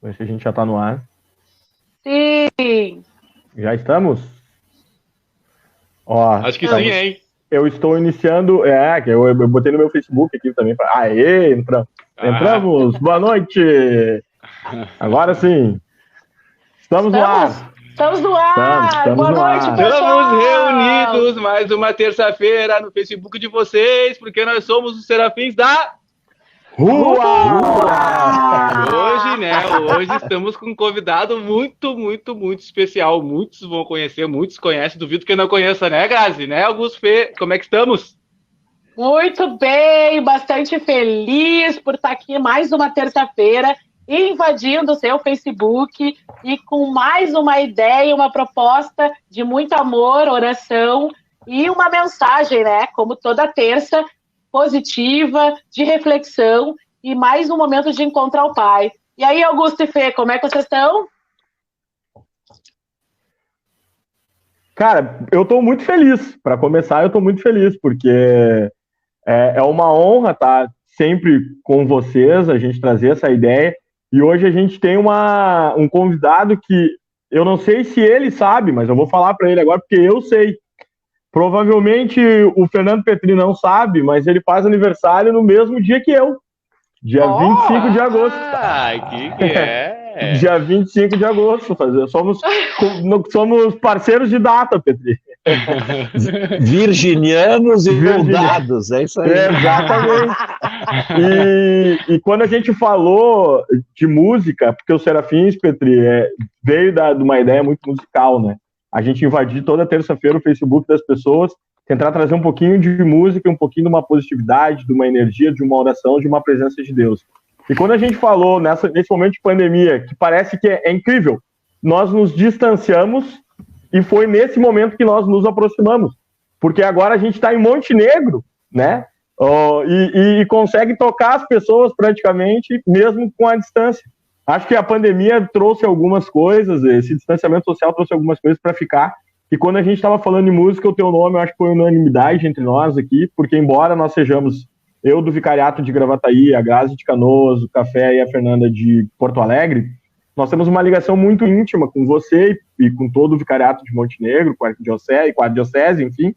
Acho que a gente já está no ar. Sim! Já estamos? Ó, acho que sim, hein? Eu estou iniciando. Eu botei no meu Facebook aqui também. Aê, entramos! Boa noite! Agora sim! Estamos no ar! Estamos no ar! Estamos Boa no noite, ar. pessoal! Estamos reunidos mais uma terça-feira no Facebook de vocês, porque nós somos os Serafins da Rua! Hoje estamos com um convidado muito especial. Muitos vão conhecer, muitos conhecem. Duvido que não conheça, né, Grazi? Né, Augusto Fê? Como é que estamos? Muito bem, bastante feliz por estar aqui mais uma terça-feira, invadindo o seu Facebook e com mais uma ideia, uma proposta de muito amor, oração e uma mensagem, né? Como toda terça, positiva, de reflexão e mais um momento de encontrar o Pai. E aí, Augusto e Fê, como é que vocês estão? Cara, eu estou muito feliz. Para começar, eu estou muito feliz, porque é uma honra estar sempre com vocês, a gente trazer essa ideia. E hoje a gente tem um convidado que eu não sei se ele sabe, mas eu vou falar para ele agora, porque eu sei. Provavelmente o Fernando Petri não sabe, mas ele faz aniversário no mesmo dia que eu. Dia 25 de agosto. Que é? Dia 25 de agosto. Somos parceiros de data, Petri. Virginianos e moldados, é isso aí. Exatamente. E quando a gente falou de música, porque o Serafins, Petri, veio de uma ideia muito musical, né? A gente invadir toda terça-feira o Facebook das pessoas, tentar trazer um pouquinho de música, um pouquinho de uma positividade, de uma energia, de uma oração, de uma presença de Deus. E quando a gente falou nesse momento de pandemia, que parece que é incrível, nós nos distanciamos e foi nesse momento que nós nos aproximamos. Porque agora a gente está em Montenegro, né? E consegue tocar as pessoas praticamente, mesmo com a distância. Acho que a pandemia trouxe algumas coisas, esse distanciamento social trouxe algumas coisas para ficar. E quando a gente estava falando de música, o teu nome, eu acho que foi unanimidade entre nós aqui, porque embora nós sejamos, eu do Vicariato de Gravataí, a Grazi de Canoas, o Café e a Fernanda de Porto Alegre, nós temos uma ligação muito íntima com você e com todo o Vicariato de Montenegro, com a Arquidiocese, enfim,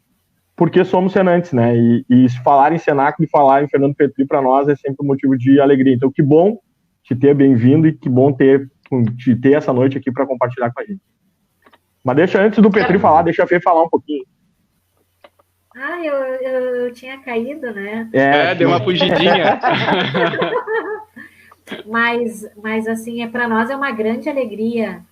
porque somos senantes, né? E falar em cenáculo e falar em Fernando Petri para nós é sempre um motivo de alegria. Então, que bom te ter bem-vindo e que bom te ter essa noite aqui para compartilhar com a gente. Mas deixa, antes do Petri falar, deixa a Fê falar um pouquinho. Eu tinha caído, né? Deu uma fugidinha. mas assim, para nós é uma grande alegria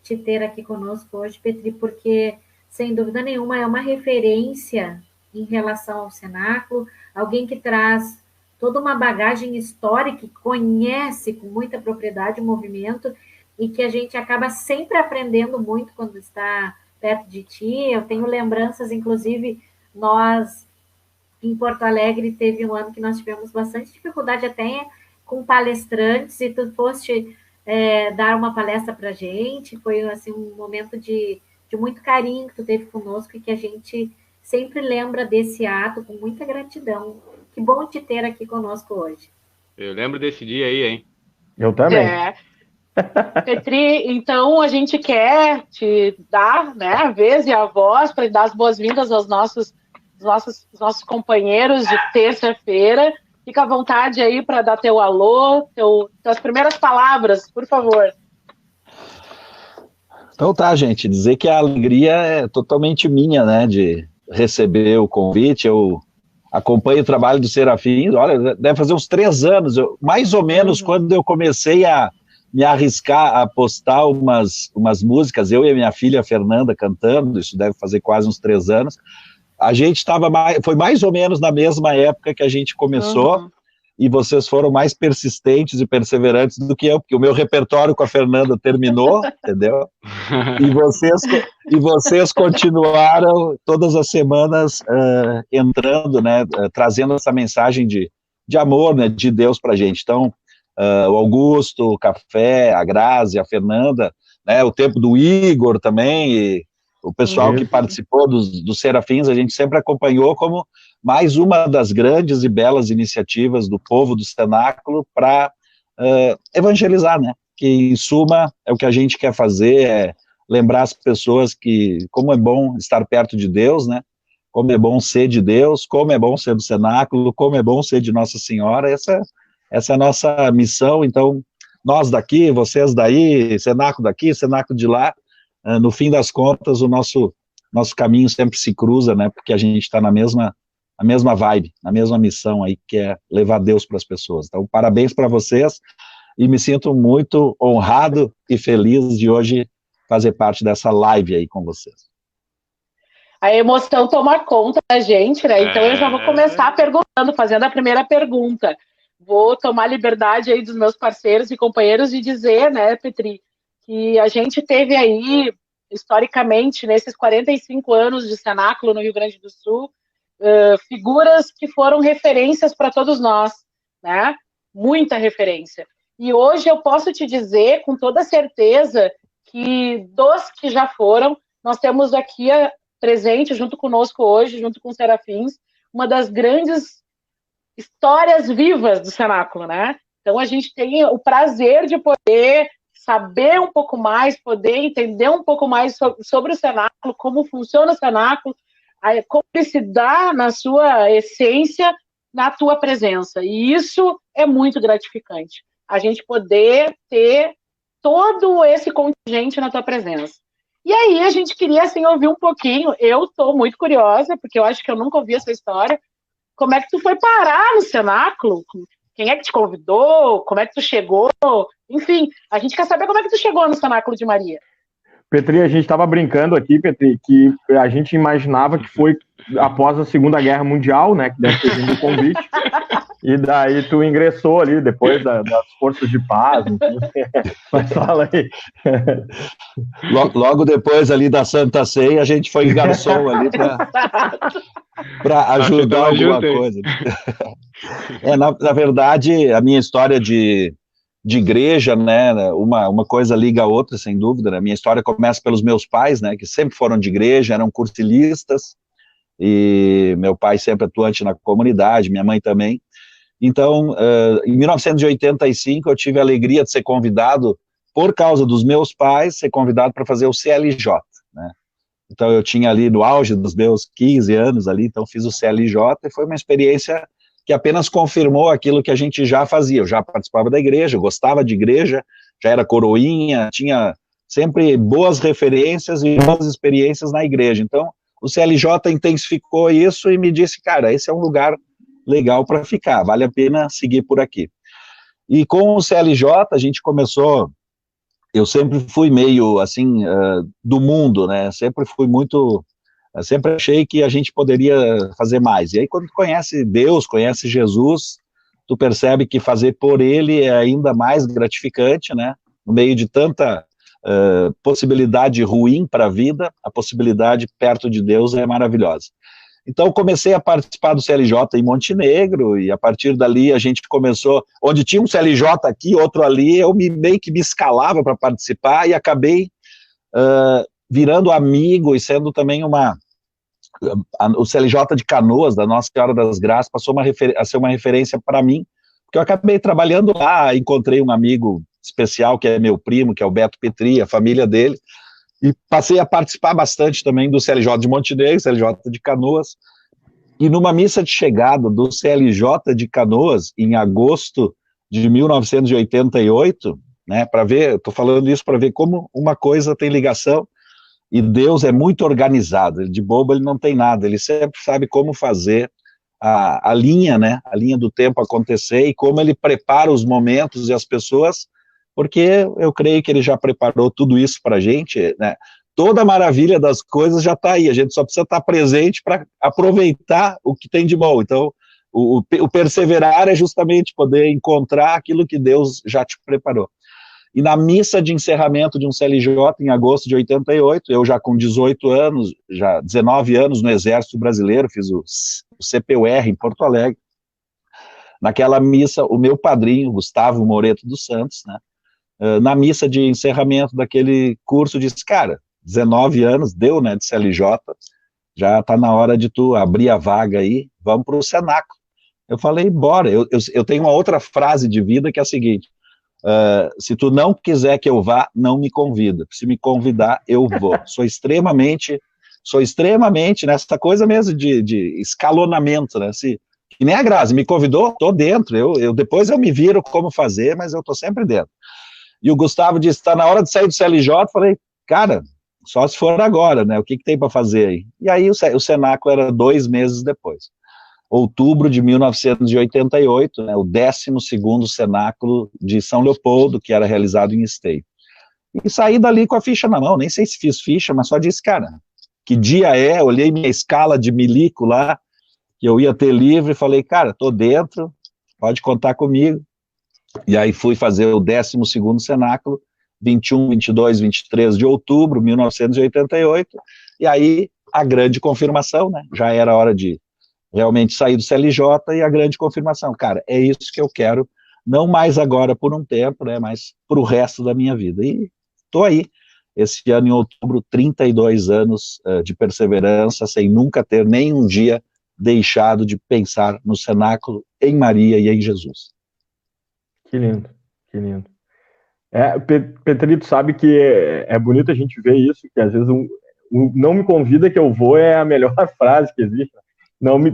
te ter aqui conosco hoje, Petri, porque, sem dúvida nenhuma, é uma referência em relação ao cenáculo, alguém que traz toda uma bagagem histórica, que conhece com muita propriedade o movimento e que a gente acaba sempre aprendendo muito quando está perto de ti. Eu tenho lembranças, inclusive, nós em Porto Alegre teve um ano que nós tivemos bastante dificuldade até com palestrantes e tu foste dar uma palestra para a gente. Foi assim, um momento de muito carinho que tu teve conosco e que a gente sempre lembra desse ato com muita gratidão. Que bom te ter aqui conosco hoje. Eu lembro desse dia aí, hein? Eu também. Petri, então a gente quer te dar, né, a vez e a voz para dar as boas-vindas aos nossos companheiros de terça-feira. Fica à vontade aí para dar teu alô, tuas primeiras palavras, por favor. Então tá, gente, dizer que a alegria é totalmente minha, né, de receber o convite. Eu acompanho o trabalho do Serafins, olha, deve fazer uns 3 anos, mais ou menos, quando eu comecei a me arriscar a postar umas músicas, eu e a minha filha Fernanda cantando, isso deve fazer quase uns 3 anos, a gente foi mais ou menos na mesma época que a gente começou, e vocês foram mais persistentes e perseverantes do que eu, porque o meu repertório com a Fernanda terminou, entendeu? E vocês continuaram todas as semanas entrando, né, trazendo essa mensagem de amor, né, de Deus pra gente. Então, o Augusto, o Café, a Grazi, a Fernanda, né, o tempo do Igor também, e o pessoal que participou dos Serafins, a gente sempre acompanhou como mais uma das grandes e belas iniciativas do povo do cenáculo para evangelizar, né? Que, em suma, é o que a gente quer fazer, é lembrar as pessoas que como é bom estar perto de Deus, né? Como é bom ser de Deus, como é bom ser do cenáculo, como é bom ser de Nossa Senhora. Essa é a nossa missão. Então, nós daqui, vocês daí, cenáculo daqui, cenáculo de lá, no fim das contas, o nosso caminho sempre se cruza, né? Porque a gente está na mesma vibe, na mesma missão aí, que é levar Deus para as pessoas. Então, parabéns para vocês, e me sinto muito honrado e feliz de hoje fazer parte dessa live aí com vocês. A emoção toma conta da gente, né? Então eu já vou começar perguntando, fazendo a primeira pergunta. Vou tomar a liberdade aí dos meus parceiros e companheiros de dizer, né, Petri, que a gente teve aí, historicamente, nesses 45 anos de cenáculo no Rio Grande do Sul, figuras que foram referências para todos nós, né? Muita referência. E hoje eu posso te dizer, com toda certeza, que dos que já foram, nós temos aqui presente, junto conosco hoje, junto com os Serafins, uma das grandes histórias vivas do cenáculo, né? Então a gente tem o prazer de poder saber um pouco mais, poder entender um pouco mais sobre o cenáculo, como funciona o cenáculo, como ele se dá na sua essência, na tua presença. E isso é muito gratificante. A gente poder ter todo esse contingente na tua presença. E aí a gente queria, assim, ouvir um pouquinho. Eu estou muito curiosa, porque eu acho que eu nunca ouvi essa história. Como é que tu foi parar no cenáculo? Quem é que te convidou? Como é que tu chegou? Enfim, a gente quer saber como é que tu chegou no cenáculo de Maria. Petri, a gente estava brincando aqui, Petri, que a gente imaginava que foi após a Segunda Guerra Mundial, né, que deve ter vindo o convite, e daí tu ingressou ali, depois das forças de paz, enfim. Mas fala aí. Logo depois ali da Santa Ceia, a gente foi garçom ali para ajudar alguma coisa. Na verdade, a minha história de igreja, né, uma coisa liga a outra, sem dúvida, né? Minha história começa pelos meus pais, né, que sempre foram de igreja, eram cursilistas, e meu pai sempre atuante na comunidade, minha mãe também. Então, em 1985, eu tive a alegria de ser convidado, por causa dos meus pais, ser convidado para fazer o CLJ, né? Então, eu tinha ali, no auge dos meus 15 anos ali, então fiz o CLJ, e foi uma experiência que apenas confirmou aquilo que a gente já fazia. Eu já participava da igreja, eu gostava de igreja, já era coroinha, tinha sempre boas referências e boas experiências na igreja. Então, o CLJ intensificou isso e me disse, cara, esse é um lugar legal para ficar, vale a pena seguir por aqui. E com o CLJ, a gente começou, eu sempre fui meio, assim, do mundo, né, sempre achei que a gente poderia fazer mais. E aí, quando tu conhece Deus, conhece Jesus, tu percebe que fazer por Ele é ainda mais gratificante, né? No meio de tanta possibilidade ruim para a vida, a possibilidade perto de Deus é maravilhosa. Então, comecei a participar do CLJ em Montenegro, e a partir dali a gente começou, onde tinha um CLJ aqui, outro ali, eu meio que me escalava para participar, e acabei virando amigo e sendo também o CLJ de Canoas, da Nossa Senhora das Graças, passou a ser uma referência para mim, porque eu acabei trabalhando lá, encontrei um amigo especial, que é meu primo, que é o Beto Petri, a família dele, e passei a participar bastante também do CLJ de Montenegro, CLJ de Canoas, e numa missa de chegada do CLJ de Canoas, em agosto de 1988, né, para ver, estou falando isso para ver como uma coisa tem ligação, e Deus é muito organizado, de bobo ele não tem nada, ele sempre sabe como fazer a linha, né, a linha do tempo acontecer, e como ele prepara os momentos e as pessoas, porque eu creio que ele já preparou tudo isso para a gente, né, toda a maravilha das coisas já está aí, a gente só precisa estar presente para aproveitar o que tem de bom. Então, o perseverar é justamente poder encontrar aquilo que Deus já te preparou. E na missa de encerramento de um CLJ, em agosto de 88, eu já com 18 anos, já 19 anos no Exército Brasileiro, fiz o CPUR em Porto Alegre. Naquela missa, o meu padrinho, Gustavo Moreto dos Santos, né, na missa de encerramento daquele curso, disse, cara, 19 anos, deu, né, de CLJ, já está na hora de tu abrir a vaga aí, vamos para o cenáculo. Eu falei, bora, eu tenho uma outra frase de vida que é a seguinte, se tu não quiser que eu vá, não me convida. Se me convidar, eu vou. Sou extremamente nessa coisa mesmo de escalonamento, né? Que nem a Grazi me convidou, tô dentro. Depois eu me viro como fazer, mas eu tô sempre dentro. E o Gustavo disse, tá na hora de sair do CLJ. Falei, cara, só se for agora, né? O que tem para fazer aí? E aí o cenáculo era 2 meses depois. Outubro de 1988, né, o 12º cenáculo de São Leopoldo, que era realizado em Esteio. E saí dali com a ficha na mão, nem sei se fiz ficha, mas só disse, cara, que dia é? Olhei minha escala de milico lá, que eu ia ter livre, e falei, cara, tô dentro, pode contar comigo. E aí fui fazer o 12º cenáculo, 21, 22, 23 de outubro de 1988, e aí a grande confirmação, né, já era hora de realmente sair do CLJ e a grande confirmação, cara, é isso que eu quero, não mais agora por um tempo, né, mas para o resto da minha vida. E estou aí, esse ano em outubro, 32 anos de perseverança, sem nunca ter nem um dia deixado de pensar no cenáculo, em Maria e em Jesus. Que lindo, que lindo. Petrito, sabe que é bonito a gente ver isso, que às vezes não me convida que eu vou é a melhor frase que existe.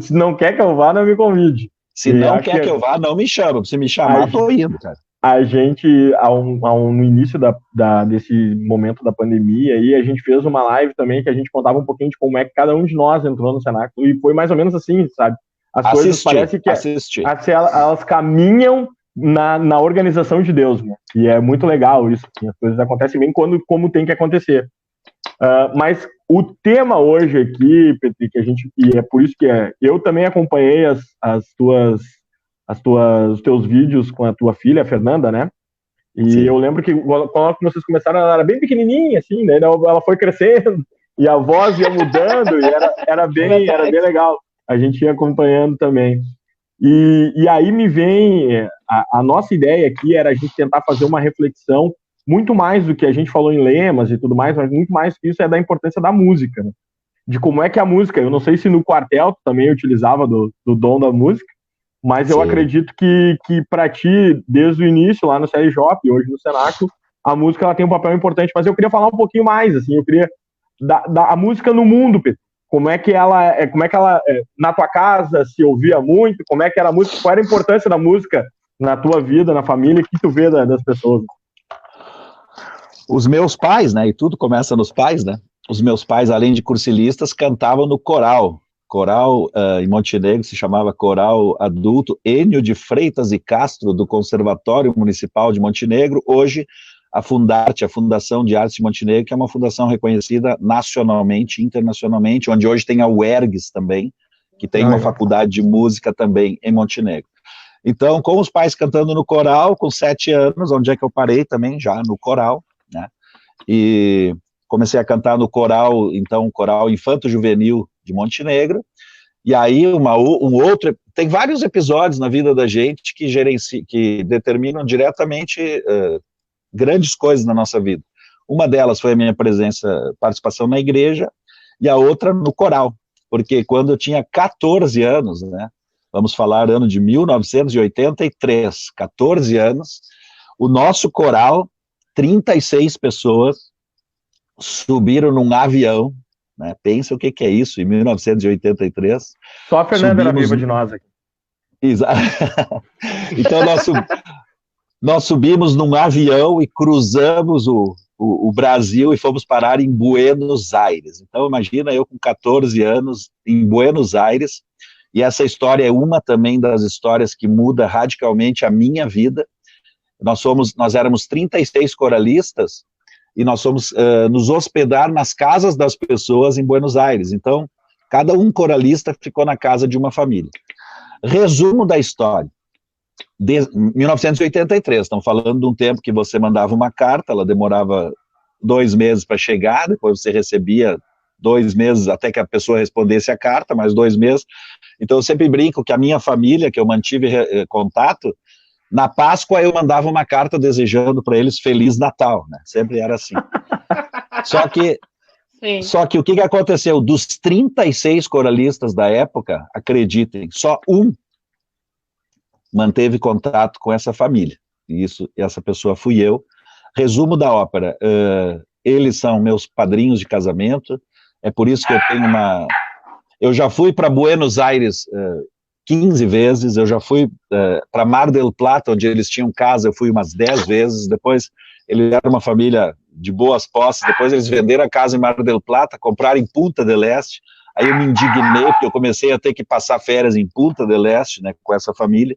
Se não quer que eu vá, não me convide. Se não quer que eu vá, não me chama. Se me chamar, tô indo, cara. A gente, no início desse momento da pandemia, aí, a gente fez uma live também que a gente contava um pouquinho de como é que cada um de nós entrou no cenáculo, e foi mais ou menos assim, sabe? As coisas parecem que elas caminham na organização de Deus, né? E é muito legal isso, assim, as coisas acontecem bem como tem que acontecer. Mas o tema hoje aqui, Petri, e é por isso que eu também acompanhei os teus vídeos com a tua filha, a Fernanda, né? E sim, eu lembro que quando vocês começaram, ela era bem pequenininha, assim, né? Ela foi crescendo e a voz ia mudando e era bem legal. A gente ia acompanhando também. E aí me vem a nossa ideia aqui era a gente tentar fazer uma reflexão muito mais do que a gente falou em lemas e tudo mais, mas muito mais que isso é da importância da música, né? De como é que a música, eu não sei se no quartel tu também utilizava do dom da música, mas sim, eu acredito que para ti, desde o início lá no CLJ e hoje no Cenáculo, a música ela tem um papel importante, mas eu queria falar um pouquinho mais, assim, eu queria a música no mundo, Pedro. Como é que ela na tua casa se ouvia muito, como é que era a música, qual era a importância da música na tua vida, na família, o que tu vê das pessoas? Os meus pais, né, e tudo começa nos pais, né, os meus pais, além de cursilistas, cantavam no coral em Montenegro, se chamava Coral Adulto Enio de Freitas e Castro, do Conservatório Municipal de Montenegro, hoje a Fundarte, a Fundação de Artes de Montenegro, que é uma fundação reconhecida nacionalmente, internacionalmente, onde hoje tem a UERGS também, que tem uma faculdade de música também em Montenegro. Então, com os pais cantando no coral, com 7 anos, onde é que eu parei também, já no coral, né, e comecei a cantar no coral, então, coral infanto-juvenil de Montenegro, e aí tem vários episódios na vida da gente que determinam diretamente grandes coisas na nossa vida. Uma delas foi a minha participação na igreja, e a outra no coral, porque quando eu tinha 14 anos, né, vamos falar ano de 1983, 14 anos, o nosso coral, 36 pessoas, subiram num avião, né, pensa o que é isso, em 1983. Só a Fernanda era viva de nós aqui. Exato. Então nós subimos num avião e cruzamos o Brasil e fomos parar em Buenos Aires. Então imagina eu com 14 anos em Buenos Aires, e essa história é uma também das histórias que muda radicalmente a minha vida. Nós éramos 36 coralistas, e nós fomos nos hospedar nas casas das pessoas em Buenos Aires. Então, cada coralista ficou na casa de uma família. Resumo da história. 1983, estamos falando de um tempo que você mandava uma carta, ela demorava 2 meses para chegar, depois você recebia 2 meses até que a pessoa respondesse a carta, mais 2 meses. Então, eu sempre brinco que a minha família, que eu mantive contato, na Páscoa eu mandava uma carta desejando para eles Feliz Natal, né? Sempre era assim. Só que o que aconteceu? Dos 36 coralistas da época, acreditem, só um manteve contato com essa família. e essa pessoa fui eu. Resumo da ópera, eles são meus padrinhos de casamento, é por isso que eu tenho eu já fui para Buenos Aires 15 vezes, eu já fui para Mar del Plata, onde eles tinham casa, eu fui umas 10 vezes, depois eles eram uma família de boas posses, depois eles venderam a casa em Mar del Plata, compraram em Punta del Este, aí eu me indignei, porque eu comecei a ter que passar férias em Punta del Este, né, com essa família,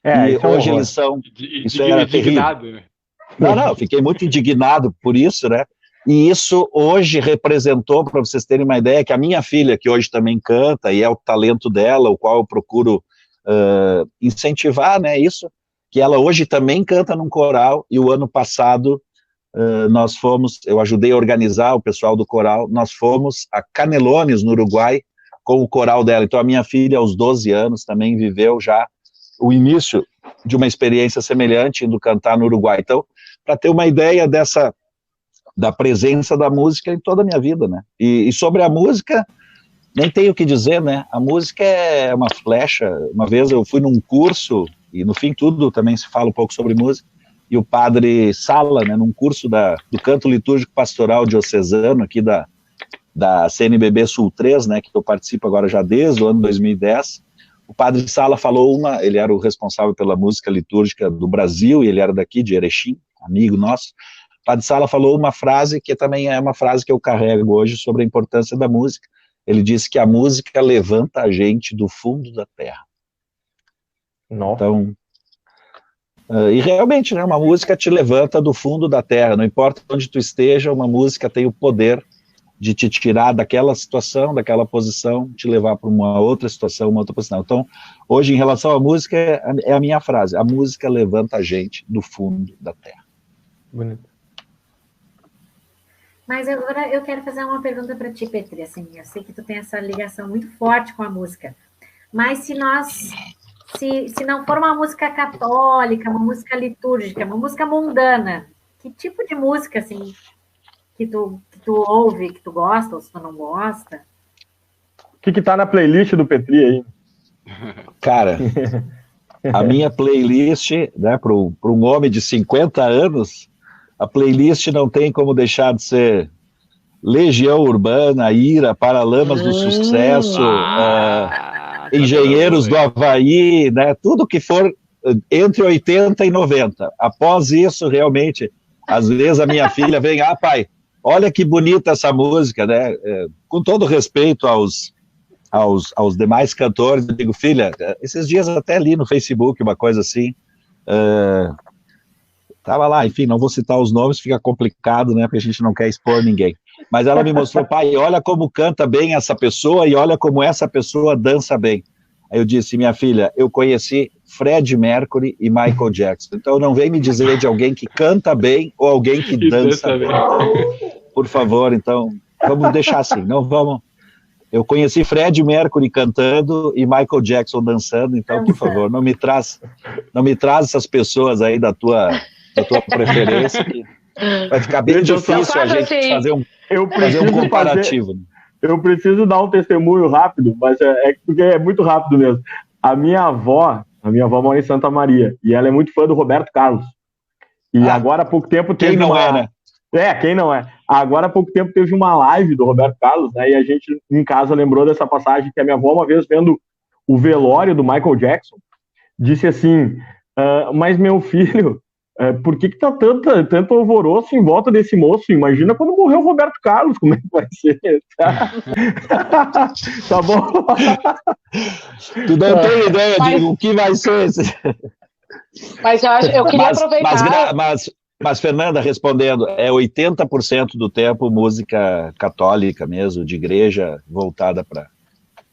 e hoje eles são... Isso era terrível. Né? Não, fiquei muito indignado por isso, né, e isso hoje representou, para vocês terem uma ideia, que a minha filha, que hoje também canta, e é o talento dela, o qual eu procuro incentivar, né, isso, que ela hoje também canta num coral, e o ano passado eu ajudei a organizar o pessoal do coral, nós fomos a Canelones, no Uruguai, com o coral dela. Então a minha filha, aos 12 anos, também viveu já o início de uma experiência semelhante, indo cantar no Uruguai. Então, para ter uma ideia da presença da música em toda a minha vida, né? E sobre a música, nem tenho o que dizer, né? A música é uma flecha. Uma vez eu fui num curso, e no fim tudo também se fala um pouco sobre música, e o padre Sala, né, num curso do canto litúrgico pastoral diocesano, aqui da CNBB Sul 3, né, que eu participo agora já desde o ano 2010, o padre Sala falou ele era o responsável pela música litúrgica do Brasil, e ele era daqui, de Erechim, amigo nosso. O padre Sala falou uma frase que também é uma frase que eu carrego hoje sobre a importância da música. Ele disse que a música levanta a gente do fundo da terra. Nossa. Então... e realmente, né, uma música te levanta do fundo da terra, não importa onde tu esteja, uma música tem o poder de te tirar daquela situação, daquela posição, te levar para uma outra situação, uma outra posição. Então, hoje, em relação à música, é a minha frase, a música levanta a gente do fundo da terra. Bonito. Mas agora eu quero fazer uma pergunta para ti, Petri, assim, eu sei que tu tem essa ligação muito forte com a música, mas se não for uma música católica, uma música litúrgica, uma música mundana, que tipo de música, assim, que tu ouve, que tu gosta, ou se tu não gosta? O que tá na playlist do Petri aí? Cara, a minha playlist, né, para um homem de 50 anos, a playlist não tem como deixar de ser Legião Urbana, Ira, Paralamas do Sucesso, Engenheiros do Havaí, né, tudo que for entre 80 e 90. Após isso, realmente, às vezes a minha filha vem, pai, olha que bonita essa música, né, com todo respeito aos demais cantores, eu digo, filha, esses dias até li no Facebook uma coisa assim, tava lá, enfim, não vou citar os nomes, fica complicado, né, porque a gente não quer expor ninguém. Mas ela me mostrou, pai, olha como canta bem essa pessoa e olha como essa pessoa dança bem. Aí eu disse, minha filha, eu conheci Fred Mercury e Michael Jackson, então não vem me dizer de alguém que canta bem ou alguém que dança bem. Por favor, então, vamos deixar assim, não vamos... Eu conheci Fred Mercury cantando e Michael Jackson dançando, então, por favor, não me traz essas pessoas aí da tua preferência, que vai ficar bem difícil a gente fazer um comparativo. Eu preciso dar um testemunho rápido, mas porque é muito rápido mesmo. A minha avó mora em Santa Maria, e ela é muito fã do Roberto Carlos. E agora há pouco tempo teve quem não é, né? Quem não é? Agora há pouco tempo teve uma live do Roberto Carlos, né, e a gente em casa lembrou dessa passagem que a minha avó, uma vez vendo o velório do Michael Jackson, disse assim, mas meu filho, por que tá tanto alvoroço em volta desse moço? Imagina quando morreu o Roberto Carlos, como é que vai ser? Tá bom? Tu não tem ideia de o que vai ser esse... Mas eu queria aproveitar... Mas, Fernanda, respondendo, 80% do tempo música católica mesmo, de igreja voltada para...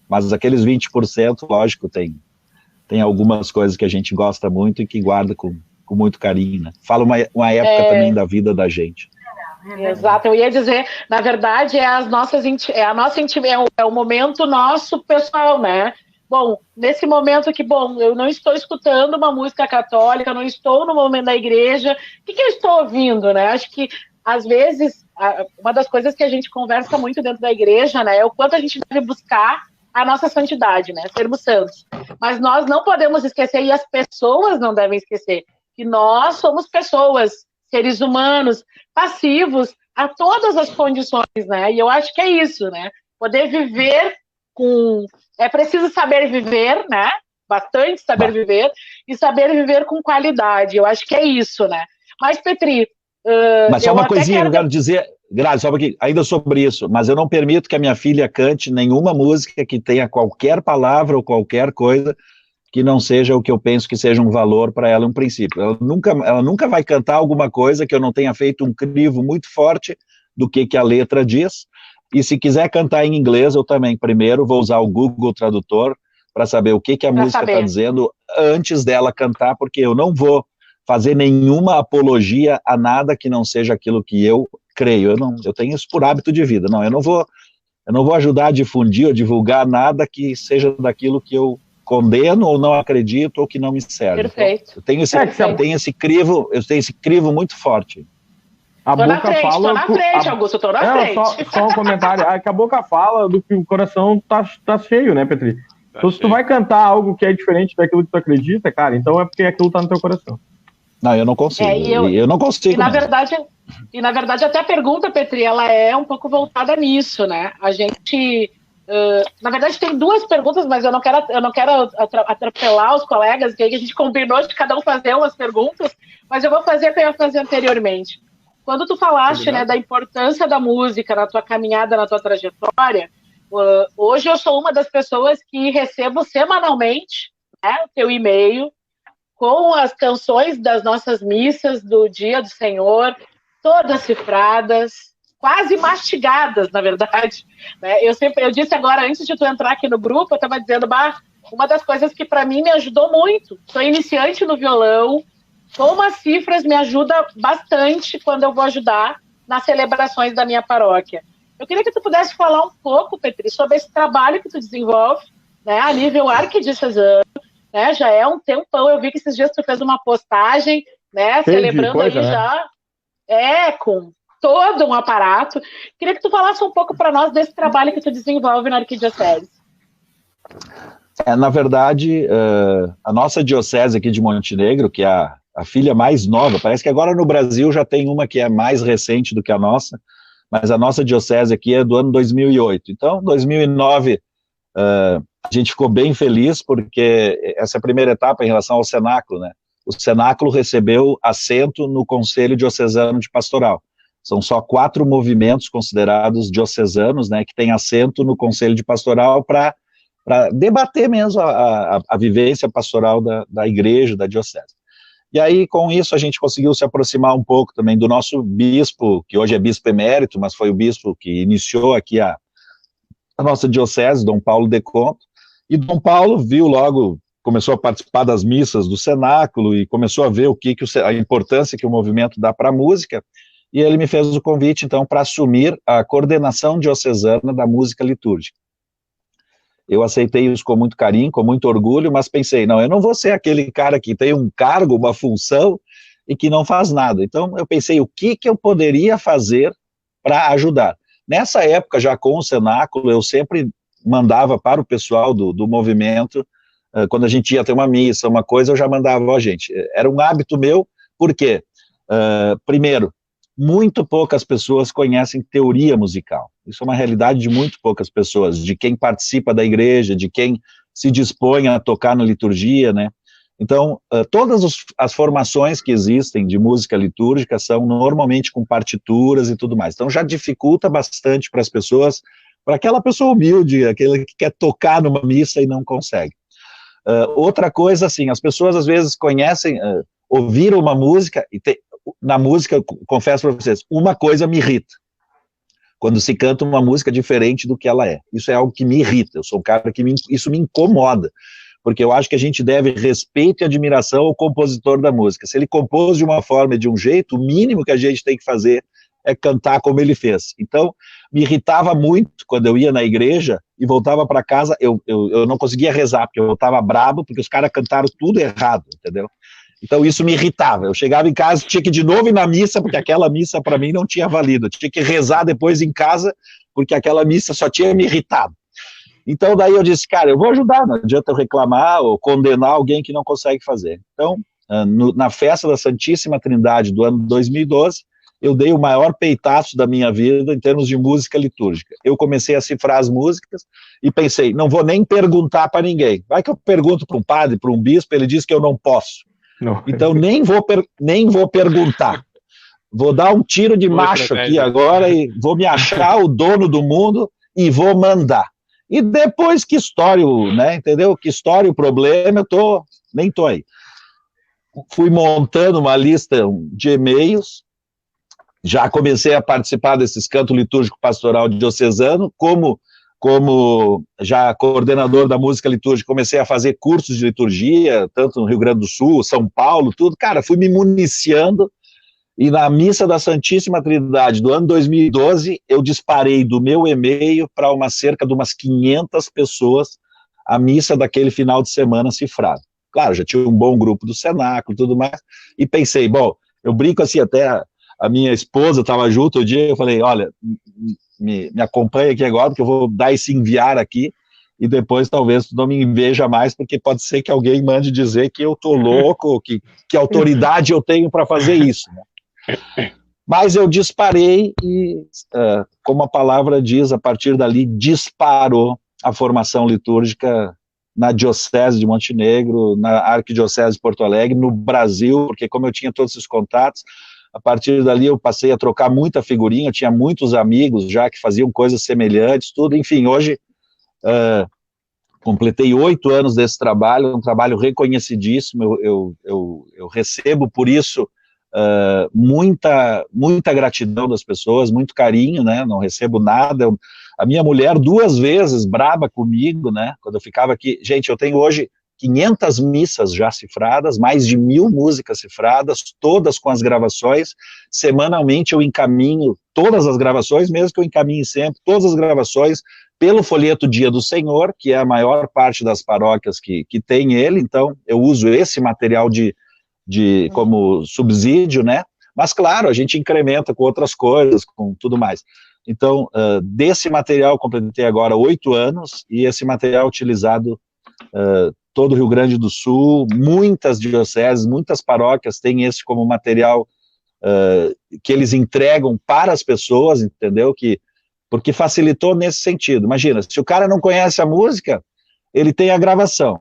Mas aqueles 20%, lógico, tem algumas coisas que a gente gosta muito e que guarda com muito carinho, né? Fala uma época também da vida da gente. Exato, eu ia dizer, na verdade, é o momento nosso pessoal, né? Bom, nesse momento que, eu não estou escutando uma música católica, não estou no momento da igreja, o que eu estou ouvindo, né? Acho que, às vezes, uma das coisas que a gente conversa muito dentro da igreja, né, é o quanto a gente deve buscar a nossa santidade, né, sermos santos. Mas nós não podemos esquecer, e as pessoas não devem esquecer, que nós somos pessoas, seres humanos, passivos a todas as condições, né? E eu acho que é isso, né? Poder viver com... É preciso saber viver, né? Bastante saber viver, e saber viver com qualidade. Eu acho que é isso, né? Mas, Petri... mas só uma coisinha que eu quero dizer, Grazi, só um pouquinho, ainda sobre isso, mas eu não permito que a minha filha cante nenhuma música que tenha qualquer palavra ou qualquer coisa que não seja o que eu penso que seja um valor para ela, um princípio. Ela nunca vai cantar alguma coisa que eu não tenha feito um crivo muito forte do que a letra diz, e se quiser cantar em inglês, eu também, primeiro, vou usar o Google Tradutor para saber o que a música está dizendo antes dela cantar, porque eu não vou fazer nenhuma apologia a nada que não seja aquilo que eu creio. Eu tenho isso por hábito de vida. Não, eu não vou ajudar a difundir ou divulgar nada que seja daquilo que eu condeno ou não acredito ou que não me serve. Perfeito. Eu tenho esse crivo muito forte. A boca fala... Tô na frente, Augusto, tô na frente. Só um comentário. Que a boca fala do que o coração tá cheio, né, Petri? Então, se tu vai cantar algo que é diferente daquilo que tu acredita, cara, então é porque aquilo tá no teu coração. Não, eu não consigo. Eu não consigo. E na verdade, até a pergunta, Petri, ela é um pouco voltada nisso, né? A gente... na verdade, tem duas perguntas, mas eu não quero atropelar os colegas, que a gente combinou de cada um fazer umas perguntas, mas eu vou fazer o que eu ia fazer anteriormente. Quando tu falaste, né, da importância da música na tua caminhada, na tua trajetória, hoje eu sou uma das pessoas que recebo semanalmente, né, o teu e-mail com as canções das nossas missas do Dia do Senhor, todas cifradas, quase mastigadas, na verdade. Né? Eu disse agora, antes de tu entrar aqui no grupo, eu estava dizendo, uma das coisas que para mim me ajudou muito, sou iniciante no violão, como as cifras me ajuda bastante quando eu vou ajudar nas celebrações da minha paróquia. Eu queria que tu pudesse falar um pouco, Petri, sobre esse trabalho que tu desenvolve, né, a nível arquidiocesano, né, já é um tempão, eu vi que esses dias tu fez uma postagem, né, celebrando aí já, com todo um aparato. Queria que tu falasse um pouco para nós desse trabalho que tu desenvolve na arquidiocese. Na verdade, a nossa diocese aqui de Montenegro, que é a filha mais nova, parece que agora no Brasil já tem uma que é mais recente do que a nossa, mas a nossa diocese aqui é do ano 2008. Então, 2009, a gente ficou bem feliz, porque essa é a primeira etapa em relação ao cenáculo, né? O cenáculo recebeu assento no Conselho Diocesano de Pastoral. São só 4 movimentos considerados diocesanos, né, que têm assento no Conselho de Pastoral para debater mesmo a vivência pastoral da igreja, da diocese. E aí, com isso, a gente conseguiu se aproximar um pouco também do nosso bispo, que hoje é bispo emérito, mas foi o bispo que iniciou aqui a nossa diocese, Dom Paulo de Conto, e Dom Paulo viu logo, começou a participar das missas do cenáculo e começou a ver a importância que o movimento dá para a música, e ele me fez o convite, então, para assumir a coordenação diocesana da música litúrgica. Eu aceitei isso com muito carinho, com muito orgulho, mas pensei, não, eu não vou ser aquele cara que tem um cargo, uma função, e que não faz nada. Então, eu pensei, o que eu poderia fazer para ajudar? Nessa época, já com o cenáculo, eu sempre mandava para o pessoal do movimento, quando a gente ia ter uma missa, uma coisa, eu já mandava, gente, era um hábito meu, por quê? Primeiro, muito poucas pessoas conhecem teoria musical. Isso é uma realidade de muito poucas pessoas, de quem participa da igreja, de quem se dispõe a tocar na liturgia, né? Então, todas as formações que existem de música litúrgica são normalmente com partituras e tudo mais. Então, já dificulta bastante para as pessoas, para aquela pessoa humilde, aquele que quer tocar numa missa e não consegue. Outra coisa, assim, as pessoas às vezes conhecem, ouviram uma música, na música, confesso para vocês, uma coisa me irrita. Quando se canta uma música diferente do que ela é. Isso é algo que me irrita, eu sou um cara que isso me incomoda, porque eu acho que a gente deve respeito e admiração ao compositor da música. Se ele compôs de uma forma e de um jeito, o mínimo que a gente tem que fazer é cantar como ele fez. Então, me irritava muito quando eu ia na igreja e voltava para casa, eu não conseguia rezar, porque eu estava brabo, porque os caras cantaram tudo errado, entendeu? Então isso me irritava, eu chegava em casa, tinha que ir de novo ir na missa, porque aquela missa para mim não tinha valido, eu tinha que rezar depois em casa, porque aquela missa só tinha me irritado. Então daí eu disse, cara, eu vou ajudar, não adianta eu reclamar ou condenar alguém que não consegue fazer. Então na festa da Santíssima Trindade do ano 2012, eu dei o maior peitaço da minha vida em termos de música litúrgica. Eu comecei a cifrar as músicas e pensei, não vou nem perguntar para ninguém. Vai que eu pergunto para um padre, para um bispo, ele diz que eu não posso. Não. Então nem vou perguntar. Vou dar um tiro de macho aqui agora e vou me achar o dono do mundo e vou mandar. E depois que estoure, né, entendeu? Que estoure o problema, nem tô aí. Fui montando uma lista de e-mails, já comecei a participar desses canto litúrgico pastoral diocesano, como já coordenador da música litúrgica, comecei a fazer cursos de liturgia, tanto no Rio Grande do Sul, São Paulo, tudo. Cara, fui me municiando, e na missa da Santíssima Trindade do ano 2012, eu disparei do meu e-mail para cerca de umas 500 pessoas a missa daquele final de semana cifrada. Claro, já tinha um bom grupo do cenáculo e tudo mais, e pensei, bom, eu brinco assim, até a minha esposa estava junto o dia, eu falei, olha, me acompanha aqui agora, porque eu vou dar esse enviar aqui, e depois talvez tu não me veja mais, porque pode ser que alguém mande dizer que eu tô louco, que autoridade eu tenho para fazer isso, né? Mas eu disparei e, como a palavra diz, a partir dali disparou a formação litúrgica na Diocese de Montenegro, na Arquidiocese de Porto Alegre, no Brasil, porque como eu tinha todos esses contatos, a partir dali eu passei a trocar muita figurinha, eu tinha muitos amigos já que faziam coisas semelhantes, tudo, enfim, hoje completei 8 anos desse trabalho, um trabalho reconhecidíssimo, eu recebo por isso muita gratidão das pessoas, muito carinho, né, não recebo nada, a minha mulher 2 vezes braba comigo, né, quando eu ficava aqui, gente, eu tenho hoje 500 missas já cifradas, mais de 1000 músicas cifradas, todas com as gravações, semanalmente eu encaminho todas as gravações, mesmo que eu encaminhe sempre, todas as gravações, pelo folheto Dia do Senhor, que é a maior parte das paróquias que tem ele, então eu uso esse material como subsídio, né, mas claro, a gente incrementa com outras coisas, com tudo mais. Então, desse material completei agora 8 anos, e esse material utilizado todo o Rio Grande do Sul, muitas dioceses, muitas paróquias têm esse como material que eles entregam para as pessoas, entendeu? Porque facilitou nesse sentido. Imagina, se o cara não conhece a música, ele tem a gravação.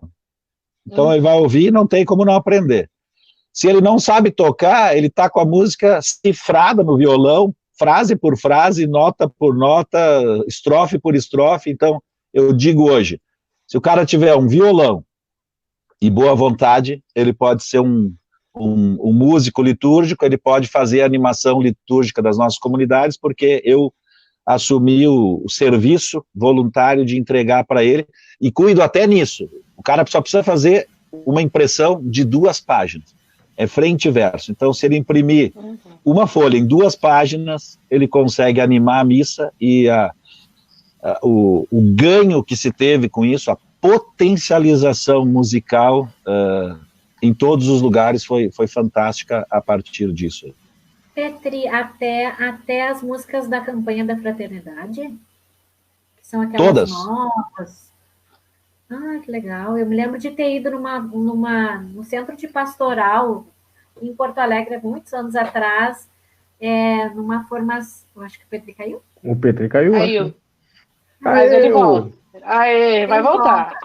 Então ele vai ouvir e não tem como não aprender. Se ele não sabe tocar, ele está com a música cifrada no violão, frase por frase, nota por nota, estrofe por estrofe. Então, eu digo hoje, se o cara tiver um violão e boa vontade, ele pode ser um músico litúrgico, ele pode fazer a animação litúrgica das nossas comunidades, porque eu assumi o serviço voluntário de entregar para ele, e cuido até nisso. O cara só precisa fazer uma impressão de 2 páginas. É frente e verso. Então, se ele imprimir uma folha em 2 páginas, ele consegue animar a missa, e o ganho que se teve com isso, a potencialização musical em todos os lugares foi fantástica a partir disso. Petri, até as músicas da campanha da fraternidade? Que são aquelas todas novas. Ah, que legal. Eu me lembro de ter ido no centro de pastoral em Porto Alegre, há muitos anos atrás, numa formação... Eu acho que o Petri caiu. O Petri caiu. Caiu. Mas ele volta. Aê, vai voltar.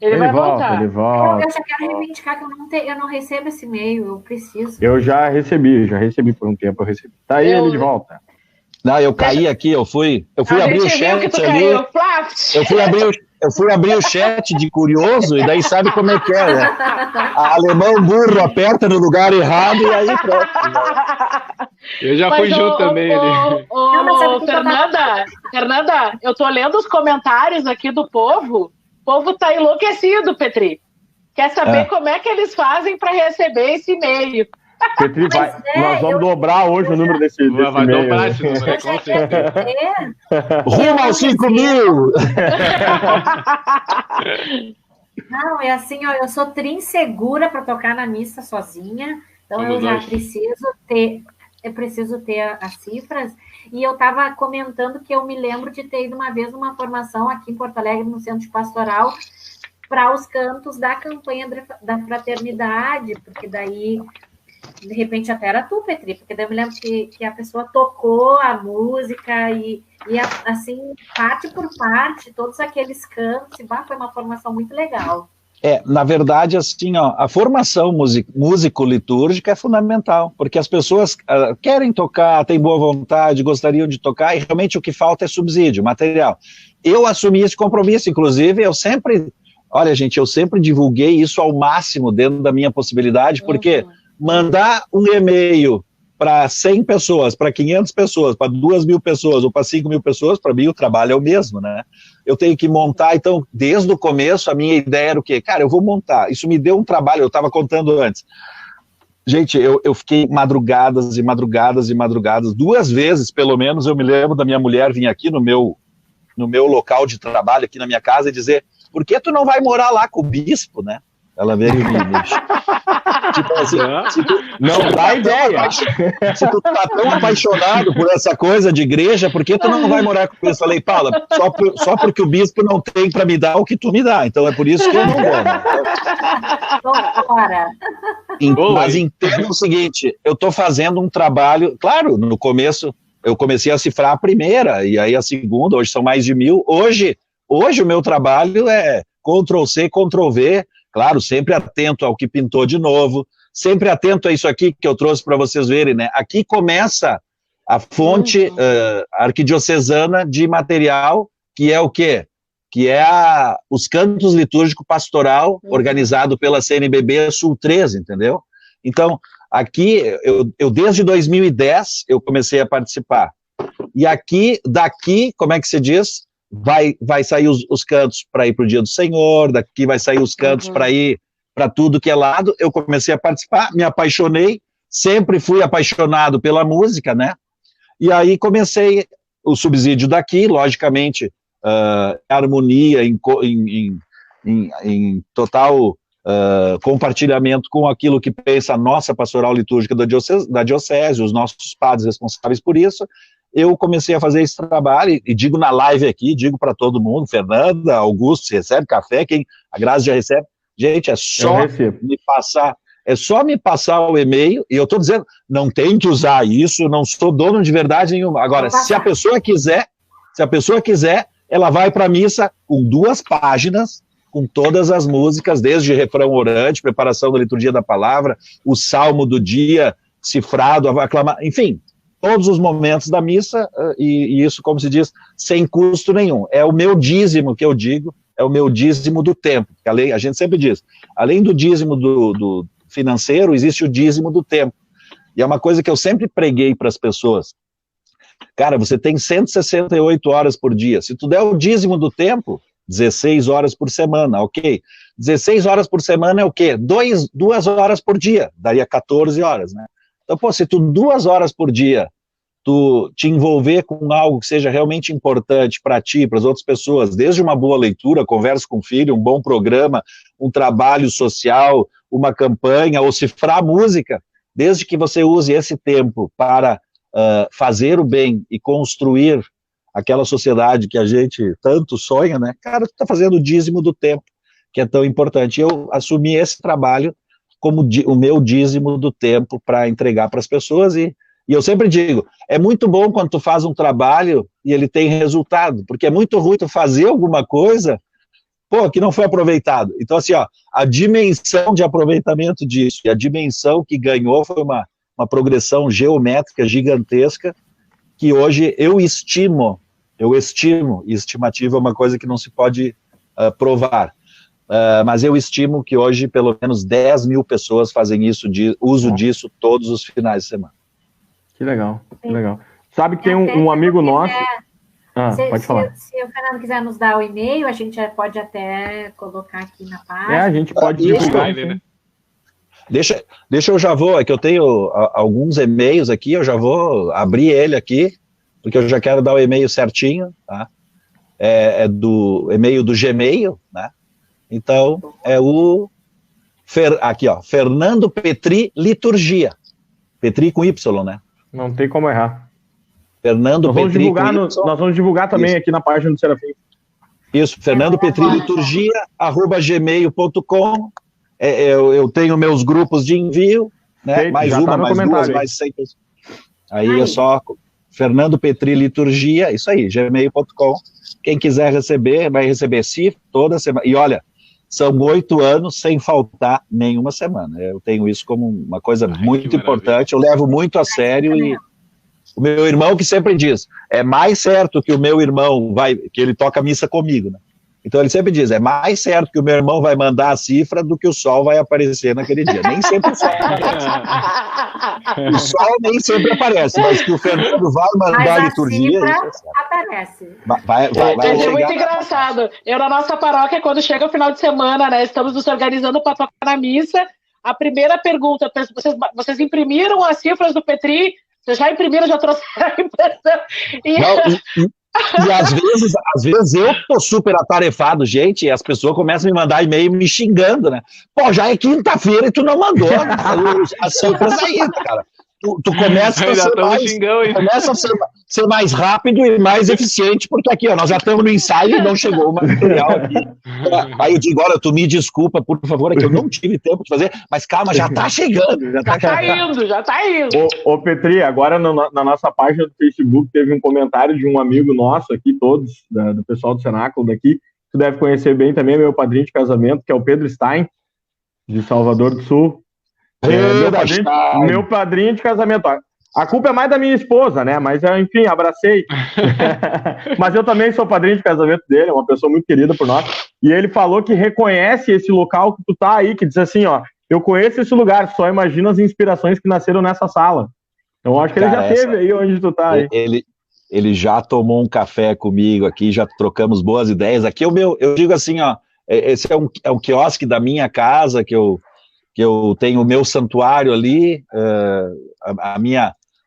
Ele vai voltar. Ele volta. Eu só quero reivindicar que eu não recebo esse e-mail, eu preciso. Eu já recebi por um tempo, eu recebi. Tá aí ele de volta. Não, eu caí aqui, eu fui abrir o chat ali. Eu fui abrir o chat de curioso, e daí sabe como é que é, né? A alemão burro aperta no lugar errado e aí pronto. Eu já fui junto também. Fernanda, eu tô lendo os comentários aqui do povo. O povo tá enlouquecido, Petri. Quer saber como é que eles fazem para receber esse e-mail? Petri, nós vamos dobrar hoje o número desse e-mail. Vai dobrar esse número, com certeza. Rumo aos 5.000! Não, é assim, ó, eu sou insegura para tocar na missa sozinha, então eu já preciso ter as cifras, e eu estava comentando que eu me lembro de ter ido uma vez numa formação aqui em Porto Alegre, no Centro de Pastoral, para os cantos da campanha da fraternidade, porque daí, de repente, até era tu, Petri, porque daí eu me lembro que a pessoa tocou a música e assim, parte por parte, todos aqueles cantos, e foi uma formação muito legal. Na verdade, assim, ó, a formação músico-litúrgica é fundamental, porque as pessoas querem tocar, têm boa vontade, gostariam de tocar, e realmente o que falta é subsídio, material. Eu assumi esse compromisso, inclusive, eu sempre divulguei isso ao máximo dentro da minha possibilidade, porque mandar um e-mail para 100 pessoas, para 500 pessoas, para 2.000 pessoas ou para 5.000 pessoas, para mim o trabalho é o mesmo, né? Eu tenho que montar, então, desde o começo, a minha ideia era o quê? Cara, eu vou montar. Isso me deu um trabalho, eu estava contando antes. Gente, eu fiquei madrugadas e madrugadas e madrugadas, 2 vezes, pelo menos, eu me lembro da minha mulher vir aqui no meu local de trabalho, aqui na minha casa, e dizer, por que tu não vai morar lá com o bispo, né? Ela veio e me tipo assim, não dá ideia. Se tu tá tão apaixonado por essa coisa de igreja, por que tu não vai morar com o bispo? Eu falei, Paula, só porque o bispo não tem para me dar o que tu me dá, então é por isso que eu não vou. Né? Mas entenda o seguinte, eu tô fazendo um trabalho, claro, no começo eu comecei a cifrar a primeira, e aí a segunda, hoje são mais de 1.000, hoje o meu trabalho é Ctrl+C, Ctrl+V, claro, sempre atento ao que pintou de novo, sempre atento a isso aqui que eu trouxe para vocês verem, né? Aqui começa a fonte arquidiocesana de material, que é o quê? Que é os cantos litúrgico pastoral, organizado pela CNBB Sul 13, entendeu? Então, aqui, eu desde 2010, eu comecei a participar. E daqui, como é que se diz? Vai sair os cantos para ir para o Dia do Senhor, daqui vai sair os cantos para ir para tudo que é lado. Eu comecei a participar, me apaixonei, sempre fui apaixonado pela música, né? E aí comecei o subsídio daqui, logicamente, harmonia, em total compartilhamento com aquilo que pensa a nossa pastoral litúrgica da diocese, os nossos padres responsáveis por isso. Eu comecei a fazer esse trabalho, e digo na live aqui, digo para todo mundo, Fernanda, Augusto, você recebe café, a Grazi já recebe, gente, é só me passar o e-mail, e eu estou dizendo, não tem que usar isso, não sou dono de verdade nenhuma. Agora, se a pessoa quiser, ela vai para a missa com 2 páginas, com todas as músicas, desde refrão orante, preparação da liturgia da palavra, o salmo do dia, cifrado, aclamar, enfim, todos os momentos da missa, e isso, como se diz, sem custo nenhum. É o meu dízimo que eu digo, é o meu dízimo do tempo. A gente sempre diz, além do dízimo do financeiro, existe o dízimo do tempo. E é uma coisa que eu sempre preguei para as pessoas. Cara, você tem 168 horas por dia. Se tu der o dízimo do tempo, 16 horas por semana, ok? 16 horas por semana é o quê? 2 horas por dia, daria 14 horas, né? Então, pô, se tu 2 horas por dia, tu te envolver com algo que seja realmente importante para ti, para as outras pessoas, desde uma boa leitura, conversa com o filho, um bom programa, um trabalho social, uma campanha, ou cifrar música, desde que você use esse tempo para fazer o bem e construir aquela sociedade que a gente tanto sonha, né? Cara, tu tá fazendo o dízimo do tempo, que é tão importante. Eu assumi esse trabalho como o meu dízimo do tempo para entregar para as pessoas, e eu sempre digo, é muito bom quando tu faz um trabalho e ele tem resultado, porque é muito ruim tu fazer alguma coisa, pô, que não foi aproveitado. Então, assim, ó, a dimensão de aproveitamento disso, e a dimensão que ganhou foi uma progressão geométrica gigantesca, que hoje eu estimo, e estimativa é uma coisa que não se pode provar, mas eu estimo que hoje pelo menos 10.000 pessoas fazem uso disso todos os finais de semana. Que legal, que legal. Sabe que tem um amigo nosso... pode falar. Se o Fernando quiser nos dar o e-mail, a gente pode até colocar aqui na página. A gente pode divulgar, né? Deixa eu já vou, é que eu tenho alguns e-mails aqui, eu já vou abrir ele aqui, porque eu já quero dar o e-mail certinho, tá? É do e-mail do Gmail, né? Então, é o... aqui, ó, Fernando Petri Liturgia. Petri com Y, né? Não tem como errar. Fernando Petri com Y. Nós vamos divulgar também aqui na página do Serafim. Isso, fernandopetrilliturgia@gmail.com. Eu tenho meus grupos de envio, né? Feito, Mais uma, mais duas, mais 100 pessoas. Aí é só Fernando Petri Liturgia, isso aí, gmail.com. Quem quiser receber, vai receber cifra toda semana. E olha, são 8 anos sem faltar nenhuma semana. Eu tenho isso como uma coisa muito importante, eu levo muito a sério e o meu irmão que sempre diz, é mais certo que o meu irmão que ele toca missa comigo, né? Então ele sempre diz, é mais certo que o meu irmão vai mandar a cifra do que o sol vai aparecer naquele dia. Nem sempre o sol aparece. O sol nem sempre aparece, mas que o Fernando vai mandar a liturgia... aparece. Vai é muito engraçado. Eu, na nossa paróquia, quando chega o final de semana, né, estamos nos organizando para tocar na missa, a primeira pergunta, vocês imprimiram as cifras do Petri? Vocês já imprimiram, já trouxeram a impressão? E às vezes eu tô super atarefado, gente, e as pessoas começam a me mandar e-mail me xingando, né? Pô, já é quinta-feira e tu não mandou as cifras aí, cara. Tu começa a ser mais rápido e mais eficiente, porque aqui, ó, nós já estamos no ensaio e não chegou o material aqui. Aí eu digo, olha, tu me desculpa, por favor, é que eu não tive tempo de fazer, mas calma, já tá chegando. Já tá indo. Ô Petri, agora na nossa página do Facebook teve um comentário de um amigo nosso aqui, todos, do pessoal do Cenáculo daqui, tu deve conhecer bem também, meu padrinho de casamento, que é o Pedro Stein, de Salvador do Sul. Meu padrinho de casamento. A culpa é mais da minha esposa, né? Mas, enfim, abracei. Mas eu também sou padrinho de casamento dele, é uma pessoa muito querida por nós. E ele falou que reconhece esse local que tu tá aí, que diz assim, ó, eu conheço esse lugar, só imagino as inspirações que nasceram nessa sala. Então, acho que ele já teve aí onde tu tá aí. Ele já tomou um café comigo aqui, já trocamos boas ideias. Aqui eu digo assim, ó, esse é um quiosque da minha casa, que eu tenho o meu santuário ali,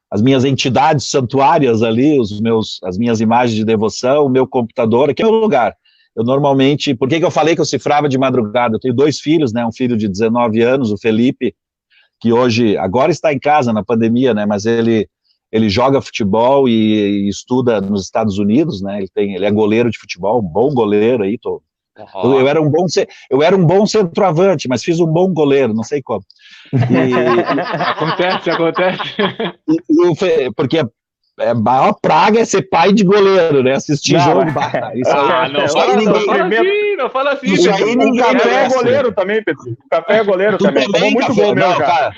as minhas entidades santuárias ali, as minhas imagens de devoção, o meu computador, aqui é o lugar. Eu normalmente, por que eu falei que eu cifrava de madrugada? Eu tenho 2 filhos, né, um filho de 19 anos, o Felipe, que agora está em casa na pandemia, né, mas ele joga futebol e estuda nos Estados Unidos, né, ele é goleiro de futebol, um bom goleiro aí, eu era um bom centroavante, mas fiz um bom goleiro, não sei como. Acontece. Porque a maior praga é ser pai de goleiro, né? Assistir jogo. Não fala assim. Isso aí ninguém café é goleiro também, Pedro. O café é goleiro também. Tomou muito gol meu, cara.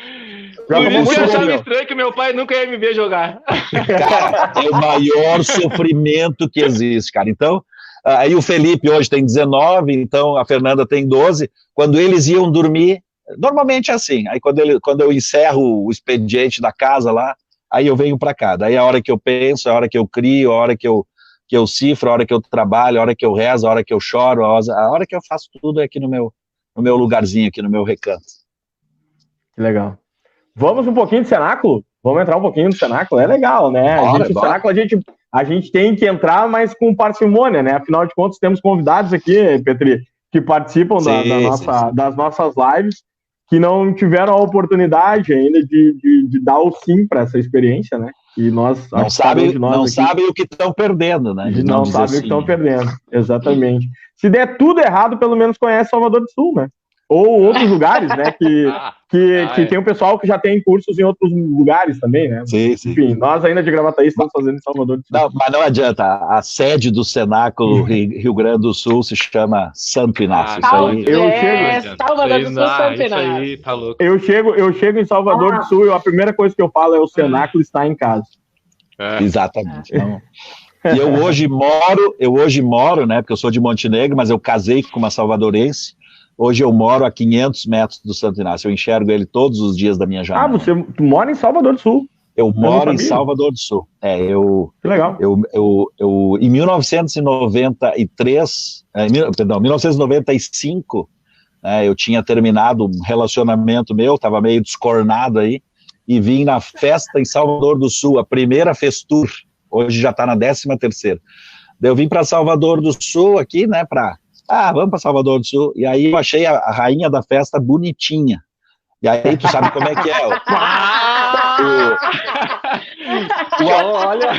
Por isso eu achava estranho que meu pai nunca ia me ver jogar. Cara, é o maior sofrimento que existe, cara. Então, aí o Felipe hoje tem 19, então a Fernanda tem 12. Quando eles iam dormir, normalmente é assim. Aí quando eu encerro o expediente da casa lá, aí eu venho para cá. Daí a hora que eu penso, a hora que eu crio, a hora que eu cifro, a hora que eu trabalho, a hora que eu rezo, a hora que eu choro, a hora que eu faço tudo é aqui no meu lugarzinho, aqui no meu recanto. Que legal. Vamos um pouquinho de cenáculo? Vamos entrar um pouquinho no cenáculo? É legal, né? Cenáculo a gente tem que entrar, mas com parcimônia, né? Afinal de contas, temos convidados aqui, Petri, que participam das nossas lives, que não tiveram a oportunidade ainda de dar o sim para essa experiência, né? E nós não sabem o que estão perdendo, né? Não sabem o que estão perdendo, exatamente. Se der tudo errado, pelo menos conhece Salvador do Sul, né? Ou outros lugares, né? Que tem um pessoal que já tem cursos em outros lugares também, né? Sim. Enfim, nós ainda de Gravataí estamos fazendo em Salvador do Sul. Não, mas não adianta, a sede do Cenáculo Rio Grande do Sul se chama Santo Inácio. Salvador do Sul, Santo Inácio. Aí, tá louco. Eu chego em Salvador do Sul e a primeira coisa que eu falo é o Cenáculo está em casa. Exatamente. Não. E eu hoje moro, né? Porque eu sou de Montenegro, mas eu casei com uma salvadorense. Hoje eu moro a 500 metros do Santo Inácio. Eu enxergo ele todos os dias da minha janela. Tu mora em Salvador do Sul? Eu moro em Salvador do Sul. Que legal. Em 1995, eu tinha terminado um relacionamento meu, estava meio descornado aí, e vim na festa em Salvador do Sul, a primeira Festur. Hoje já está na 13ª. Eu vim para Salvador do Sul aqui, né, vamos para Salvador do Sul. E aí eu achei a rainha da festa bonitinha. E aí tu sabe como é que é. olha,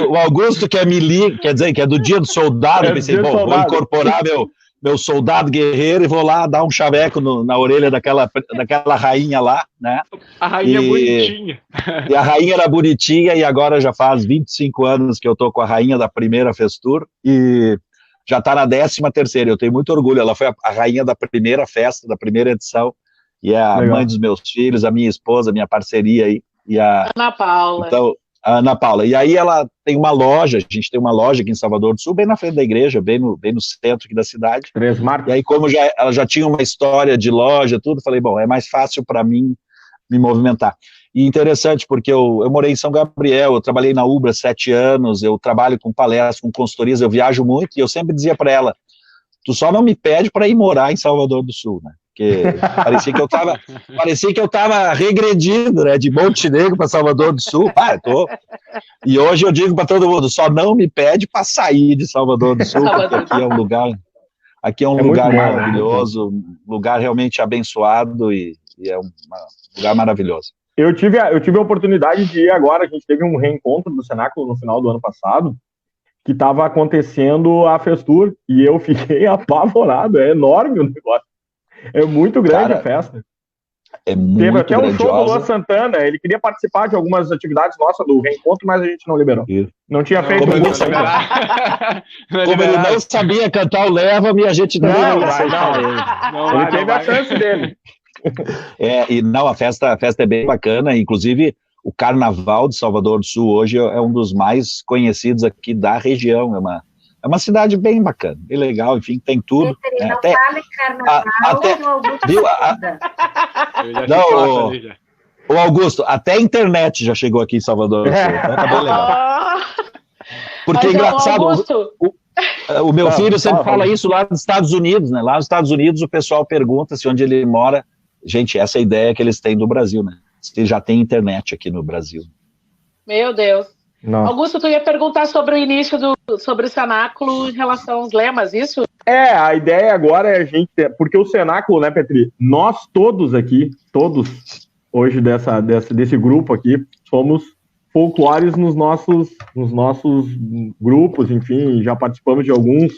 o Augusto que é militar, quer dizer, que é do dia do soldado, eu pensei, bom, vou incorporar meu soldado guerreiro e vou lá dar um chaveco na orelha daquela rainha lá, né? A rainha bonitinha. E a rainha era bonitinha, e agora já faz 25 anos que eu tô com a rainha da primeira Festur, e já tá na 13ª, eu tenho muito orgulho, ela foi a rainha da primeira festa, da primeira edição, e é a mãe dos meus filhos, a minha esposa, a minha parceria aí, e a Ana Paula. Então, a Ana Paula. E aí ela tem uma loja, a gente tem uma loja aqui em Salvador do Sul, bem na frente da igreja, bem no centro aqui da cidade. E aí, como ela já tinha uma história de loja, tudo, falei, bom, é mais fácil para mim me movimentar. E interessante, porque eu morei em São Gabriel, eu trabalhei na Ubra 7 anos, eu trabalho com palestras, com consultorias, eu viajo muito, e eu sempre dizia para ela, tu só não me pede para ir morar em Salvador do Sul, né? Porque parecia que eu estava regredindo, né, de Montenegro para Salvador do Sul. E hoje eu digo para todo mundo, só não me pede para sair de Salvador do Sul, porque aqui é um lugar maravilhoso, um lugar realmente abençoado e é um lugar maravilhoso. Eu tive a oportunidade de ir agora, a gente teve um reencontro do Cenáculo no final do ano passado, que estava acontecendo a Festur, e eu fiquei apavorado, é enorme o negócio. É muito grande a festa. É muito Teve até um show do grandiosa. Luan Santana, ele queria participar de algumas atividades nossas do reencontro, mas a gente não liberou. Isso. Não tinha feito Como isso. ele não sabia cantar o Leva-me, a gente não ia aceitar ele. Ele teve a chance dele. A festa é bem bacana, inclusive o Carnaval de Salvador do Sul hoje é um dos mais conhecidos aqui da região, é uma cidade bem bacana, bem legal, enfim, tem tudo. Não fale carnaval, o Augusto, até a internet já chegou aqui em Salvador do Sul, então tá bem legal. Porque é engraçado, o meu filho sempre fala isso lá nos Estados Unidos, né? Lá nos Estados Unidos o pessoal pergunta se onde ele mora, gente, essa é a ideia que eles têm do Brasil, né? Se já tem internet aqui no Brasil. Meu Deus. Nossa. Augusto, tu ia perguntar sobre o início sobre o Cenáculo em relação aos lemas, isso? A ideia agora é a gente, porque o Cenáculo, né, Petri, nós todos aqui, hoje desse grupo aqui, somos folclores nos nossos grupos, enfim, já participamos de alguns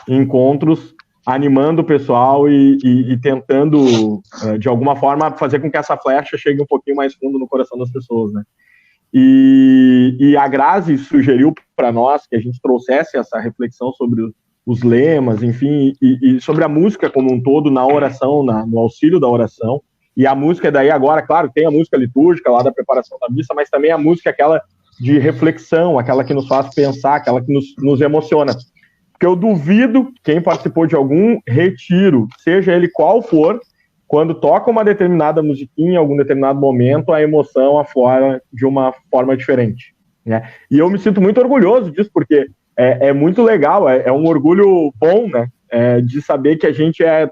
encontros, animando o pessoal e tentando, de alguma forma, fazer com que essa flecha chegue um pouquinho mais fundo no coração das pessoas, né? E a Grazi sugeriu para nós que a gente trouxesse essa reflexão sobre os lemas, enfim, e sobre a música como um todo na oração, no auxílio da oração. E a música daí agora, claro, tem a música litúrgica lá da preparação da missa, mas também a música aquela de reflexão, aquela que nos faz pensar, aquela que nos emociona. Porque eu duvido quem participou de algum retiro, seja ele qual for, quando toca uma determinada musiquinha em algum determinado momento, a emoção aflora de uma forma diferente, né? E eu me sinto muito orgulhoso disso, porque é muito legal, é um orgulho bom, né? De saber que a gente é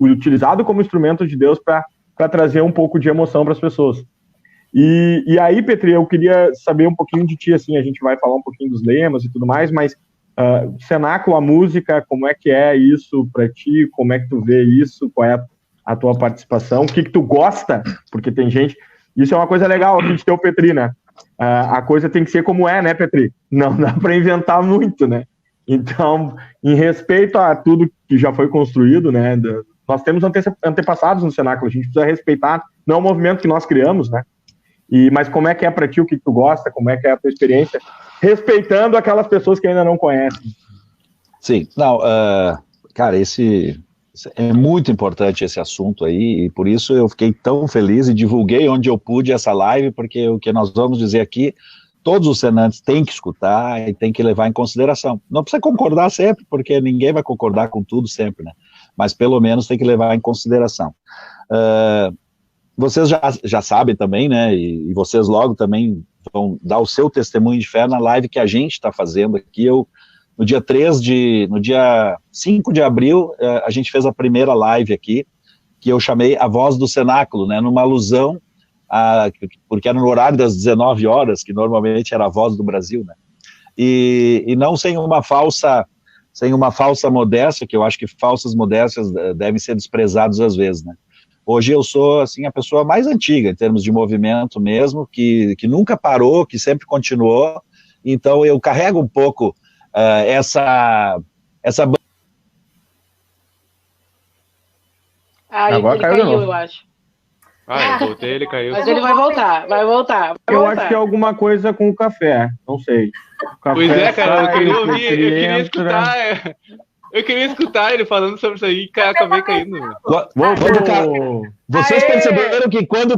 utilizado como instrumento de Deus para trazer um pouco de emoção para as pessoas. E aí, Petri, eu queria saber um pouquinho de ti, assim, a gente vai falar um pouquinho dos lemas e tudo mais, mas Cenáculo, a música, como é que é isso para ti? Como é que tu vê isso? Qual é a tua participação? O que tu gosta? Porque tem gente... Isso é uma coisa legal aqui de ter o Petri, né? A coisa tem que ser como é, né, Petri? Não dá para inventar muito, né? Então, em respeito a tudo que já foi construído, né? Nós temos antepassados no Cenáculo, a gente precisa respeitar, não é um movimento que nós criamos, né? Mas como é que é para ti, o que tu gosta, como é que é a tua experiência, respeitando aquelas pessoas que ainda não conhecem? Sim, não, cara, é muito importante esse assunto aí, e por isso eu fiquei tão feliz e divulguei onde eu pude essa live, porque o que nós vamos dizer aqui, todos os senantes têm que escutar e têm que levar em consideração. Não precisa concordar sempre, porque ninguém vai concordar com tudo sempre, né? Mas pelo menos tem que levar em consideração. Vocês já sabem também, né, e vocês logo também vão dar o seu testemunho de fé na live que a gente está fazendo aqui. No dia 5 de abril, a gente fez a primeira live aqui, que eu chamei A Voz do Cenáculo, né, numa alusão, porque era no horário das 19 horas, que normalmente era a Voz do Brasil, né, e não sem uma falsa modéstia, que eu acho que falsas modéstias devem ser desprezadas às vezes, né. Hoje eu sou, assim, a pessoa mais antiga, em termos de movimento mesmo, que nunca parou, que sempre continuou. Então, eu carrego um pouco essa... Agora ele caiu de novo. eu acho. Eu voltei, ele caiu. Mas ele vai voltar. Eu acho que é alguma coisa com o café, não sei. O café Pois é, cara, eu queria ouvir, Petri eu queria entra. escutar. Eu queria escutar ele falando sobre isso aí e acabei caindo. Vocês perceberam que quando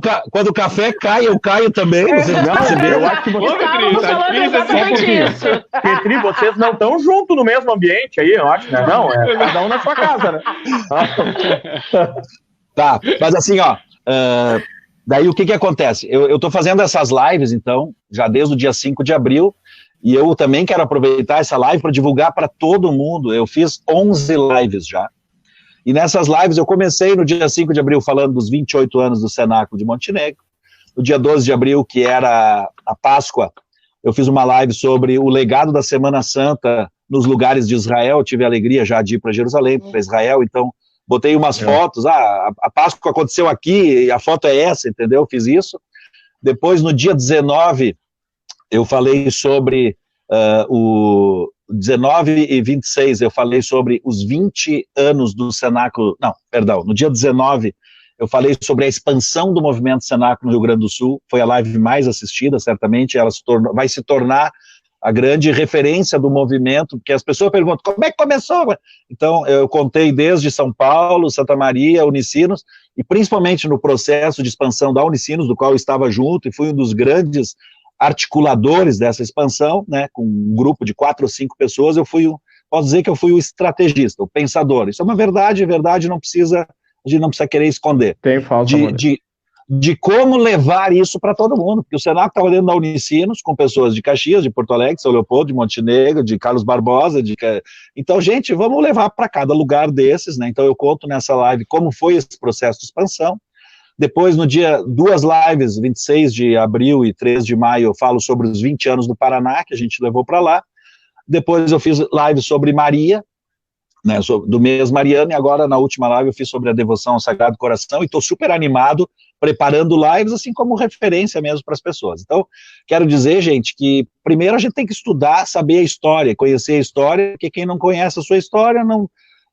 o café cai, eu caio também? Vocês Não, perceberam? eu acho que vocês... Estávamos falando exatamente isso. Petri, vocês não estão juntos no mesmo ambiente aí, eu acho, né? Não, é cada um na sua casa, né? Tá, mas assim, ó, daí o que acontece? Eu tô fazendo essas lives, então, já desde o dia 5 de abril, e eu também quero aproveitar essa live para divulgar para todo mundo. Eu fiz 11 lives já, e nessas lives eu comecei no dia 5 de abril falando dos 28 anos do Cenáculo de Montenegro. No dia 12 de abril, que era a Páscoa, eu fiz uma live sobre o legado da Semana Santa nos lugares de Israel. Eu tive a alegria já de ir para Jerusalém, para Israel, então botei umas fotos, a Páscoa aconteceu aqui, e a foto é essa, entendeu? Fiz isso. Depois, no dia 19, eu falei sobre o 19 e 26, eu falei sobre os 20 anos do Cenáculo, não, perdão, no dia 19, eu falei sobre a expansão do movimento Cenáculo no Rio Grande do Sul, foi a live mais assistida, certamente, ela vai se tornar a grande referência do movimento, porque as pessoas perguntam, como é que começou? Então, eu contei desde São Paulo, Santa Maria, Unicinos, e principalmente no processo de expansão da Unicinos, do qual eu estava junto, e fui um dos grandes articuladores dessa expansão, né, com um grupo de 4 ou 5 pessoas, posso dizer que eu fui o estrategista, o pensador. Isso é uma verdade, não precisa, a gente não precisa querer esconder. Tem falta, de como levar isso para todo mundo, porque o Cenáculo estava dentro da Unicinos, com pessoas de Caxias, de Porto Alegre, São Leopoldo, de Montenegro, de Carlos Barbosa, então, gente, vamos levar para cada lugar desses, né, então eu conto nessa live como foi esse processo de expansão. Depois, no dia, 2 lives, 26 de abril e 3 de maio, eu falo sobre os 20 anos do Paraná, que a gente levou para lá. Depois eu fiz live sobre Maria, né, do mês mariano, e agora na última live eu fiz sobre a devoção ao Sagrado Coração, e estou super animado, preparando lives, assim como referência mesmo para as pessoas. Então, quero dizer, gente, que primeiro a gente tem que estudar, saber a história, conhecer a história, porque quem não conhece a sua história,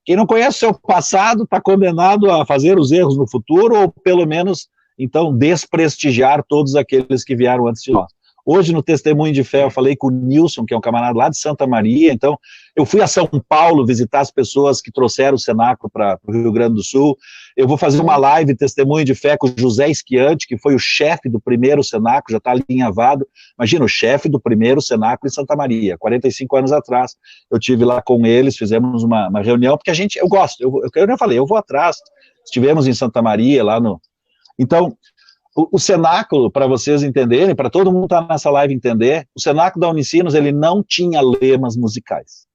quem não conhece o seu passado está condenado a fazer os erros no futuro, ou pelo menos, então, desprestigiar todos aqueles que vieram antes de nós. Hoje, no Testemunho de Fé, eu falei com o Nilson, que é um camarada lá de Santa Maria, então, eu fui a São Paulo visitar as pessoas que trouxeram o Cenáculo para o Rio Grande do Sul. Eu vou fazer uma live, Testemunho de Fé, com o José Esquiante, que foi o chefe do primeiro Cenáculo, já está alinhavado. Imagina, o chefe do primeiro Cenáculo em Santa Maria, 45 anos atrás. Eu tive lá com eles, fizemos uma reunião, porque eu gosto, eu já falei, eu vou atrás. Estivemos em Santa Maria, lá no... Então, o Cenáculo, para vocês entenderem, para todo mundo que está nessa live entender, o Cenáculo da Unicinos, ele não tinha lemas musicais.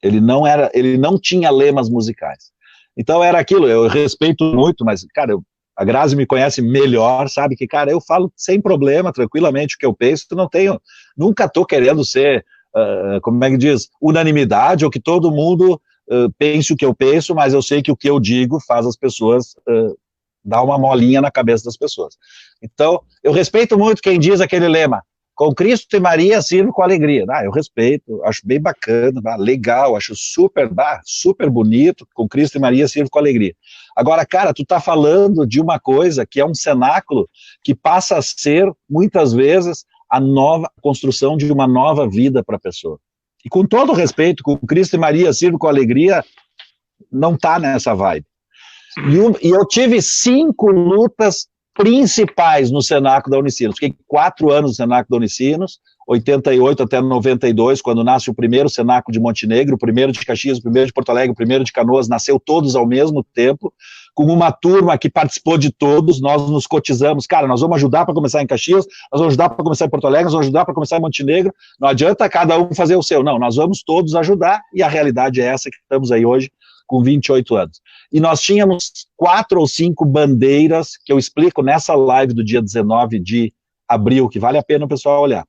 Ele não tinha lemas musicais. Então era aquilo, eu respeito muito, mas, cara, a Grazi me conhece melhor, sabe que, cara, eu falo sem problema, tranquilamente o que eu penso, nunca estou querendo ser, como é que diz, unanimidade, ou que todo mundo pense o que eu penso, mas eu sei que o que eu digo faz as pessoas... dá uma molinha na cabeça das pessoas. Então, eu respeito muito quem diz aquele lema, com Cristo e Maria sirvo com alegria. Eu respeito, acho bem bacana, legal, acho super bonito, com Cristo e Maria sirvo com alegria. Agora, cara, tu tá falando de uma coisa que é um cenáculo que passa a ser, muitas vezes, a nova construção de uma nova vida para a pessoa. E com todo respeito, com Cristo e Maria sirvo com alegria, não tá nessa vibe. E eu tive 5 lutas principais no Cenáculo da Unicinos. Fiquei 4 anos no Cenáculo da Unicinos, 88 até 92, quando nasce o primeiro Cenáculo de Montenegro, o primeiro de Caxias, o primeiro de Porto Alegre, o primeiro de Canoas, nasceu todos ao mesmo tempo, com uma turma que participou de todos, nós nos cotizamos, cara, nós vamos ajudar para começar em Caxias, nós vamos ajudar para começar em Porto Alegre, nós vamos ajudar para começar em Montenegro, não adianta cada um fazer o seu, não, nós vamos todos ajudar, e a realidade é essa que estamos aí hoje, com 28 anos. E nós tínhamos 4 ou 5 bandeiras, que eu explico nessa live do dia 19 de abril, que vale a pena o pessoal olhar.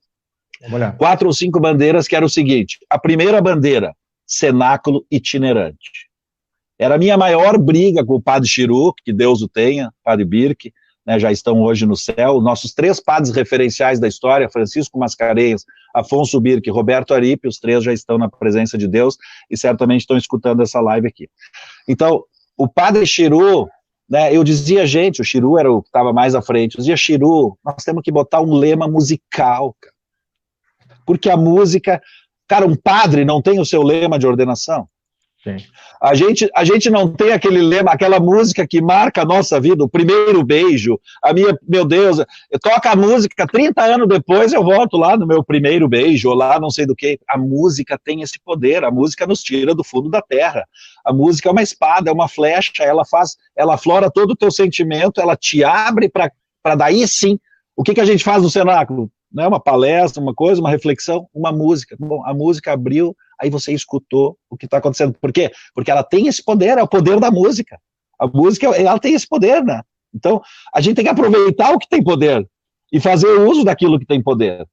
Vamos olhar. 4 ou 5 bandeiras, que era o seguinte, a primeira bandeira, cenáculo itinerante. Era a minha maior briga com o padre Chiru, que Deus o tenha, padre Birk, né, já estão hoje no céu, nossos 3 padres referenciais da história, Francisco Mascarenhas, Afonso Birk e Roberto Aripe, os 3 já estão na presença de Deus e certamente estão escutando essa live aqui. Então, o padre Chiru, né, eu dizia, gente, o Chiru era o que estava mais à frente, eu dizia, Chiru, nós temos que botar um lema musical, cara. Porque a música, cara, um padre não tem o seu lema de ordenação? Sim. A gente não tem aquele lema, aquela música que marca a nossa vida, o primeiro beijo, meu Deus, eu toco a música, 30 anos depois eu volto lá no meu primeiro beijo, ou lá não sei do que. A música tem esse poder, a música nos tira do fundo da terra, a música é uma espada, é uma flecha, ela aflora todo o teu sentimento, ela te abre para daí sim, o que a gente faz no cenáculo? Não é uma palestra, uma coisa, uma reflexão, uma música. Bom, a música abriu, aí você escutou o que está acontecendo. Por quê? Porque ela tem esse poder, é o poder da música. A música, ela tem esse poder, né? Então, a gente tem que aproveitar o que tem poder e fazer uso daquilo que tem poder.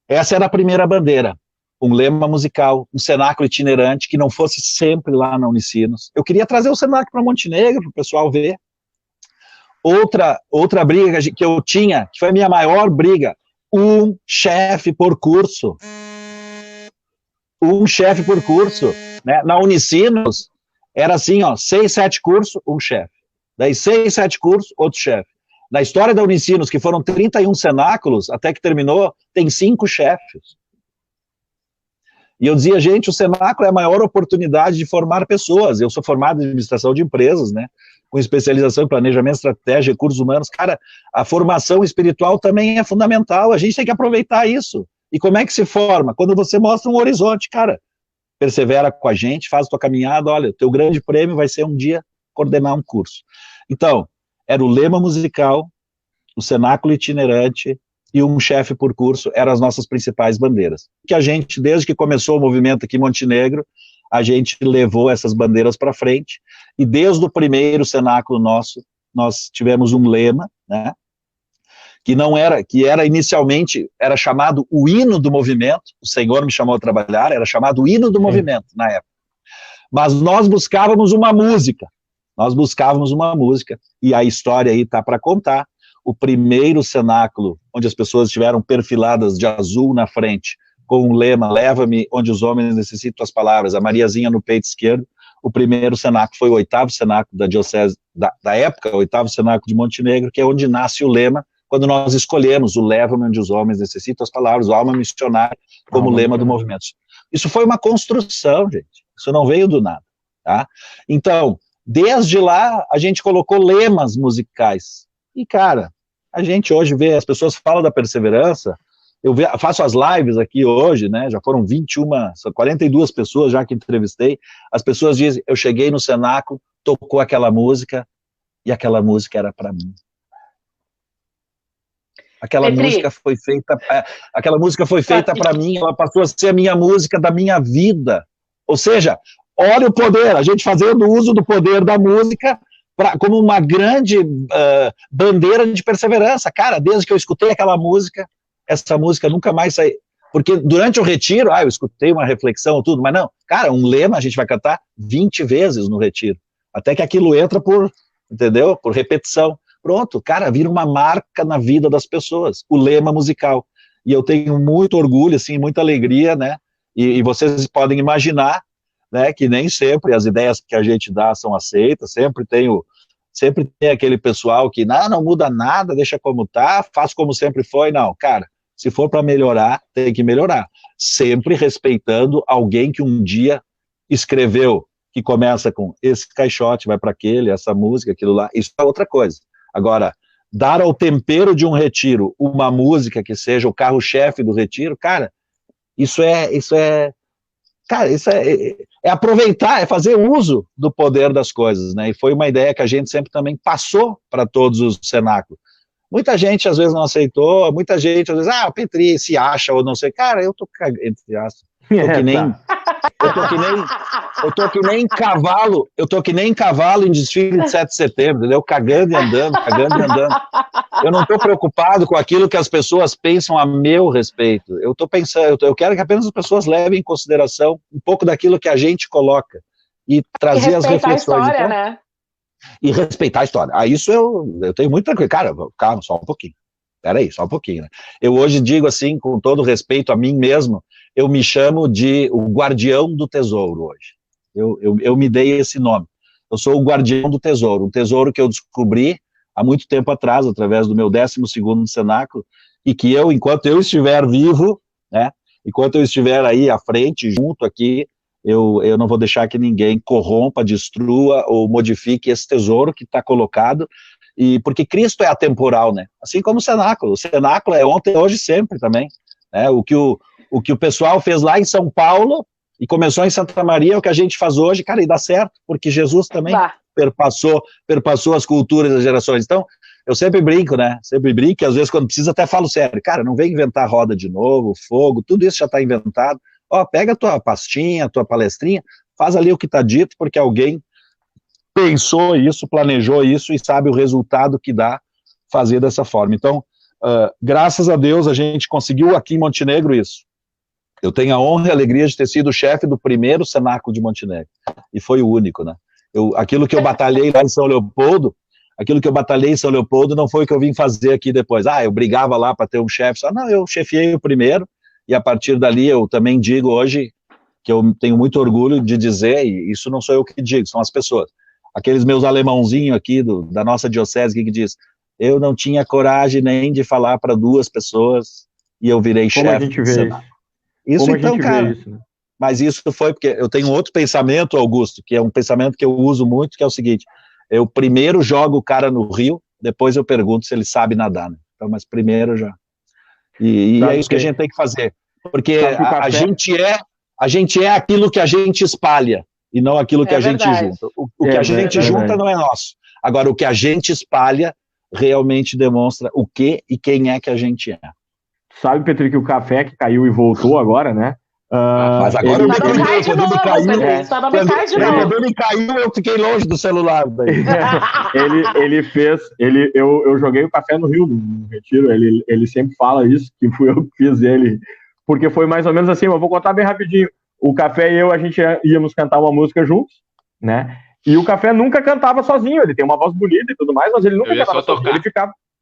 Essa era a primeira bandeira, um lema musical, um cenáculo itinerante que não fosse sempre lá na Unicinos. Eu queria trazer o cenáculo para Montenegro, para o pessoal ver. Outra briga que eu tinha, que foi a minha maior briga, um chefe por curso. Um chefe por curso, né? Na Unicinos, era assim, ó, 6, 7 cursos, um chefe. Daí 6, 7 cursos, outro chefe. Na história da Unicinos, que foram 31 cenáculos, até que terminou, tem 5 chefes. E eu dizia, gente, o cenáculo é a maior oportunidade de formar pessoas. Eu sou formado em administração de empresas, né? Com especialização em planejamento, estratégia, recursos humanos. Cara, a formação espiritual também é fundamental, a gente tem que aproveitar isso. E como é que se forma? Quando você mostra um horizonte, cara, persevera com a gente, faz a tua caminhada, olha, o teu grande prêmio vai ser um dia coordenar um curso. Então, era o lema musical, o cenáculo itinerante e um chefe por curso, eram as nossas principais bandeiras. Que a gente, desde que começou o movimento aqui em Montenegro, a gente levou essas bandeiras para frente, e desde o primeiro cenáculo nosso, nós tivemos um lema, né, que era inicialmente, era chamado o hino do movimento, o Senhor me chamou a trabalhar, era chamado o hino do movimento, na época. Mas nós buscávamos uma música, e a história aí está para contar. O primeiro cenáculo, onde as pessoas estiveram perfiladas de azul na frente, com um lema, leva-me onde os homens necessitam as palavras, a Mariazinha no peito esquerdo. O primeiro cenáculo foi o 8º cenáculo da diocese, da época, o 8º cenáculo de Montenegro, que é onde nasce o lema, quando nós escolhemos o leva-me onde os homens necessitam as palavras, o alma missionária, como lema do movimento. Isso foi uma construção, gente, isso não veio do nada, tá? Então, desde lá, a gente colocou lemas musicais, e cara, a gente hoje vê, as pessoas falam da perseverança, faço as lives aqui hoje, né, já foram 42 pessoas já que entrevistei, as pessoas dizem, eu cheguei no cenáculo, tocou aquela música, e aquela música era para mim. Aquela música foi feita para mim, ela passou a ser a minha música da minha vida. Ou seja, olha o poder, a gente fazendo uso do poder da música como uma grande bandeira de perseverança. Cara, desde que eu escutei aquela música, essa música nunca mais saiu. Porque durante o retiro, eu escutei uma reflexão, tudo, mas não, cara, um lema a gente vai cantar 20 vezes no retiro. Até que aquilo entra por repetição. Pronto, cara, vira uma marca na vida das pessoas, o lema musical. E eu tenho muito orgulho, assim, muita alegria, né? E vocês podem imaginar, né, que nem sempre as ideias que a gente dá são aceitas, sempre tem aquele pessoal que, não muda nada, deixa como tá, faz como sempre foi. Não, cara, se for para melhorar, tem que melhorar. Sempre respeitando alguém que um dia escreveu, que começa com esse caixote, vai para aquele, essa música, aquilo lá, isso é outra coisa. Agora, dar ao tempero de um retiro uma música que seja o carro-chefe do retiro, cara, isso é aproveitar, é fazer uso do poder das coisas, né? E foi uma ideia que a gente sempre também passou para todos os cenáculos. Muita gente às vezes não aceitou, muita gente às vezes, o Petri se acha ou não sei, cara, eu tô cagando, entre aspas. Eu tô que nem cavalo em desfile de 7 de setembro, entendeu? Cagando e andando. Eu não tô preocupado com aquilo que as pessoas pensam a meu respeito. Eu tô pensando, eu quero que apenas as pessoas levem em consideração um pouco daquilo que a gente coloca. e trazer as reflexões. A história, então, né? E respeitar a história. Isso eu tenho muito tranquilo. Cara, calma, só um pouquinho. Peraí, só um pouquinho, né? Eu hoje digo assim, com todo respeito a mim mesmo, eu me chamo de o guardião do tesouro hoje. Eu me dei esse nome. Eu sou o guardião do tesouro, um tesouro que eu descobri há muito tempo atrás, através do meu 12º cenáculo, e que enquanto eu estiver vivo, né, enquanto eu estiver aí à frente, junto aqui, eu não vou deixar que ninguém corrompa, destrua ou modifique esse tesouro que está colocado, e porque Cristo é atemporal, né? Assim como o cenáculo é ontem, hoje, sempre também, né? O que o pessoal fez lá em São Paulo e começou em Santa Maria, é o que a gente faz hoje, cara, e dá certo, porque Jesus também perpassou as culturas das gerações. Então, eu sempre brinco, né? Sempre brinco, e às vezes quando precisa até falo sério, cara, não vem inventar roda de novo, fogo, tudo isso já está inventado. Ó, pega a tua pastinha, a tua palestrinha, faz ali o que está dito, porque alguém pensou isso, planejou isso e sabe o resultado que dá fazer dessa forma. Então, graças a Deus, a gente conseguiu aqui em Montenegro isso. Eu tenho a honra e a alegria de ter sido o chefe do primeiro cenáculo de Montenegro, e foi o único, né? Aquilo que eu batalhei lá em São Leopoldo, não foi o que eu vim fazer aqui depois. Eu brigava lá para ter um chefe, não, eu chefiei o primeiro, e a partir dali eu também digo hoje, que eu tenho muito orgulho de dizer, e isso não sou eu que digo, são as pessoas. Aqueles meus alemãozinhos aqui da nossa diocese que diz, eu não tinha coragem nem de falar para 2 pessoas, e eu virei chefe. Como a gente vê isso? Isso então, cara, isso, né? Mas isso foi porque eu tenho outro pensamento, Augusto, que é um pensamento que eu uso muito, que é o seguinte, eu primeiro jogo o cara no rio, depois eu pergunto se ele sabe nadar, né? Então, mas primeiro já. E é isso que a gente tem que fazer, porque a gente é aquilo que a gente espalha, e não aquilo que a gente junta. O que a gente junta não é nosso. Agora, o que a gente espalha realmente demonstra o que e quem é que a gente é. Sabe, Petri, que o café que caiu e voltou agora, né? Mas agora ele caiu, eu fiquei longe do celular. Eu joguei o café no Rio, no Retiro, ele sempre fala isso, que fui eu que fiz ele, porque foi mais ou menos assim, eu vou contar bem rapidinho. O Café e eu, a gente íamos cantar uma música juntos, né? E o Café nunca cantava sozinho, ele tem uma voz bonita e tudo mais, mas ele nunca cantava sozinho,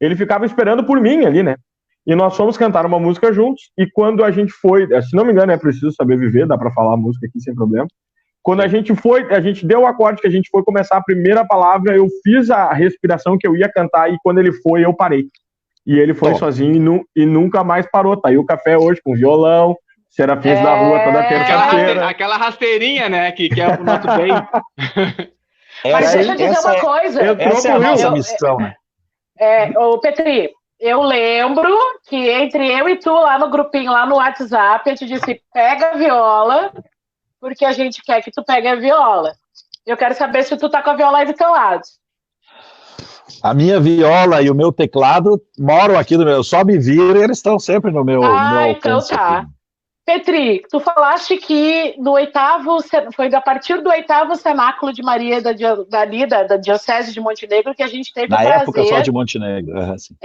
ele ficava esperando por mim ali, né? E nós fomos cantar uma música juntos, e quando a gente foi, se não me engano, é Preciso Saber Viver, dá pra falar a música aqui sem problema. Quando a gente deu o acorde que a gente foi começar a primeira palavra, eu fiz a respiração que eu ia cantar, e quando ele foi, eu parei. E ele foi sozinho e nunca mais parou. Tá aí o Café hoje com violão, Serafins da Rua toda terça-feira. Aquela rasteirinha, né, que é o nosso bem. Mas deixa eu dizer uma coisa. Essa é a nossa missão, né? Ô, Petri, eu lembro que entre eu e tu, lá no grupinho, lá no WhatsApp, eu te disse, pega a viola, porque a gente quer que tu pegue a viola. Eu quero saber se tu tá com a viola aí do teu lado. A minha viola e o meu teclado moram aqui no meu, só me viram e eles estão sempre no meu então tá. Aqui. Petri, tu falaste que foi a partir do 8º cenáculo de Maria da Diocese de Montenegro que a gente teve o prazer... Na época só de Montenegro. Assim.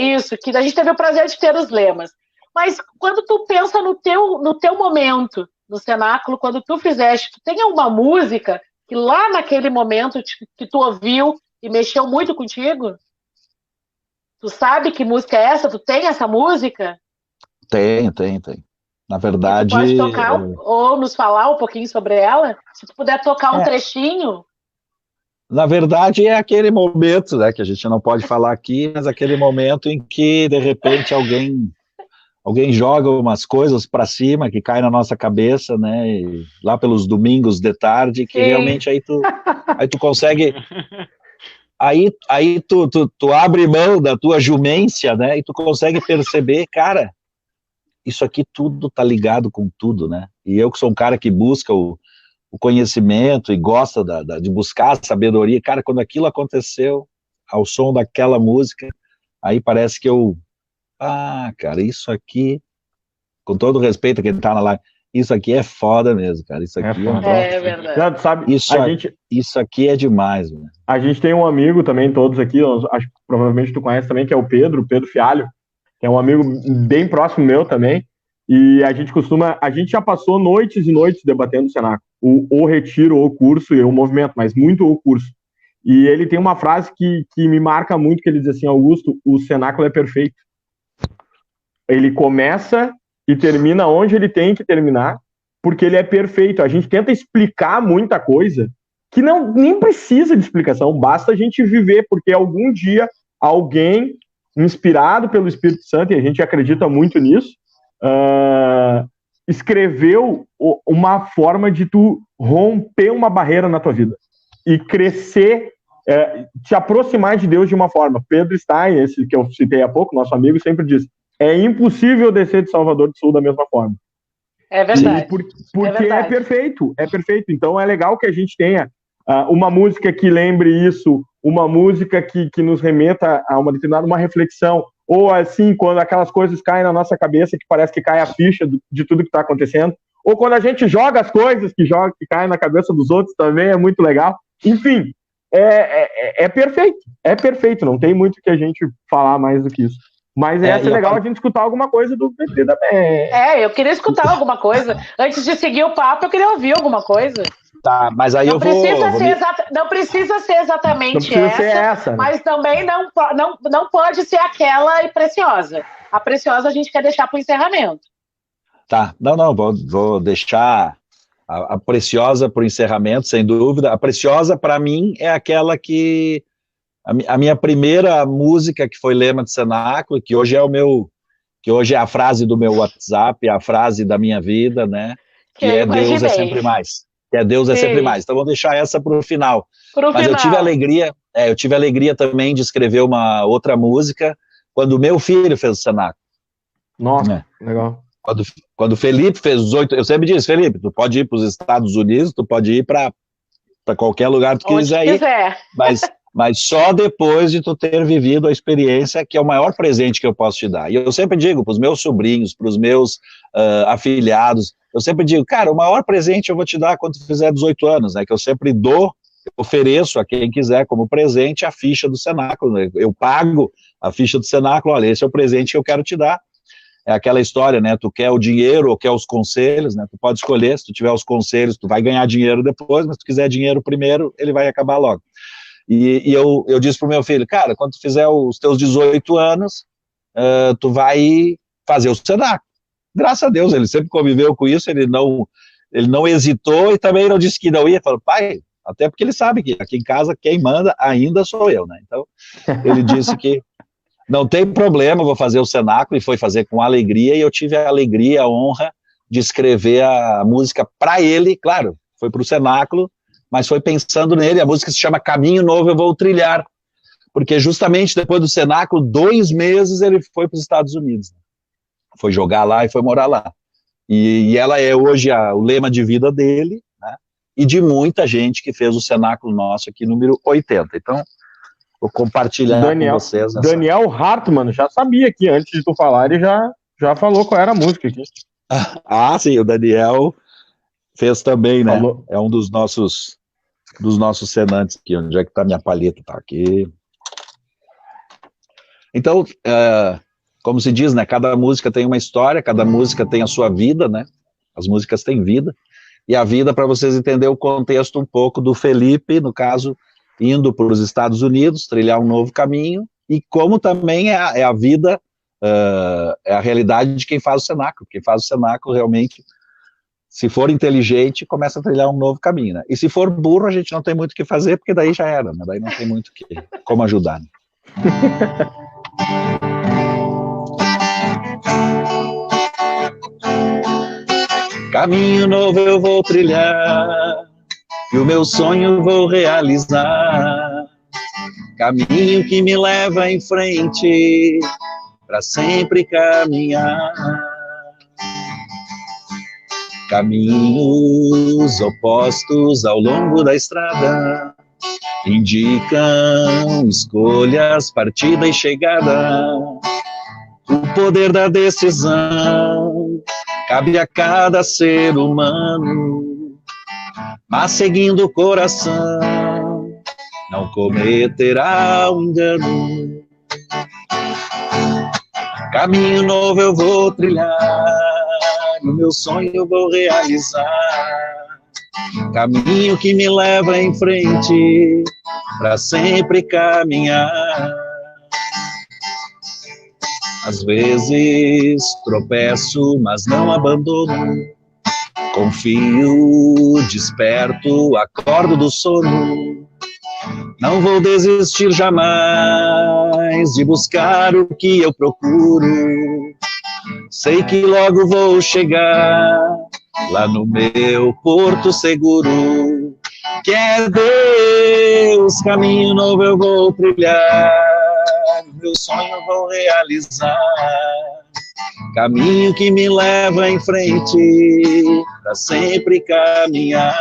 Isso, que a gente teve o prazer de ter os lemas. Mas quando tu pensa no teu momento, no cenáculo, quando tu fizeste, tu tem alguma música que lá naquele momento que tu ouviu e mexeu muito contigo? Tu sabe que música é essa? Tu tem essa música? Tem. Na verdade... Tu pode tocar ou nos falar um pouquinho sobre ela? Se tu puder tocar um trechinho. Na verdade, é aquele momento, né, que a gente não pode falar aqui, mas aquele momento em que, de repente, alguém joga umas coisas para cima, que cai na nossa cabeça, né, e lá pelos domingos de tarde, que realmente aí tu consegue... Aí tu abre mão da tua jumência, né, e tu consegue perceber, cara, isso aqui tudo tá ligado com tudo, né? E eu que sou um cara que busca o conhecimento e gosta de buscar a sabedoria, cara, quando aquilo aconteceu, ao som daquela música, aí parece que cara, isso aqui, com todo respeito a quem tá na live, isso aqui é foda mesmo, cara, isso aqui é verdade. Não, sabe, isso aqui é demais, né? A gente tem um amigo também, todos aqui, acho que provavelmente tu conhece também, que é o Pedro Fialho, que é um amigo bem próximo meu também, e a gente já passou noites e noites debatendo o cenáculo. o retiro, o curso e o movimento, mas muito o curso. E ele tem uma frase que me marca muito, que ele diz assim: Augusto, o cenáculo é perfeito. Ele começa e termina onde ele tem que terminar, porque ele é perfeito. A gente tenta explicar muita coisa que nem precisa de explicação, basta a gente viver, porque algum dia alguém, inspirado pelo Espírito Santo, e a gente acredita muito nisso, escreveu uma forma de tu romper uma barreira na tua vida e crescer, te aproximar de Deus de uma forma. Pedro Stein, esse que eu citei há pouco, nosso amigo, sempre diz: é impossível descer de Salvador do Sul da mesma forma. É verdade. Porque é perfeito. Então é legal que a gente tenha uma música que lembre isso, uma música que nos remeta a uma reflexão, ou assim, quando aquelas coisas caem na nossa cabeça, que parece que cai a ficha de tudo que está acontecendo, ou quando a gente joga as coisas que caem na cabeça dos outros também, é muito legal. Enfim, é perfeito, não tem muito que a gente falar mais do que isso. Mas ia ser legal a gente escutar alguma coisa do PT também. Eu queria escutar alguma coisa. Antes de seguir o papo, eu queria ouvir alguma coisa. Tá, mas aí não precisa ser exatamente essa, né? Mas também não pode ser aquela e Preciosa. A Preciosa a gente quer deixar para o encerramento. Tá, vou deixar a Preciosa para o encerramento, sem dúvida. A Preciosa, para mim, é aquela que... A minha primeira música, que foi lema de cenáculo, que hoje é a frase do meu WhatsApp, a frase da minha vida, né? Que é Deus é sempre mais. Que é Deus é sempre mais. Então vou deixar essa para o final. Mas eu tive alegria também de escrever uma outra música quando o meu filho fez o cenáculo. Nossa, legal. Quando o Felipe fez os 8, eu sempre disse: Felipe, tu pode ir para os Estados Unidos, tu pode ir para qualquer lugar que tu quiser ir, mas só depois de tu ter vivido a experiência, que é o maior presente que eu posso te dar. E eu sempre digo para os meus sobrinhos, para os meus afilhados, eu sempre digo: cara, o maior presente eu vou te dar quando tu fizer 18 anos, né, que eu sempre ofereço a quem quiser como presente a ficha do cenáculo, né? Eu pago a ficha do cenáculo: olha, esse é o presente que eu quero te dar. É aquela história, né, tu quer o dinheiro ou quer os conselhos, né, tu pode escolher, se tu tiver os conselhos, tu vai ganhar dinheiro depois, mas se tu quiser dinheiro primeiro, ele vai acabar logo. E eu disse pro meu filho: cara, quando tu fizer os teus 18 anos, tu vai fazer o cenáculo. Graças a Deus, ele sempre conviveu com isso, ele não hesitou e também não disse que não ia. Falou: pai, até porque ele sabe que aqui em casa quem manda ainda sou eu, né? Então, ele disse que não tem problema, vou fazer o cenáculo, e foi fazer com alegria, e eu tive a alegria, a honra de escrever a música para ele. Claro, foi para o cenáculo, mas foi pensando nele. A música se chama Caminho Novo Eu Vou Trilhar, porque justamente depois do cenáculo, 2 meses ele foi para os Estados Unidos, foi jogar lá e foi morar lá, e ela é hoje o lema de vida dele, né, e de muita gente que fez o cenáculo nosso aqui, número 80, então vou compartilhar com vocês. Daniel Hartmann, já sabia aqui, antes de tu falar, ele já falou qual era a música aqui. Sim, o Daniel fez também, né? Falou. É um dos nossos cenantes aqui. Onde é que tá minha palheta? Tá aqui. Então, como se diz, né? Cada música tem uma história, cada música tem a sua vida, né? As músicas têm vida. E a vida, para vocês entenderem o contexto um pouco do Felipe, no caso, indo para os Estados Unidos, trilhar um novo caminho, e como também é a vida, é a realidade de quem faz o cenáculo. Quem faz o cenáculo realmente, se for inteligente, começa a trilhar um novo caminho, né? E se for burro, a gente não tem muito o que fazer, porque daí já era, né? Daí não tem muito como ajudar, né? Caminho novo eu vou trilhar, e o meu sonho vou realizar. Caminho que me leva em frente, para sempre caminhar. Caminhos opostos ao longo da estrada indicam escolhas, partida e chegada. O poder da decisão cabe a cada ser humano, mas seguindo o coração não cometerá o engano. Caminho novo eu vou trilhar, o meu sonho eu vou realizar. caminho que me leva em frente, para sempre caminhar. Às vezes tropeço, mas não abandono. Confio, desperto, acordo do sono. Não vou desistir jamais de buscar o que eu procuro. Sei que logo vou chegar lá no meu porto seguro. Que é Deus, caminho novo eu vou trilhar, meu sonho eu vou realizar. Caminho que me leva em frente, pra sempre caminhar.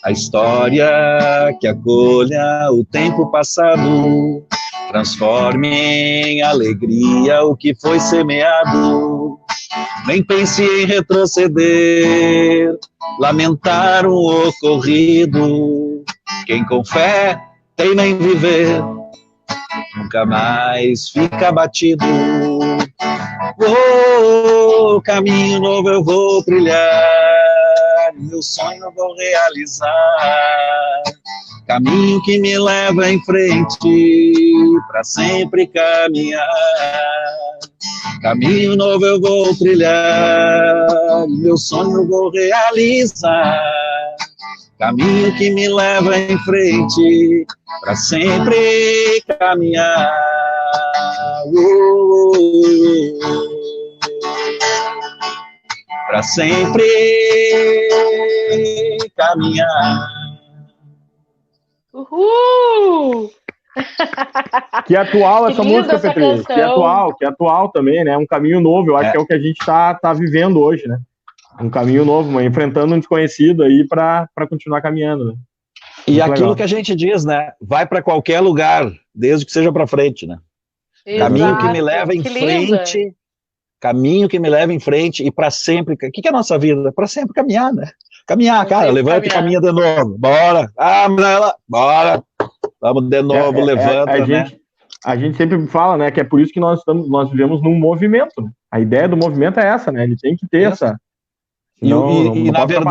A história que acolha o tempo passado, transforme em alegria o que foi semeado. Nem pense em retroceder, lamentar o ocorrido. Quem com fé teima em viver, nunca mais fica abatido. Oh, caminho novo eu vou trilhar, meu sonho eu vou realizar. Caminho que me leva em frente, para sempre caminhar. Caminho novo eu vou trilhar, meu sonho eu vou realizar. Caminho que me leva em frente, para sempre caminhar. Para sempre caminhar. Uhul! Que atual essa Que linda música, essa Petri. canção. Que atual também, né? Um caminho novo, eu acho que é o que a gente tá vivendo hoje, né? Um caminho novo, mas enfrentando um desconhecido aí para continuar caminhando, né? E Muito aquilo legal. que a gente diz, né? Vai para qualquer lugar, desde que seja para frente, né? Caminho que me leva em Que linda. frente, caminho que me leva em frente e para sempre. O que é a nossa vida? Para sempre caminhar, né? Caminhar, Pra cara, sempre levanta caminhar. e caminha de novo. Bora. Ah, Manela, bora. Vamos de novo, levanta, né? A gente sempre fala, né, que é por isso que nós vivemos num movimento, né? A ideia do movimento é essa, né? Ele tem que ter essa. Senão, E não na pode ficar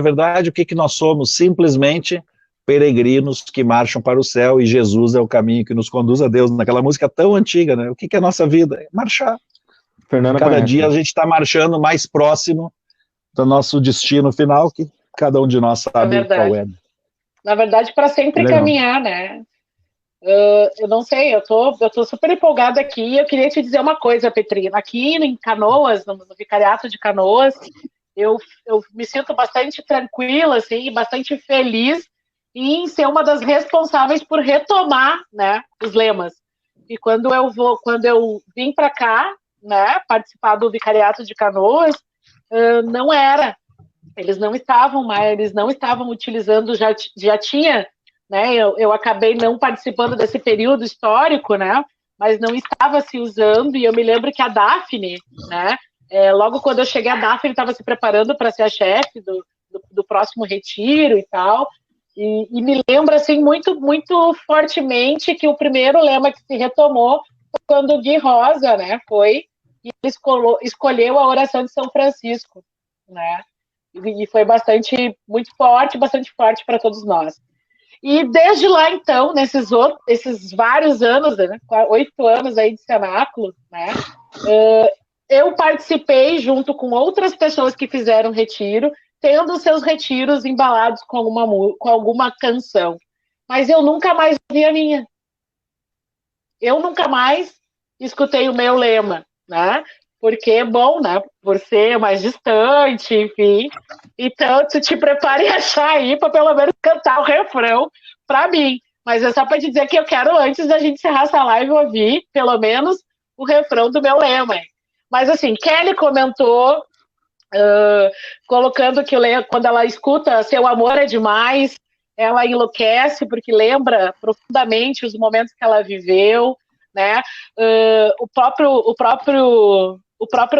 verdade, o que nós somos? Simplesmente peregrinos que marcham para o céu e Jesus é o caminho que nos conduz a Deus. Naquela música tão antiga, né? O que é a nossa vida? É marchar. Fernanda Cada conhece. dia a gente está marchando mais próximo do nosso destino final, que cada um de nós sabe qual é. Na verdade, para sempre Legal. caminhar, né? Eu não sei, eu tô super empolgada aqui. Eu queria te dizer uma coisa, Petri. Aqui em Canoas, no Vicariato de Canoas, eu me sinto bastante tranquila, assim, e bastante feliz em ser uma das responsáveis por retomar, né, os lemas. E quando eu vim para cá, né, participar do Vicariato de Canoas, não era. Eles não estavam utilizando, já tinha, né? Eu acabei não participando desse período histórico, né? Mas não estava se usando, e eu me lembro que a Daphne, né? Logo quando eu cheguei, a Daphne estava se preparando para ser a chefe do próximo retiro e tal, e me lembro, assim, muito, muito fortemente que o primeiro lema que se retomou foi quando o Gui Rosa, né, foi e escolheu a oração de São Francisco, né? E foi muito forte, bastante forte para todos nós. E desde lá, então, esses vários anos, né, 8 anos aí de cenáculo, né, eu participei junto com outras pessoas que fizeram retiro, tendo seus retiros embalados com alguma canção. Mas eu nunca mais vi a minha. Eu nunca mais escutei o meu lema, né? Porque, bom, né, por ser mais distante, enfim. Então, tu te prepara e achar aí para pelo menos cantar o refrão para mim. Mas é só para te dizer que eu quero, antes da gente encerrar essa live, ouvir pelo menos o refrão do meu lema. Mas, assim, Kelly comentou, colocando que quando ela escuta Seu Amor é Demais, ela enlouquece porque lembra profundamente os momentos que ela viveu, né? O próprio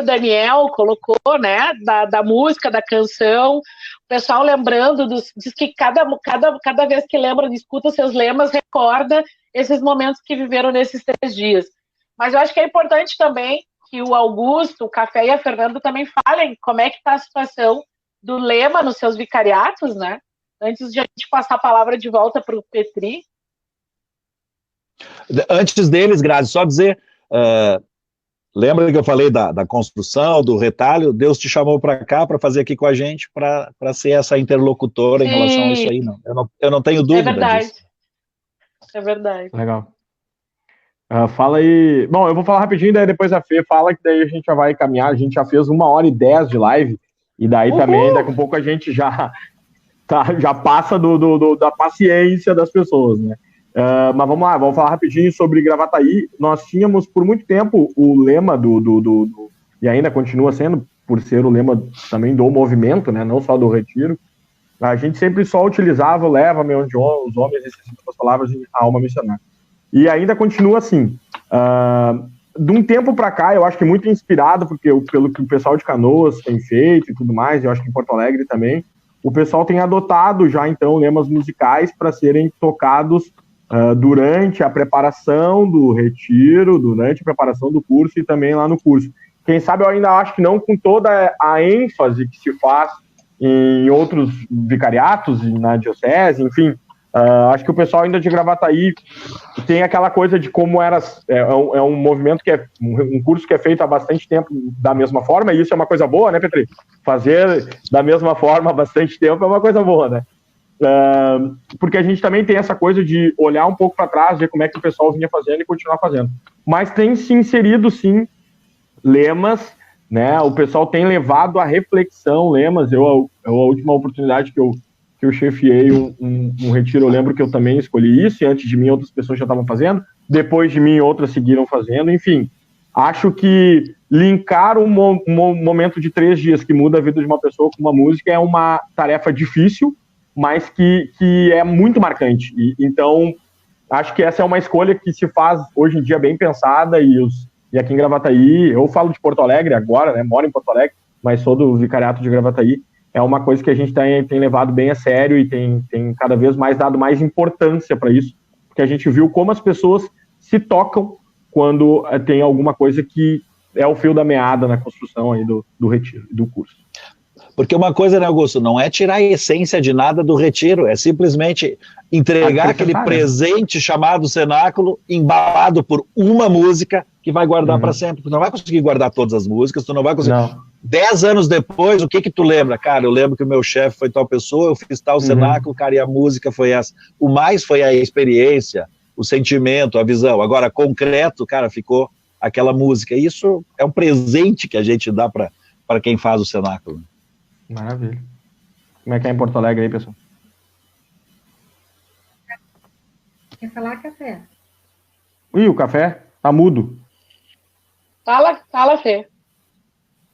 Daniel colocou, né, da música, da canção, o pessoal lembrando, diz que cada vez que lembra, escuta seus lemas, recorda esses momentos que viveram nesses 3 dias. Mas eu acho que é importante também que o Augusto, o Café e a Fernanda também falem como é que está a situação do Lema nos seus vicariatos, né? Antes de a gente passar a palavra de volta para o Petri. Antes deles, Grazi, só dizer, lembra que eu falei da construção, do retalho? Deus te chamou para cá para fazer aqui com a gente, para ser essa interlocutora em relação a isso aí. Eu não tenho dúvida disso. É verdade. Legal. Fala aí. Bom, eu vou falar rapidinho, daí depois a Fê fala, que daí a gente já vai caminhar. A gente já fez 1h10 de live, e daí também, daqui a pouco a gente já passa da paciência das pessoas, né? Mas vamos lá, vamos falar rapidinho sobre Gravataí. Nós tínhamos por muito tempo o lema e ainda continua sendo, por ser o lema também do movimento, né? Não só do retiro. A gente sempre só utilizava o leva-me onde os homens e as palavras de alma missionária. E ainda continua assim. De um tempo para cá, eu acho que muito inspirado pelo que o pessoal de Canoas tem feito e tudo mais, eu acho que em Porto Alegre também, o pessoal tem adotado já, então, lemas musicais para serem tocados durante a preparação do retiro, durante a preparação do curso e também lá no curso. Quem sabe eu ainda acho que não com toda a ênfase que se faz em outros vicariatos, na diocese, enfim. Acho que o pessoal ainda de Gravataí tem aquela coisa de como é um movimento que é um curso que é feito há bastante tempo da mesma forma, e isso é uma coisa boa, né, Petri? Fazer da mesma forma há bastante tempo é uma coisa boa, né? Porque a gente também tem essa coisa de olhar um pouco para trás, ver como é que o pessoal vinha fazendo e continuar fazendo. Mas tem se inserido, sim, lemas, né? O pessoal tem levado à reflexão lemas. A última oportunidade que eu chefiei um retiro, eu lembro que eu também escolhi isso, e antes de mim outras pessoas já estavam fazendo, depois de mim outras seguiram fazendo, enfim. Acho que linkar um momento de 3 dias que muda a vida de uma pessoa com uma música é uma tarefa difícil, mas que é muito marcante. Então, acho que essa é uma escolha que se faz hoje em dia bem pensada, e aqui em Gravataí, eu falo de Porto Alegre agora, né, moro em Porto Alegre, mas sou do vicariato de Gravataí, é uma coisa que a gente tem levado bem a sério e tem cada vez mais dado mais importância para isso, porque a gente viu como as pessoas se tocam quando tem alguma coisa que é o fio da meada na construção aí do retiro, do curso. Porque uma coisa, né, Augusto, não é tirar a essência de nada do retiro, é simplesmente entregar aquele presente chamado cenáculo, embalado por uma música que vai guardar para sempre. Tu não vai conseguir guardar todas as músicas, tu não vai conseguir. Não. 10 anos depois, o que tu lembra? Cara, eu lembro que o meu chefe foi tal pessoa, eu fiz tal cenáculo, cara, e a música foi essa. O mais foi a experiência, o sentimento, a visão. Agora, concreto, cara, ficou aquela música. E isso é um presente que a gente dá para quem faz o cenáculo. Maravilha. Como é que é em Porto Alegre aí, pessoal? Quer falar, Café? Ih, o Café tá mudo. Fala, Fê.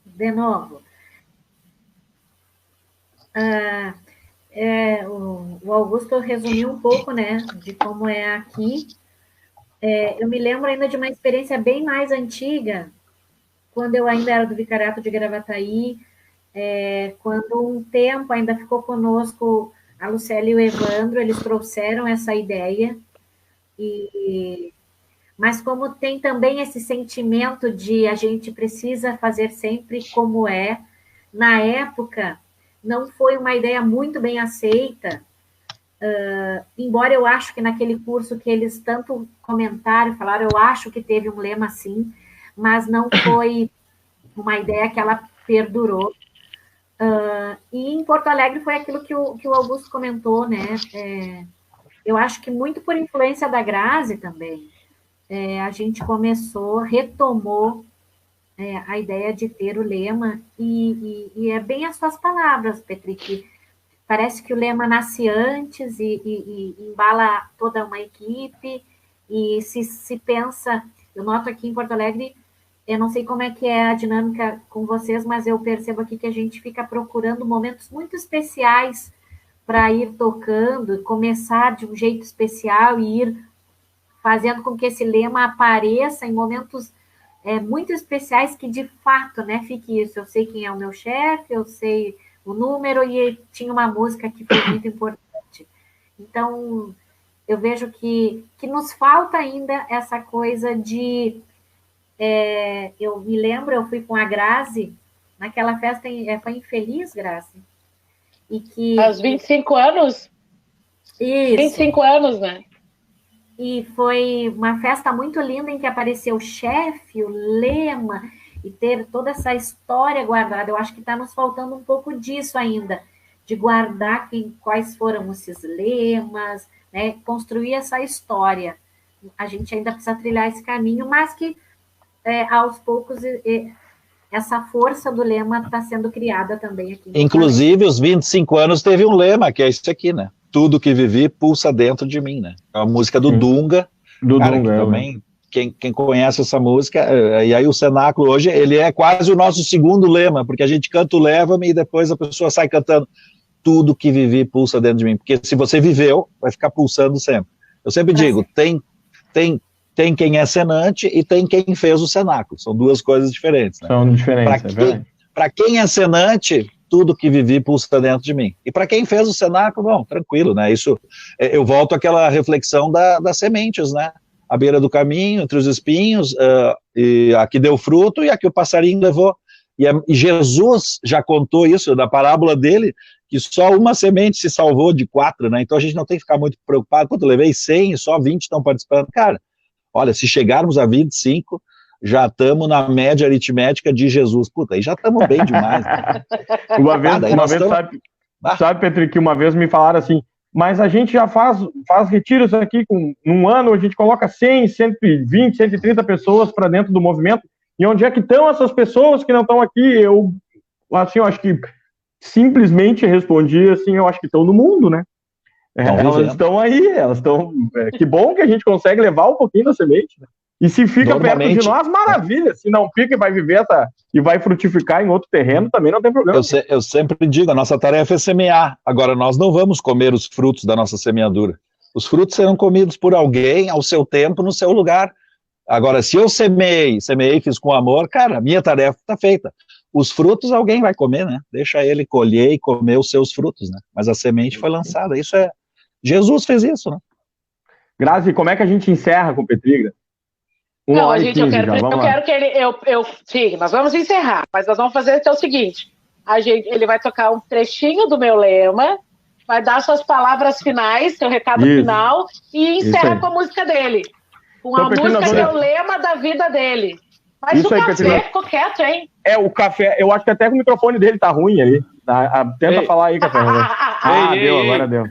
De novo. O Augusto resumiu um pouco, né, de como é aqui. Eu me lembro ainda de uma experiência bem mais antiga, quando eu ainda era do vicariato de Gravataí, quando um tempo ainda ficou conosco a Lucélia e o Evandro, eles trouxeram essa ideia, mas como tem também esse sentimento de a gente precisa fazer sempre como na época não foi uma ideia muito bem aceita, embora eu acho que naquele curso que eles tanto comentaram, falaram, eu acho que teve um lema assim, mas não foi uma ideia que ela perdurou. E em Porto Alegre foi aquilo que o Augusto comentou, né? Eu acho que muito por influência da Grazi também, a gente retomou a ideia de ter o lema, e é bem as suas palavras, Petri, que parece que o lema nasce antes e embala toda uma equipe, e se pensa, eu noto aqui em Porto Alegre, eu não sei como é que é a dinâmica com vocês, mas eu percebo aqui que a gente fica procurando momentos muito especiais para ir tocando, começar de um jeito especial e ir fazendo com que esse lema apareça em momentos muito especiais que, de fato, né, fique isso. Eu sei quem é o meu chefe, eu sei o número, e tinha uma música que foi muito importante. Então, eu vejo que nos falta ainda essa coisa de eu me lembro, eu fui com a Grazi, naquela festa, foi em Feliz, Grazi? E que... Aos 25 anos? Isso. 25 anos, né? E foi uma festa muito linda em que apareceu o chefe, o lema, e ter toda essa história guardada. Eu acho que está nos faltando um pouco disso ainda, de guardar quais foram esses lemas, né? Construir essa história. A gente ainda precisa trilhar esse caminho, mas que aos poucos essa força do lema está sendo criada também aqui. Inclusive, os 25 anos teve um lema, que é isso aqui, né? Tudo que vivi pulsa dentro de mim, né? É uma música do Dunga. Do cara, Dunga, também, quem conhece essa música, e aí o cenáculo hoje, ele é quase o nosso segundo lema, porque a gente canta o Leva-me e depois a pessoa sai cantando tudo que vivi pulsa dentro de mim, porque se você viveu, vai ficar pulsando sempre. Eu sempre digo, tem quem é cenante e tem quem fez o cenáculo, são duas coisas diferentes. Né? São diferentes, Para quem é cenante, tudo que vivi pulsa dentro de mim. E para quem fez o cenáculo, bom, tranquilo, né? Isso, eu volto àquela reflexão das sementes, né? À beira do caminho, entre os espinhos, e a que deu fruto e a que o passarinho levou. E Jesus já contou isso, da parábola dele, que só uma semente se salvou de 4, né? Então a gente não tem que ficar muito preocupado, quando eu levei 100 e só 20 estão participando. Cara, olha, se chegarmos a 25, já estamos na média aritmética de Jesus. Puta, aí já estamos bem demais. Né? Uma vez sabe, Petri, que uma vez me falaram assim, mas a gente já faz retiros aqui, num ano a gente coloca 100, 120, 130 pessoas para dentro do movimento, e onde é que estão essas pessoas que não estão aqui? Eu acho que simplesmente respondi assim, eu acho que estão no mundo, né? Elas estão aí, elas estão... que bom que a gente consegue levar um pouquinho da semente, né? E se fica perto de nós, maravilha. Se não fica e vai viver e vai frutificar em outro terreno, também não tem problema. Eu sempre digo, a nossa tarefa é semear. Agora, nós não vamos comer os frutos da nossa semeadura. Os frutos serão comidos por alguém, ao seu tempo, no seu lugar. Agora, se eu semeei, fiz com amor, cara, a minha tarefa está feita. Os frutos alguém vai comer, né? Deixa ele colher e comer os seus frutos, né? Mas a semente foi lançada. Isso é... Jesus fez isso, né? Grazi, como é que a gente encerra com o Petri? Não, gente, eu quero que ele... Sim, nós vamos encerrar, mas nós vamos fazer o seguinte, ele vai tocar um trechinho do meu lema, vai dar suas palavras finais, seu recado final, e encerra com a música dele. Com a música que é o lema da vida dele. Mas isso o café ficou quieto, hein? O café, eu acho que até que o microfone dele tá ruim ali. Tenta falar aí, café. Agora deu.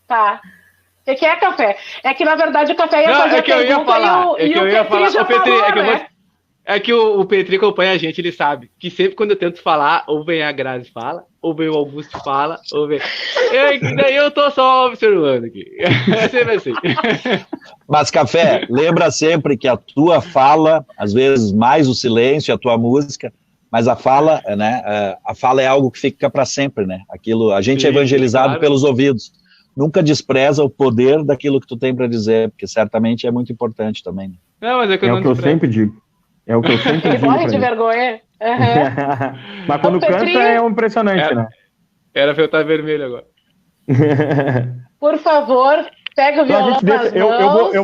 Tá. O que é café? É que, na verdade, o café ia fazer a pergunta e o Petri já falou, né? É que o Petri acompanha a gente, ele sabe que sempre quando eu tento falar, ou vem a Grazi fala, ou vem o Augusto fala, ou vem... Daí eu tô só observando aqui. É sempre assim. Mas, Café, lembra sempre que a tua fala, às vezes mais o silêncio, a tua música, mas a fala, né? A fala é algo que fica para sempre, né? Aquilo, a gente é evangelizado pelos ouvidos. Nunca despreza o poder daquilo que tu tem para dizer, porque certamente é muito importante também. Né? Não, mas é que eu sempre digo. É o que eu sempre digo. Morre de vergonha. Mas quando canta é impressionante, né? Era pra eu estar vermelho agora. Por favor, pega o violão nas mãos. Eu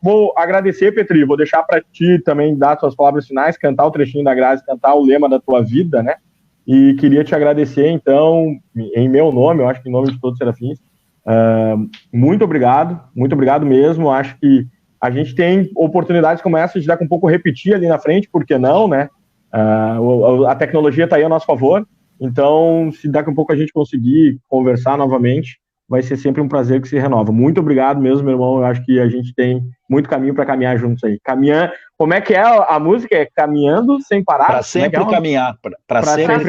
vou agradecer, Petri, vou deixar para ti também dar suas palavras finais, cantar o trechinho da Grazi, cantar o lema da tua vida, né? E queria te agradecer, então, em meu nome, eu acho que em nome de todos os serafins, muito obrigado mesmo. Acho que a gente tem oportunidades como essa de dar com um pouco repetir ali na frente, por que não, né? A tecnologia está aí a nosso favor, então se daqui a pouco a gente conseguir conversar novamente, vai ser sempre um prazer que se renova. Muito obrigado mesmo, meu irmão. Eu acho que a gente tem muito caminho para caminhar juntos aí. Como é que é a música? É caminhando sem parar? Para sempre caminhar. Para sempre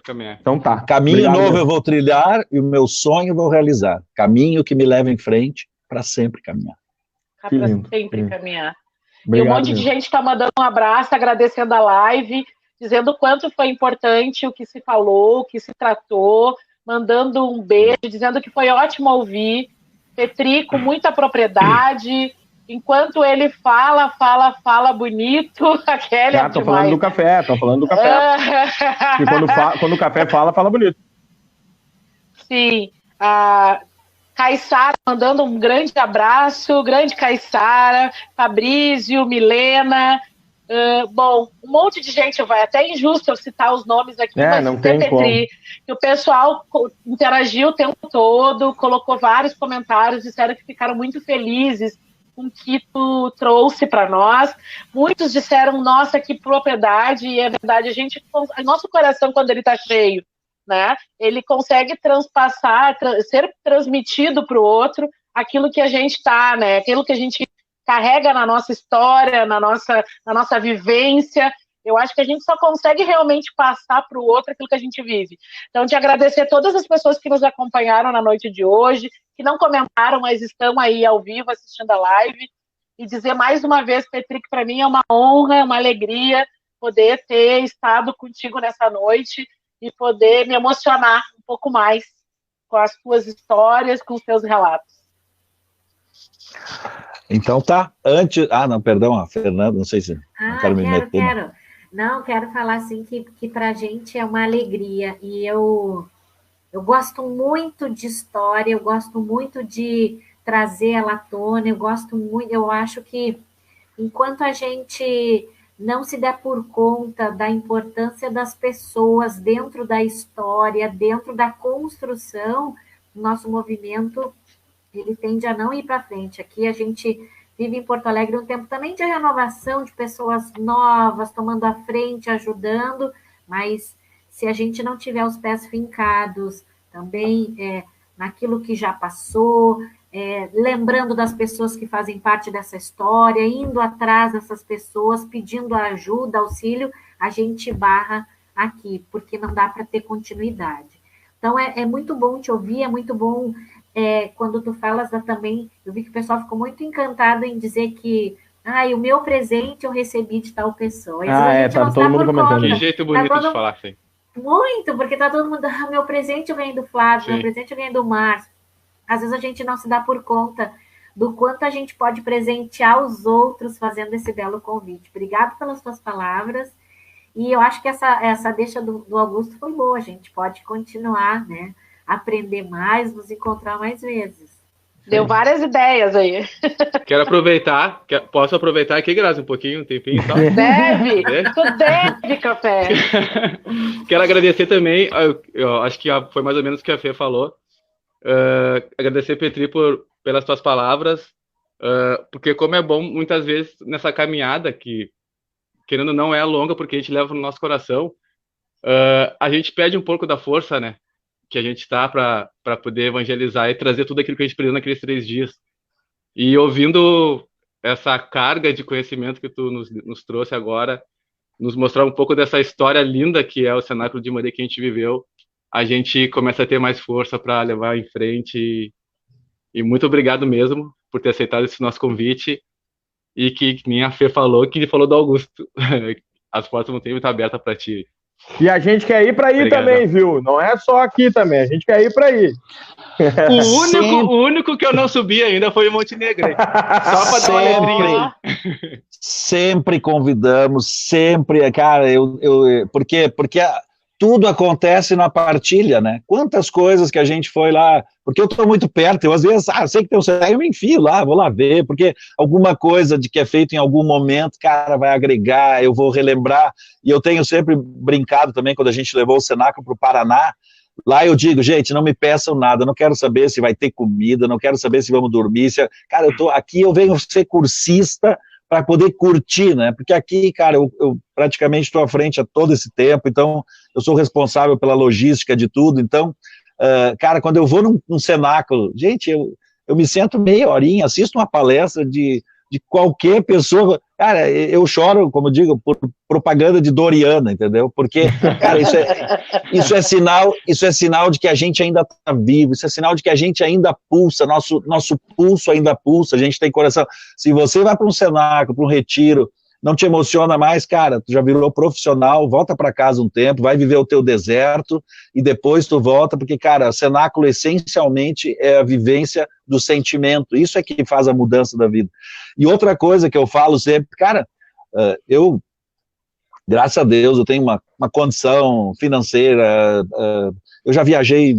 caminhar. Então tá. Caminho obrigado, novo eu vou trilhar e o meu sonho eu vou realizar. Caminho que me leva em frente, para sempre caminhar. Para sempre caminhar. Obrigado, e um monte de gente está mandando um abraço, agradecendo a live, dizendo o quanto foi importante o que se falou, o que se tratou, mandando um beijo, dizendo que foi ótimo ouvir. Petri com muita propriedade. Enquanto ele fala bonito, a Kelly é tô falando do café. E quando o café fala bonito. Sim. Caissara, mandando um grande abraço, grande Caissara, Fabrício, Milena, bom, um monte de gente, vai até injusto eu citar os nomes aqui, mas não tem como. que o pessoal interagiu o tempo todo, colocou vários comentários, disseram que ficaram muito felizes com o que tu trouxe para nós. Muitos disseram, nossa, que propriedade, e é verdade, nosso coração, quando ele está cheio, né, ele consegue transpassar, ser transmitido para o outro aquilo que a gente está, né, aquilo que a gente carrega na nossa história, na nossa vivência. Eu acho que a gente só consegue realmente passar para o outro aquilo que a gente vive. Então, te agradecer a todas as pessoas que nos acompanharam na noite de hoje, que não comentaram, mas estão aí ao vivo assistindo a live, e dizer mais uma vez, Petri, que para mim é uma honra, é uma alegria poder ter estado contigo nessa noite e poder me emocionar um pouco mais com as tuas histórias, com os teus relatos. Então tá, antes... não, perdão, a Fernanda, não sei se... não quero me meter. Quero falar assim que pra gente é uma alegria, e eu gosto muito de história, eu gosto muito de trazer ela à tona, eu acho que enquanto a gente não se der por conta da importância das pessoas dentro da história, dentro da construção, o nosso movimento ele tende a não ir para frente. Aqui a gente vive em Porto Alegre um tempo também de renovação, de pessoas novas, tomando a frente, ajudando, mas se a gente não tiver os pés fincados também naquilo que já passou, lembrando das pessoas que fazem parte dessa história, indo atrás dessas pessoas, pedindo ajuda, auxílio, a gente barra aqui, porque não dá para ter continuidade. Então, é muito bom te ouvir, é muito bom... quando tu falas também, eu vi que o pessoal ficou muito encantado em dizer que o meu presente eu recebi de tal pessoa. Tá todo mundo comentando. Que jeito bonito de falar, sim. Muito, porque tá todo mundo, meu presente eu ganhei do Flávio, meu presente eu ganhei do Márcio. Às vezes a gente não se dá por conta do quanto a gente pode presentear os outros fazendo esse belo convite. Obrigado pelas tuas palavras. E eu acho que essa deixa do Augusto foi boa, a gente pode continuar, né? Aprender mais, nos encontrar mais vezes. Deu várias ideias aí. Quero aproveitar, posso aproveitar aqui, Grazi, um pouquinho, um tempinho e tal? Tu deve, Café. Quero agradecer também, eu acho que foi mais ou menos o que a Fê falou, agradecer, Petri, pelas tuas palavras, porque como é bom, muitas vezes, nessa caminhada, que querendo ou não é longa, porque a gente leva no nosso coração, a gente perde um pouco da força, né? Que a gente está para poder evangelizar e trazer tudo aquilo que a gente aprendeu naqueles 3 dias. E ouvindo essa carga de conhecimento que tu nos trouxe agora, nos mostrar um pouco dessa história linda que é o Cenáculo de Maria que a gente viveu, a gente começa a ter mais força para levar em frente. E muito obrigado mesmo por ter aceitado esse nosso convite. E que nem a Fê falou, que falou do Augusto. As portas vão ter muito abertas para ti. E a gente quer ir para aí também, viu? Não é só aqui também, a gente quer ir para aí. O único que eu não subi ainda foi o Montenegro. Só para dar uma letrinha. Sempre convidamos, sempre, cara, porque tudo acontece na partilha, né? Quantas coisas que a gente foi lá, porque eu estou muito perto, eu às vezes, sei que tem um cenário, eu me enfio lá, vou lá ver, porque alguma coisa de que é feito em algum momento, cara, vai agregar, eu vou relembrar, e eu tenho sempre brincado também, quando a gente levou o Cenáculo para o Paraná, lá eu digo, gente, não me peçam nada, não quero saber se vai ter comida, não quero saber se vamos dormir, cara, eu venho ser cursista, para poder curtir, né, porque aqui, cara, eu praticamente estou à frente há todo esse tempo, então eu sou responsável pela logística de tudo, então, cara, quando eu vou num cenáculo, gente, eu me sento meia horinha, assisto uma palestra de qualquer pessoa, cara, eu choro, como eu digo, por propaganda de Doriana, entendeu? Porque, cara, isso é sinal de que a gente ainda está vivo, isso é sinal de que a gente ainda pulsa, nosso pulso ainda pulsa, a gente tem coração. Se você vai para um cenáculo, para um retiro, não te emociona mais, cara, tu já virou profissional, volta para casa um tempo, vai viver o teu deserto e depois tu volta, porque, cara, cenáculo essencialmente é a vivência do sentimento, isso é que faz a mudança da vida. E outra coisa que eu falo sempre, cara, graças a Deus, eu tenho uma condição financeira, eu já viajei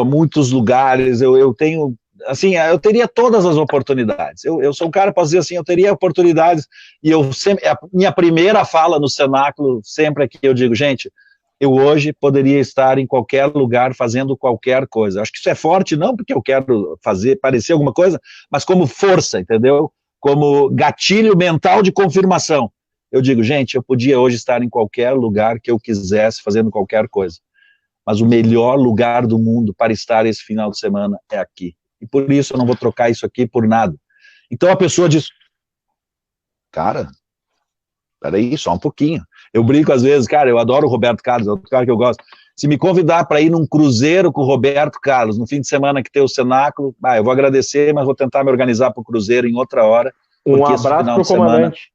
muitos lugares, eu tenho, assim, eu teria todas as oportunidades, eu sou um cara, posso dizer assim, eu teria oportunidades, e eu sempre, a minha primeira fala no cenáculo, sempre é que eu digo, gente, eu hoje poderia estar em qualquer lugar fazendo qualquer coisa, acho que isso é forte, não porque eu quero parecer alguma coisa, mas como força, entendeu? Como gatilho mental de confirmação. Eu digo, gente, eu podia hoje estar em qualquer lugar que eu quisesse, fazendo qualquer coisa. Mas o melhor lugar do mundo para estar esse final de semana é aqui. E por isso eu não vou trocar isso aqui por nada. Então a pessoa diz, cara, peraí, só um pouquinho. Eu brinco às vezes, cara, eu adoro o Roberto Carlos, é outro cara que eu gosto. Se me convidar para ir num cruzeiro com o Roberto Carlos, no fim de semana que tem o cenáculo, eu vou agradecer, mas vou tentar me organizar para o cruzeiro em outra hora. Um abraço para o comandante.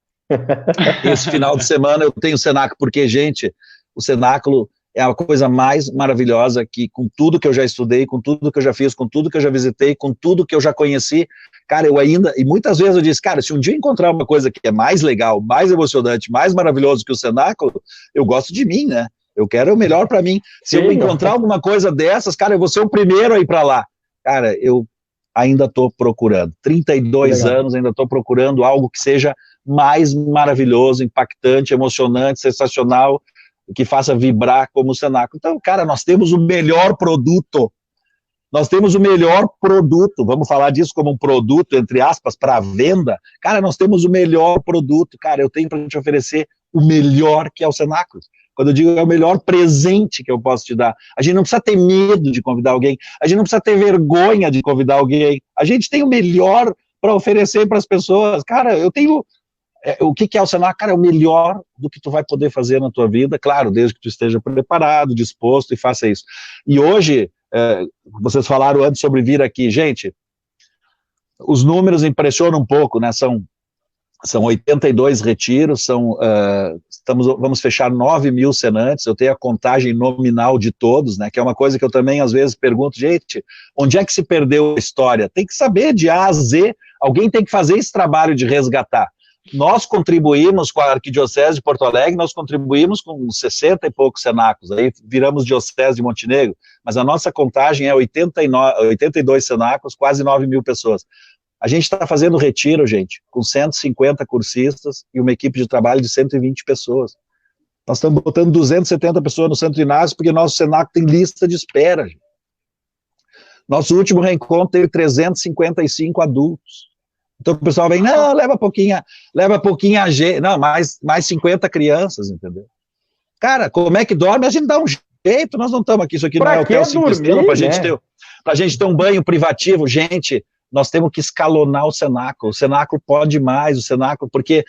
Esse final de semana eu tenho o cenáculo, porque, gente, o cenáculo é a coisa mais maravilhosa que, com tudo que eu já estudei, com tudo que eu já fiz, com tudo que eu já visitei, com tudo que eu já conheci, cara, eu ainda, e muitas vezes eu disse, cara, se um dia encontrar uma coisa que é mais legal, mais emocionante, mais maravilhoso que o cenáculo, eu gosto de mim, né? Eu quero o melhor para mim. Se eu encontrar alguma coisa dessas, cara, eu vou ser o primeiro a ir para lá. Cara, eu ainda estou procurando. 32 anos, ainda estou procurando algo que seja mais maravilhoso, impactante, emocionante, sensacional, que faça vibrar como o cenáculo. Então, cara, nós temos o melhor produto. Nós temos o melhor produto. Vamos falar disso como um produto, entre aspas, para venda. Cara, nós temos o melhor produto. Cara, eu tenho para te oferecer o melhor que é o cenáculo. Quando eu digo é o melhor presente que eu posso te dar. A gente não precisa ter medo de convidar alguém. A gente não precisa ter vergonha de convidar alguém. A gente tem o melhor para oferecer para as pessoas. Cara, eu tenho... o que é o cenáculo? Cara, é o melhor do que tu vai poder fazer na tua vida, claro, desde que tu esteja preparado, disposto e faça isso. E hoje, vocês falaram antes sobre vir aqui, gente, os números impressionam um pouco, né, são 82 retiros, vamos fechar 9 mil cenantes, eu tenho a contagem nominal de todos, né, que é uma coisa que eu também às vezes pergunto, gente, onde é que se perdeu a história? Tem que saber de A a Z, alguém tem que fazer esse trabalho de resgatar. Nós contribuímos com a Arquidiocese de Porto Alegre, nós contribuímos com 60 e poucos cenáculos, aí viramos Diocese de Montenegro, mas a nossa contagem é 82 cenáculos, quase 9 mil pessoas. A gente está fazendo retiro, gente, com 150 cursistas e uma equipe de trabalho de 120 pessoas. Nós estamos botando 270 pessoas no Santo Inácio, porque nosso cenáculo tem lista de espera, gente. Nosso último reencontro teve 355 adultos. Então o pessoal vem, não, leva pouquinho a gente, não, mais 50 crianças, entendeu? Cara, como é que dorme? A gente dá um jeito, nós não estamos aqui, isso aqui não é hotel 5 estrelas, pra gente ter um banho privativo, gente, nós temos que escalonar o cenáculo pode mais, o cenáculo, porque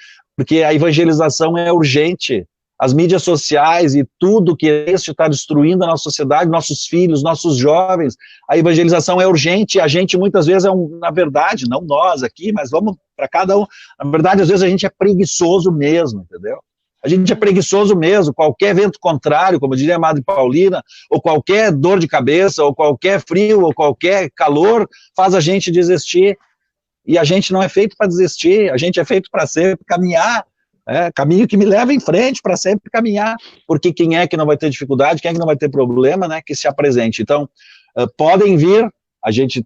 a evangelização é urgente, as mídias sociais e tudo que este está destruindo a nossa sociedade, nossos filhos, nossos jovens, a evangelização é urgente, a gente muitas vezes na verdade, não nós aqui, mas vamos para cada um, na verdade às vezes a gente é preguiçoso mesmo, entendeu? A gente é preguiçoso mesmo, qualquer vento contrário, como diria a Madre Paulina, ou qualquer dor de cabeça, ou qualquer frio, ou qualquer calor, faz a gente desistir, e a gente não é feito para desistir, a gente é feito para sempre caminhar, caminho que me leva em frente para sempre caminhar, porque quem é que não vai ter dificuldade, quem é que não vai ter problema, né, que se apresente. Então, podem vir, a gente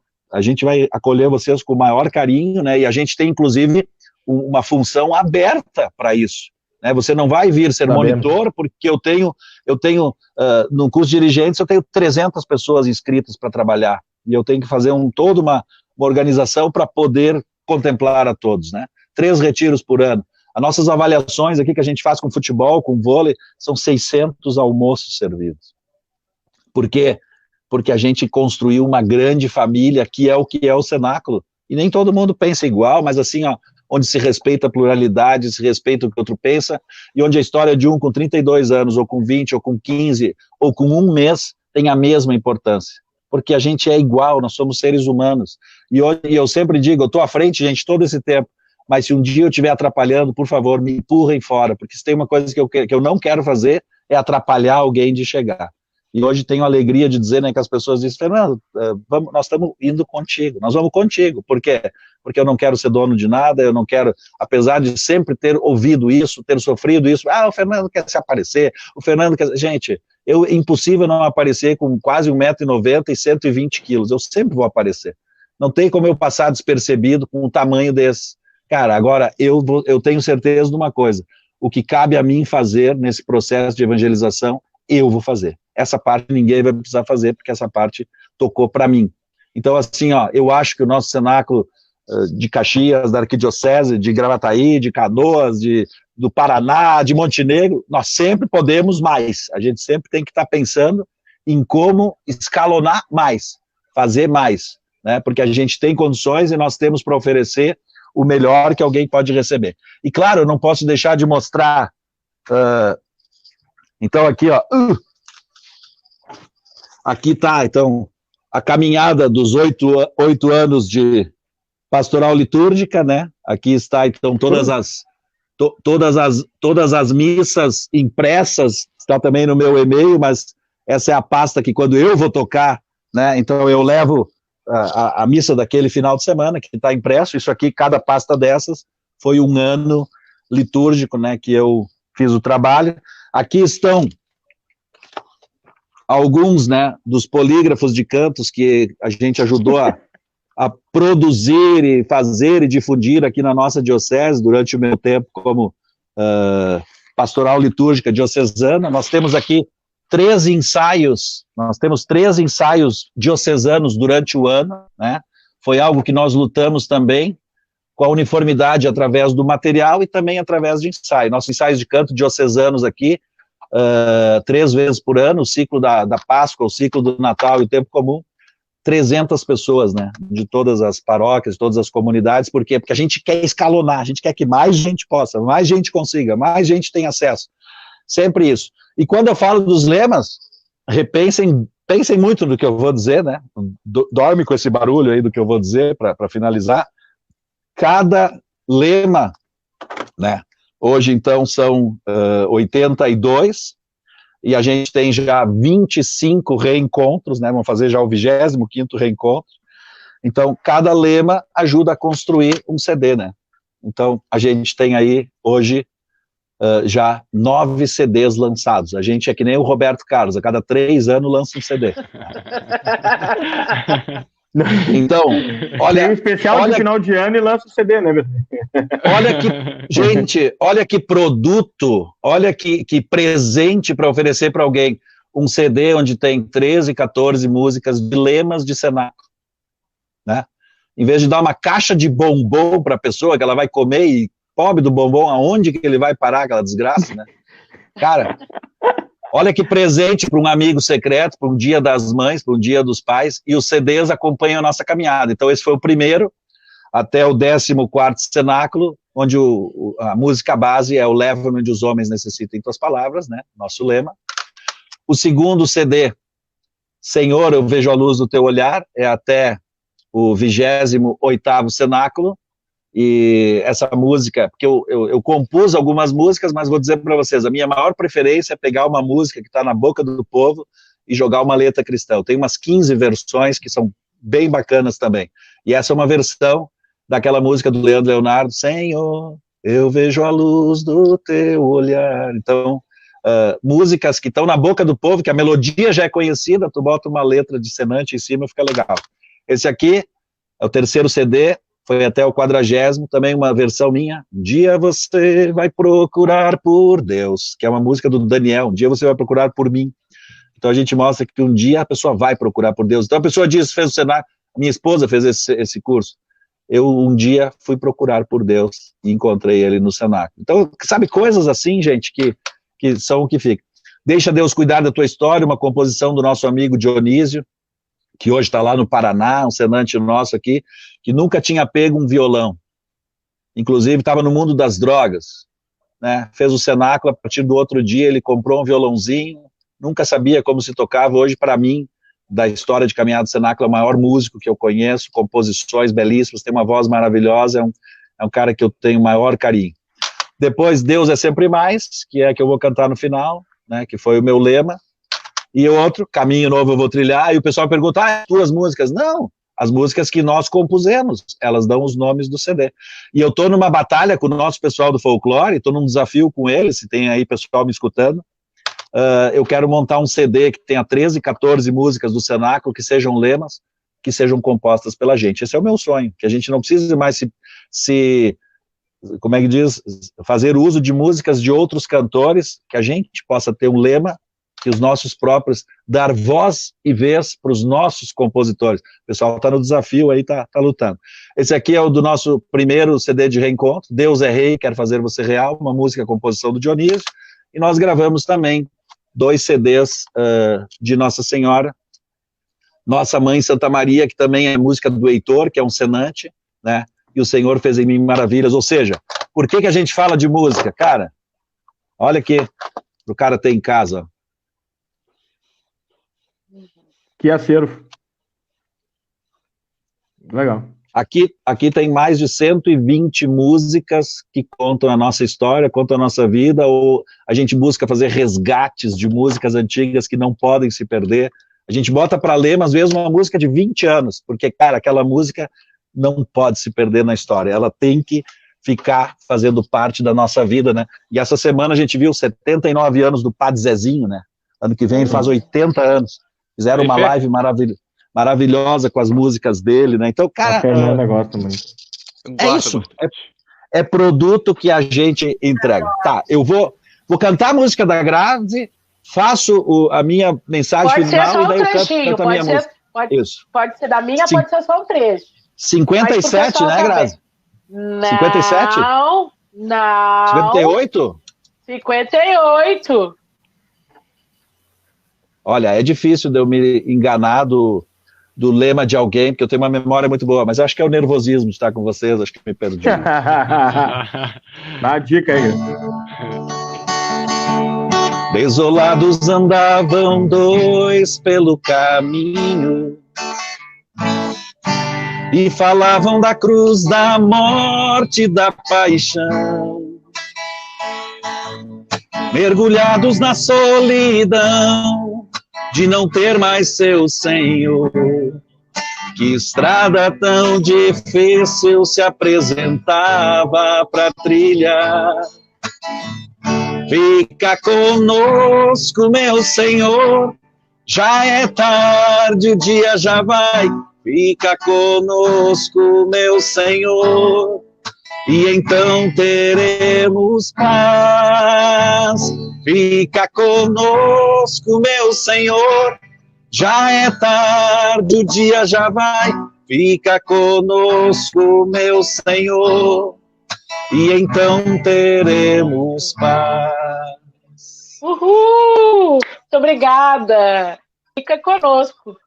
vai acolher vocês com o maior carinho, né, e a gente tem, inclusive, uma função aberta para isso, né, você não vai vir ser monitor, porque eu tenho no curso de dirigentes, eu tenho 300 pessoas inscritas para trabalhar, e eu tenho que fazer toda uma organização para poder contemplar a todos, né, 3 retiros por ano. As nossas avaliações aqui que a gente faz com futebol, com vôlei, são 600 almoços servidos. Por quê? Porque a gente construiu uma grande família, que é o cenáculo. E nem todo mundo pensa igual, mas assim, ó, onde se respeita a pluralidade, se respeita o que o outro pensa, e onde a história de um com 32 anos, ou com 20, ou com 15, ou com 1 mês, tem a mesma importância. Porque a gente é igual, nós somos seres humanos. E eu sempre digo, eu estou à frente, gente, todo esse tempo, mas se um dia eu estiver atrapalhando, por favor, me empurrem fora, porque se tem uma coisa que eu não quero fazer, é atrapalhar alguém de chegar. E hoje tenho a alegria de dizer, né, que as pessoas dizem, Fernando, nós estamos indo contigo, nós vamos contigo, porque porque eu não quero ser dono de nada, eu não quero, apesar de sempre ter ouvido isso, ter sofrido isso, o Fernando quer se aparecer, o Fernando quer... Gente, é impossível não aparecer com quase 1,90 m e 120 quilos, eu sempre vou aparecer. Não tem como eu passar despercebido com um tamanho desse. Cara, agora, eu tenho certeza de uma coisa, o que cabe a mim fazer nesse processo de evangelização, eu vou fazer. Essa parte ninguém vai precisar fazer, porque essa parte tocou para mim. Então, assim, eu acho que o nosso cenáculo de Caxias, da Arquidiocese, de Gravataí, de Canoas, do Paraná, de Montenegro, nós sempre podemos mais. A gente sempre tem que estar pensando em como escalonar mais, fazer mais, né? Porque a gente tem condições e nós temos para oferecer o melhor que alguém pode receber. E, claro, eu não posso deixar de mostrar... Então, aqui, aqui tá, então, a caminhada dos 8 anos de pastoral litúrgica, né? Aqui está, então, todas as missas impressas, está também no meu e-mail, mas essa é a pasta que quando eu vou tocar, né? Então, eu levo a missa daquele final de semana, que está impresso, isso aqui, cada pasta dessas, foi um ano litúrgico, né? Que eu fiz o trabalho. Aqui estão alguns, né, dos polígrafos de cantos que a gente ajudou a produzir e fazer e difundir aqui na nossa diocese durante o meu tempo como pastoral litúrgica diocesana. Nós temos aqui 3 ensaios diocesanos durante o ano, né? Foi algo que nós lutamos também com a uniformidade através do material e também através de ensaio. Nossos ensaios de canto diocesanos aqui, 3 vezes por ano, o ciclo da Páscoa, o ciclo do Natal e o tempo comum, 300 pessoas, né, de todas as paróquias, de todas as comunidades. Por quê? Porque a gente quer escalonar, a gente quer que mais gente possa, mais gente consiga, mais gente tenha acesso. Sempre isso. E quando eu falo dos lemas, pensem muito no que eu vou dizer, né, dorme com esse barulho aí do que eu vou dizer para finalizar. Cada lema, né, hoje então são 82, e a gente tem já 25 reencontros, né, vamos fazer já o 25º reencontro. Então, cada lema ajuda a construir um CD, né? Então, a gente tem aí, hoje, já 9 CDs lançados. A gente é que nem o Roberto Carlos, a cada 3 anos lança um CD. Então, olha... Tem um especial de final de ano e lança o CD, né? Olha que, gente, olha que produto, olha que presente para oferecer para alguém. Um CD onde tem 13, 14 músicas de lemas de cenáculo, né? Em vez de dar uma caixa de bombom para a pessoa que ela vai comer e pobre do bombom, aonde que ele vai parar, aquela desgraça, né? Cara, olha que presente para um amigo secreto, para um dia das mães, para um dia dos pais, e os CDs acompanham a nossa caminhada. Então esse foi o primeiro, até o 14º cenáculo, onde a música base é o Leva-me onde os homens necessitam em tuas palavras, né? Nosso lema. O segundo CD, Senhor, eu vejo a luz do teu olhar, é até o 28º cenáculo. E essa música, porque eu compus algumas músicas, mas vou dizer para vocês, a minha maior preferência é pegar uma música que está na boca do povo e jogar uma letra cristã. Eu tenho umas 15 versões que são bem bacanas também. E essa é uma versão daquela música do Leandro Leonardo, Senhor, eu vejo a luz do teu olhar. Então, músicas que estão na boca do povo, que a melodia já é conhecida, tu bota uma letra dissonante em cima e fica legal. Esse aqui é o 3º CD, foi até o 40º, também uma versão minha, Um dia você vai procurar por Deus, que é uma música do Daniel, Um dia você vai procurar por mim. Então a gente mostra que um dia a pessoa vai procurar por Deus. Então a pessoa diz, fez o cenário, minha esposa fez esse curso, eu um dia fui procurar por Deus e encontrei ele no cenáculo. Então, sabe, coisas assim, gente, que são o que fica. Deixa Deus cuidar da tua história, uma composição do nosso amigo Dionísio, que hoje está lá no Paraná, um cenante nosso aqui, que nunca tinha pego um violão. Inclusive, estava no mundo das drogas, né? Fez o cenáculo, a partir do outro dia ele comprou um violãozinho, nunca sabia como se tocava. Hoje, para mim, da história de caminhada do cenáculo, é o maior músico que eu conheço, composições belíssimas, tem uma voz maravilhosa, é um cara que eu tenho o maior carinho. Depois, Deus é sempre mais, que é que eu vou cantar no final, né? Que foi o meu lema. E outro, Caminho Novo eu vou trilhar, e o pessoal pergunta, tuas músicas? Não, as músicas que nós compusemos, elas dão os nomes do CD. E eu estou numa batalha com o nosso pessoal do folclore, estou num desafio com eles, se tem aí pessoal me escutando. Eu quero montar um CD que tenha 13, 14 músicas do Cenáculo, que sejam lemas, que sejam compostas pela gente. Esse é o meu sonho, que a gente não precise mais como é que diz, fazer uso de músicas de outros cantores, que a gente possa ter um lema, que os nossos próprios, dar voz e vez para os nossos compositores. O pessoal está no desafio aí, está lutando. Esse aqui é o do nosso primeiro CD de reencontro, Deus é Rei, Quero Fazer Você Real, uma música, composição do Dionísio, e nós gravamos também 2 CDs de Nossa Senhora, Nossa Mãe Santa Maria, que também é música do Heitor, que é um cenante, né? E o Senhor fez em mim maravilhas. Ou seja, por que a gente fala de música? Cara, olha aqui, o cara tem em casa. Que acervo. Legal. Aqui tem mais de 120 músicas que contam a nossa história, contam a nossa vida, ou a gente busca fazer resgates de músicas antigas que não podem se perder. A gente bota para ler, às vezes, uma música de 20 anos, porque, cara, aquela música não pode se perder na história, ela tem que ficar fazendo parte da nossa vida, né? E essa semana a gente viu 79 anos do Padre Zezinho, né? Ano que vem ele faz 80 anos. Fizeram uma live maravilhosa com as músicas dele, né? Então, cara, é isso. É produto que a gente entrega. Tá, eu vou cantar a música da Grazi, faço a minha mensagem final e daí eu canto a minha música. Pode ser da minha, pode ser só um trecho. 57, né, Grazi? Não, 57? Não. 58? 58. Olha, é difícil de eu me enganar do lema de alguém, porque eu tenho uma memória muito boa, mas eu acho que é o nervosismo de estar com vocês, acho que me perdi. Dá uma dica aí. Desolados andavam 2 pelo caminho e falavam da cruz, da morte, da paixão. Mergulhados na solidão de não ter mais seu Senhor. Que estrada tão difícil se apresentava para trilhar. Fica conosco, meu Senhor, já é tarde, o dia já vai. Fica conosco, meu Senhor, e então teremos paz. Fica conosco, meu Senhor, já é tarde, o dia já vai. Fica conosco, meu Senhor, e então teremos paz. Uhul! Muito obrigada. Fica conosco.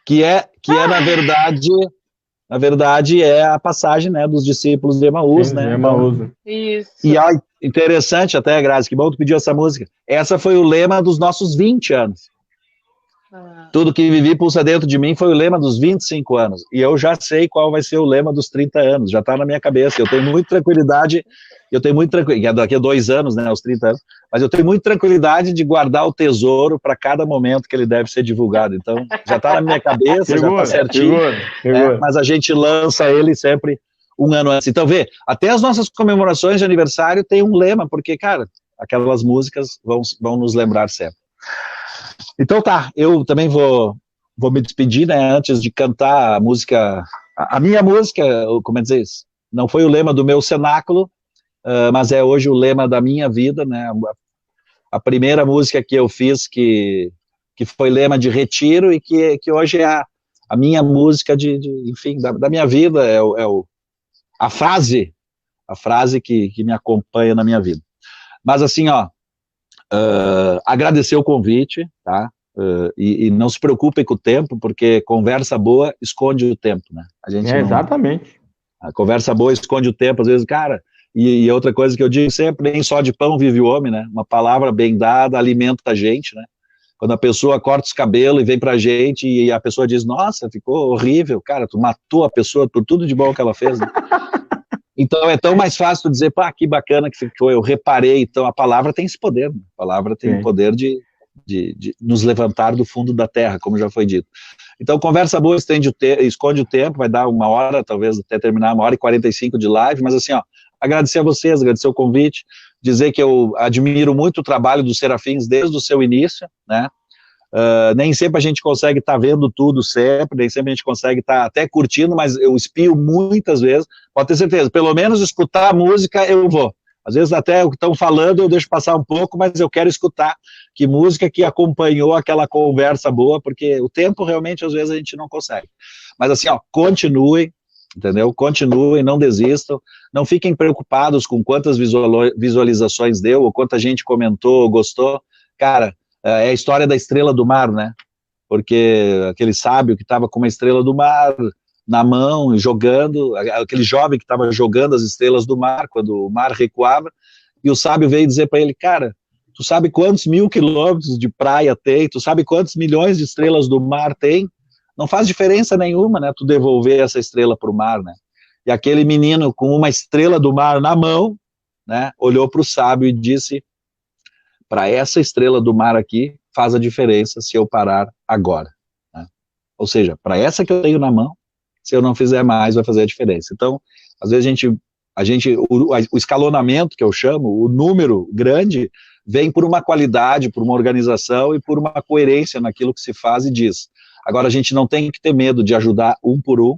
Que é na verdade é a passagem, né, dos discípulos de Emaús, Sim, né? de Emaús. Isso. E interessante até, Grazi, que bom tu pediu essa música. Essa foi o lema dos nossos 20 anos. Tudo que vivi pulsa dentro de mim foi o lema dos 25 anos. E eu já sei qual vai ser o lema dos 30 anos, já está na minha cabeça. Eu tenho muita tranquilidade, daqui a 2 anos, né, aos 30 anos, mas eu tenho muita tranquilidade de guardar o tesouro para cada momento que ele deve ser divulgado. Então, já está na minha cabeça, já está certinho. Segura. Mas a gente lança ele sempre 1 ano antes. Então, até as nossas comemorações de aniversário tem um lema, porque, cara, aquelas músicas vão nos lembrar sempre. Então tá, eu também vou me despedir, né, antes de cantar a música, a minha música, como é dizer isso? Não foi o lema do meu cenáculo, mas é hoje o lema da minha vida, né, a primeira música que eu fiz que foi lema de retiro e que hoje é a minha música enfim, da minha vida, a frase que me acompanha na minha vida. Mas assim, agradecer o convite, tá? E não se preocupem com o tempo, porque conversa boa esconde o tempo, né? A gente exatamente. A conversa boa esconde o tempo, às vezes, cara. E outra coisa que eu digo sempre, nem só de pão vive o homem, né? Uma palavra bem dada alimenta a gente, né? Quando a pessoa corta os cabelos e vem pra gente e a pessoa diz, nossa, ficou horrível, cara, tu matou a pessoa por tudo de bom que ela fez, né? Então é tão mais fácil dizer, pá, que bacana que ficou, eu reparei. Então a palavra tem esse poder, né? A palavra tem o poder de de nos levantar do fundo da terra, como já foi dito. Então, conversa boa esconde o tempo, vai dar 1 hora, talvez até terminar 1h45 de live, mas assim, ó, agradecer a vocês, agradecer o convite, dizer que eu admiro muito o trabalho dos Serafins desde o seu início, né? Nem sempre a gente consegue estar vendo tudo sempre, nem sempre a gente consegue estar até curtindo, mas eu espio muitas vezes, pode ter certeza, pelo menos escutar a música eu vou. Às vezes até o que estão falando eu deixo passar um pouco, mas eu quero escutar que música que acompanhou aquela conversa boa, porque o tempo realmente às vezes a gente não consegue. Mas assim, ó, continuem, entendeu? Continuem, não desistam, não fiquem preocupados com quantas visualizações deu, ou quanta gente comentou, gostou. Cara, é a história da estrela do mar, né? Porque aquele sábio que estava com uma estrela do mar na mão, jogando, aquele jovem que estava jogando as estrelas do mar, quando o mar recuava, e o sábio veio dizer para ele, cara, tu sabe quantos 1000 quilômetros de praia tem, tu sabe quantos milhões de estrelas do mar tem? Não faz diferença nenhuma, né, tu devolver essa estrela para o mar, né? E aquele menino com uma estrela do mar na mão, né, olhou para o sábio e disse, para essa estrela do mar aqui, faz a diferença se eu parar agora, né? Ou seja, para essa que eu tenho na mão, se eu não fizer mais, vai fazer a diferença. Então, às vezes o escalonamento, que eu chamo, o número grande, vem por uma qualidade, por uma organização e por uma coerência naquilo que se faz e diz. Agora, a gente não tem que ter medo de ajudar um por um,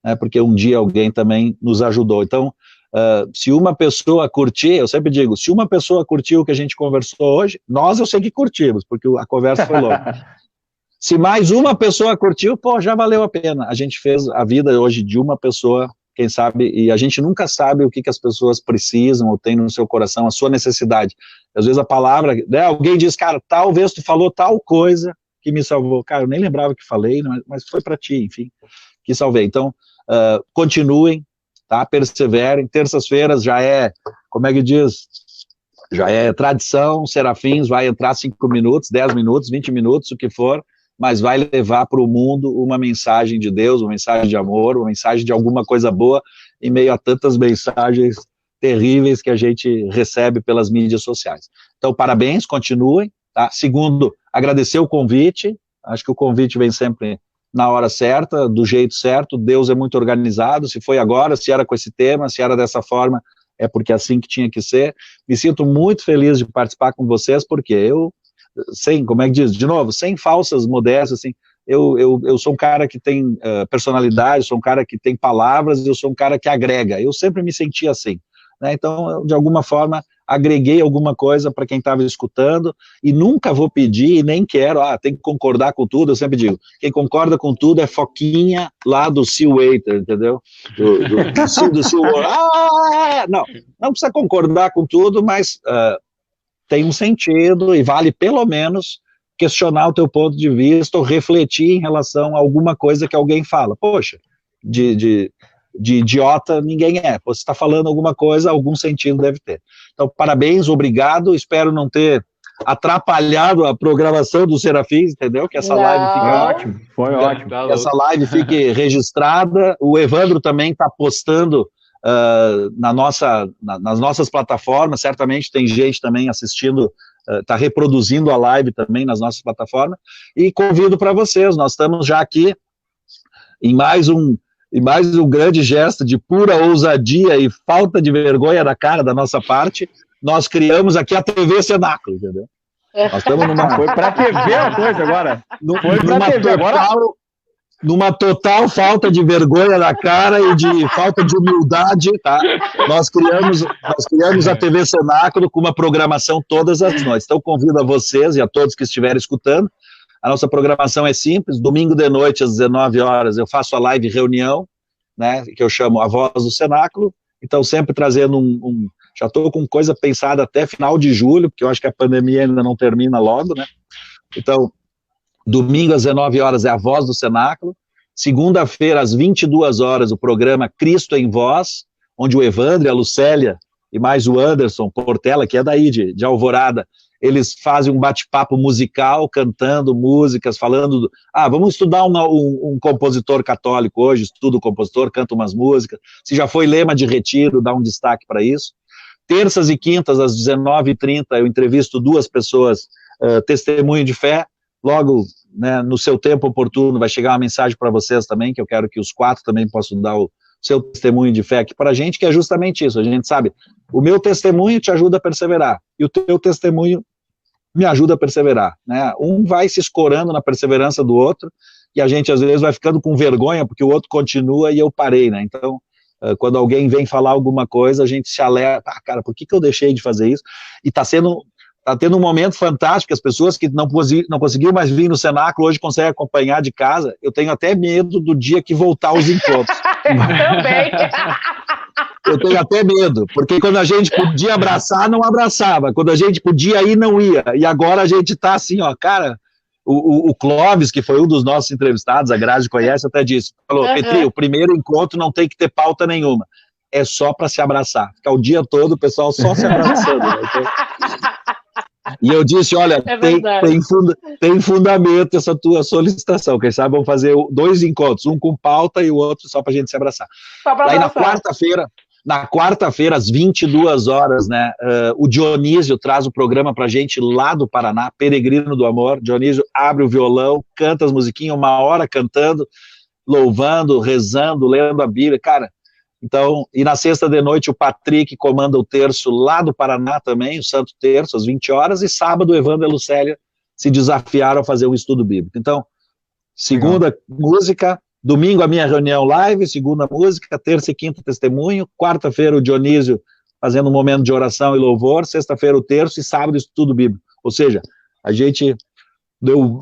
né, porque um dia alguém também nos ajudou. Então, se uma pessoa curtir, eu sempre digo, se uma pessoa curtiu o que a gente conversou hoje, eu sei que curtimos, porque a conversa foi louca. Se mais uma pessoa curtiu, pô, já valeu a pena. A gente fez a vida hoje de uma pessoa, quem sabe, e a gente nunca sabe o que as pessoas precisam ou tem no seu coração, a sua necessidade. Às vezes a palavra, né, alguém diz, cara, talvez tu falou tal coisa que me salvou. Cara, eu nem lembrava que falei, mas foi para ti, enfim, que salvei. Então, continuem, tá? Perseverem. Terças-feiras já é, como é que diz? Já é tradição, Serafins vai entrar 5 minutos, 10 minutos, 20 minutos, o que for, mas vai levar para o mundo uma mensagem de Deus, uma mensagem de amor, uma mensagem de alguma coisa boa, em meio a tantas mensagens terríveis que a gente recebe pelas mídias sociais. Então, parabéns, continuem, tá? Segundo, agradecer o convite, acho que o convite vem sempre na hora certa, do jeito certo, Deus é muito organizado, se foi agora, se era com esse tema, se era dessa forma, é porque é assim que tinha que ser. Me sinto muito feliz de participar com vocês, porque eu, como é que diz, de novo, sem falsas modéstias, assim, eu sou um cara que tem personalidade, sou um cara que tem palavras, eu sou um cara que agrega, eu sempre me senti assim, né? Então, eu, de alguma forma, agreguei alguma coisa para quem estava escutando, e nunca vou pedir, e nem quero, tem que concordar com tudo, eu sempre digo, quem concorda com tudo é Foquinha lá do Sea Waiter, entendeu? Do Sea não precisa concordar com tudo, mas tem um sentido e vale pelo menos questionar o teu ponto de vista ou refletir em relação a alguma coisa que alguém fala. Poxa, de idiota ninguém é. Você está falando alguma coisa, algum sentido deve ter. Então, parabéns, obrigado, espero não ter atrapalhado a programação do Serafins, entendeu? Que essa live fique ótimo, foi ótimo. Que essa live fique registrada. O Evandro também está postando nas nossas plataformas, certamente tem gente também assistindo, está reproduzindo a live também nas nossas plataformas, e convido para vocês, nós estamos já aqui em mais um grande gesto de pura ousadia e falta de vergonha na cara da nossa parte, nós criamos aqui a TV Cenáculo, entendeu? Nós estamos Foi para TV a coisa agora. Foi para TV agora. Numa total falta de vergonha na cara e de falta de humildade, tá? Nós criamos a TV Cenáculo com uma programação todas as noites. Então, convido a vocês e a todos que estiverem escutando. A nossa programação é simples. Domingo de noite, às 19 horas, eu faço a live reunião, né? Que eu chamo A Voz do Cenáculo. Então, sempre trazendo já estou com coisa pensada até final de julho, porque eu acho que a pandemia ainda não termina logo, né? Então, domingo às 19 horas é A Voz do Cenáculo, segunda-feira às 22 horas o programa Cristo em Voz, onde o Evandro, a Lucélia e mais o Anderson Portela, que é daí de Alvorada, eles fazem um bate-papo musical, cantando músicas, falando, vamos estudar um compositor católico hoje, estuda o compositor, canta umas músicas, se já foi lema de retiro, dá um destaque para isso. Terças e quintas às 19h30 eu entrevisto 2 pessoas testemunho de fé. Logo, né, no seu tempo oportuno, vai chegar uma mensagem para vocês também, que eu quero que os 4 também possam dar o seu testemunho de fé aqui para a gente, que é justamente isso. A gente sabe, o meu testemunho te ajuda a perseverar, e o teu testemunho me ajuda a perseverar, né? Um vai se escorando na perseverança do outro, e a gente às vezes vai ficando com vergonha, porque o outro continua e eu parei, né? Então, quando alguém vem falar alguma coisa, a gente se alerta, cara, por que eu deixei de fazer isso? E tá tendo um momento fantástico, as pessoas que não conseguiam mais vir no cenáculo, hoje conseguem acompanhar de casa. Eu tenho até medo do dia que voltar aos encontros. Também. Eu tenho até medo, porque quando a gente podia abraçar, não abraçava, quando a gente podia ir, não ia, e agora a gente tá assim, ó, cara, o Clóvis, que foi um dos nossos entrevistados, a Grazi conhece, até disse, falou, Petri, o primeiro encontro não tem que ter pauta nenhuma, é só para se abraçar, ficar o dia todo o pessoal só se abraçando, né? Então, e eu disse, olha, tem fundamento essa tua solicitação, quem sabe vamos fazer 2 encontros, um com pauta e o outro só pra gente se abraçar. Aí na quarta-feira, às 22 horas, né, o Dionísio traz o programa pra gente lá do Paraná, Peregrino do Amor. Dionísio abre o violão, canta as musiquinhas, 1 hora cantando, louvando, rezando, lendo a Bíblia, cara. Então, e na sexta de noite o Patrick comanda o terço lá do Paraná também, o Santo Terço, às 20 horas, e sábado o Evandro e a Lucélia se desafiaram a fazer um estudo bíblico. Então, segunda música, domingo a minha reunião live, segunda música, terça e quinta testemunho, quarta-feira o Dionísio fazendo um momento de oração e louvor, sexta-feira o terço e sábado estudo bíblico. Ou seja, a gente deu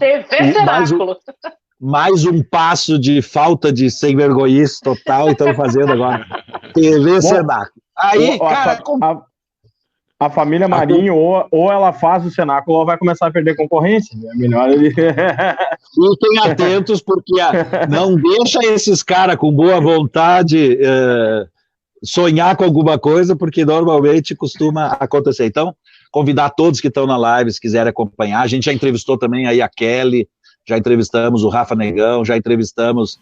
mais um passo de falta de sem vergonhice total, e estamos fazendo agora TV Cenáculo. Aí, cara, a família Marinho, ou ela faz o cenáculo, ou vai começar a perder concorrência. É melhor ele... Fiquem atentos, porque não deixa esses caras com boa vontade sonhar com alguma coisa, porque normalmente costuma acontecer. Então, convidar todos que estão na live, se quiserem acompanhar. A gente já entrevistou também aí a Kelly, já entrevistamos o Rafa Negão, já entrevistamos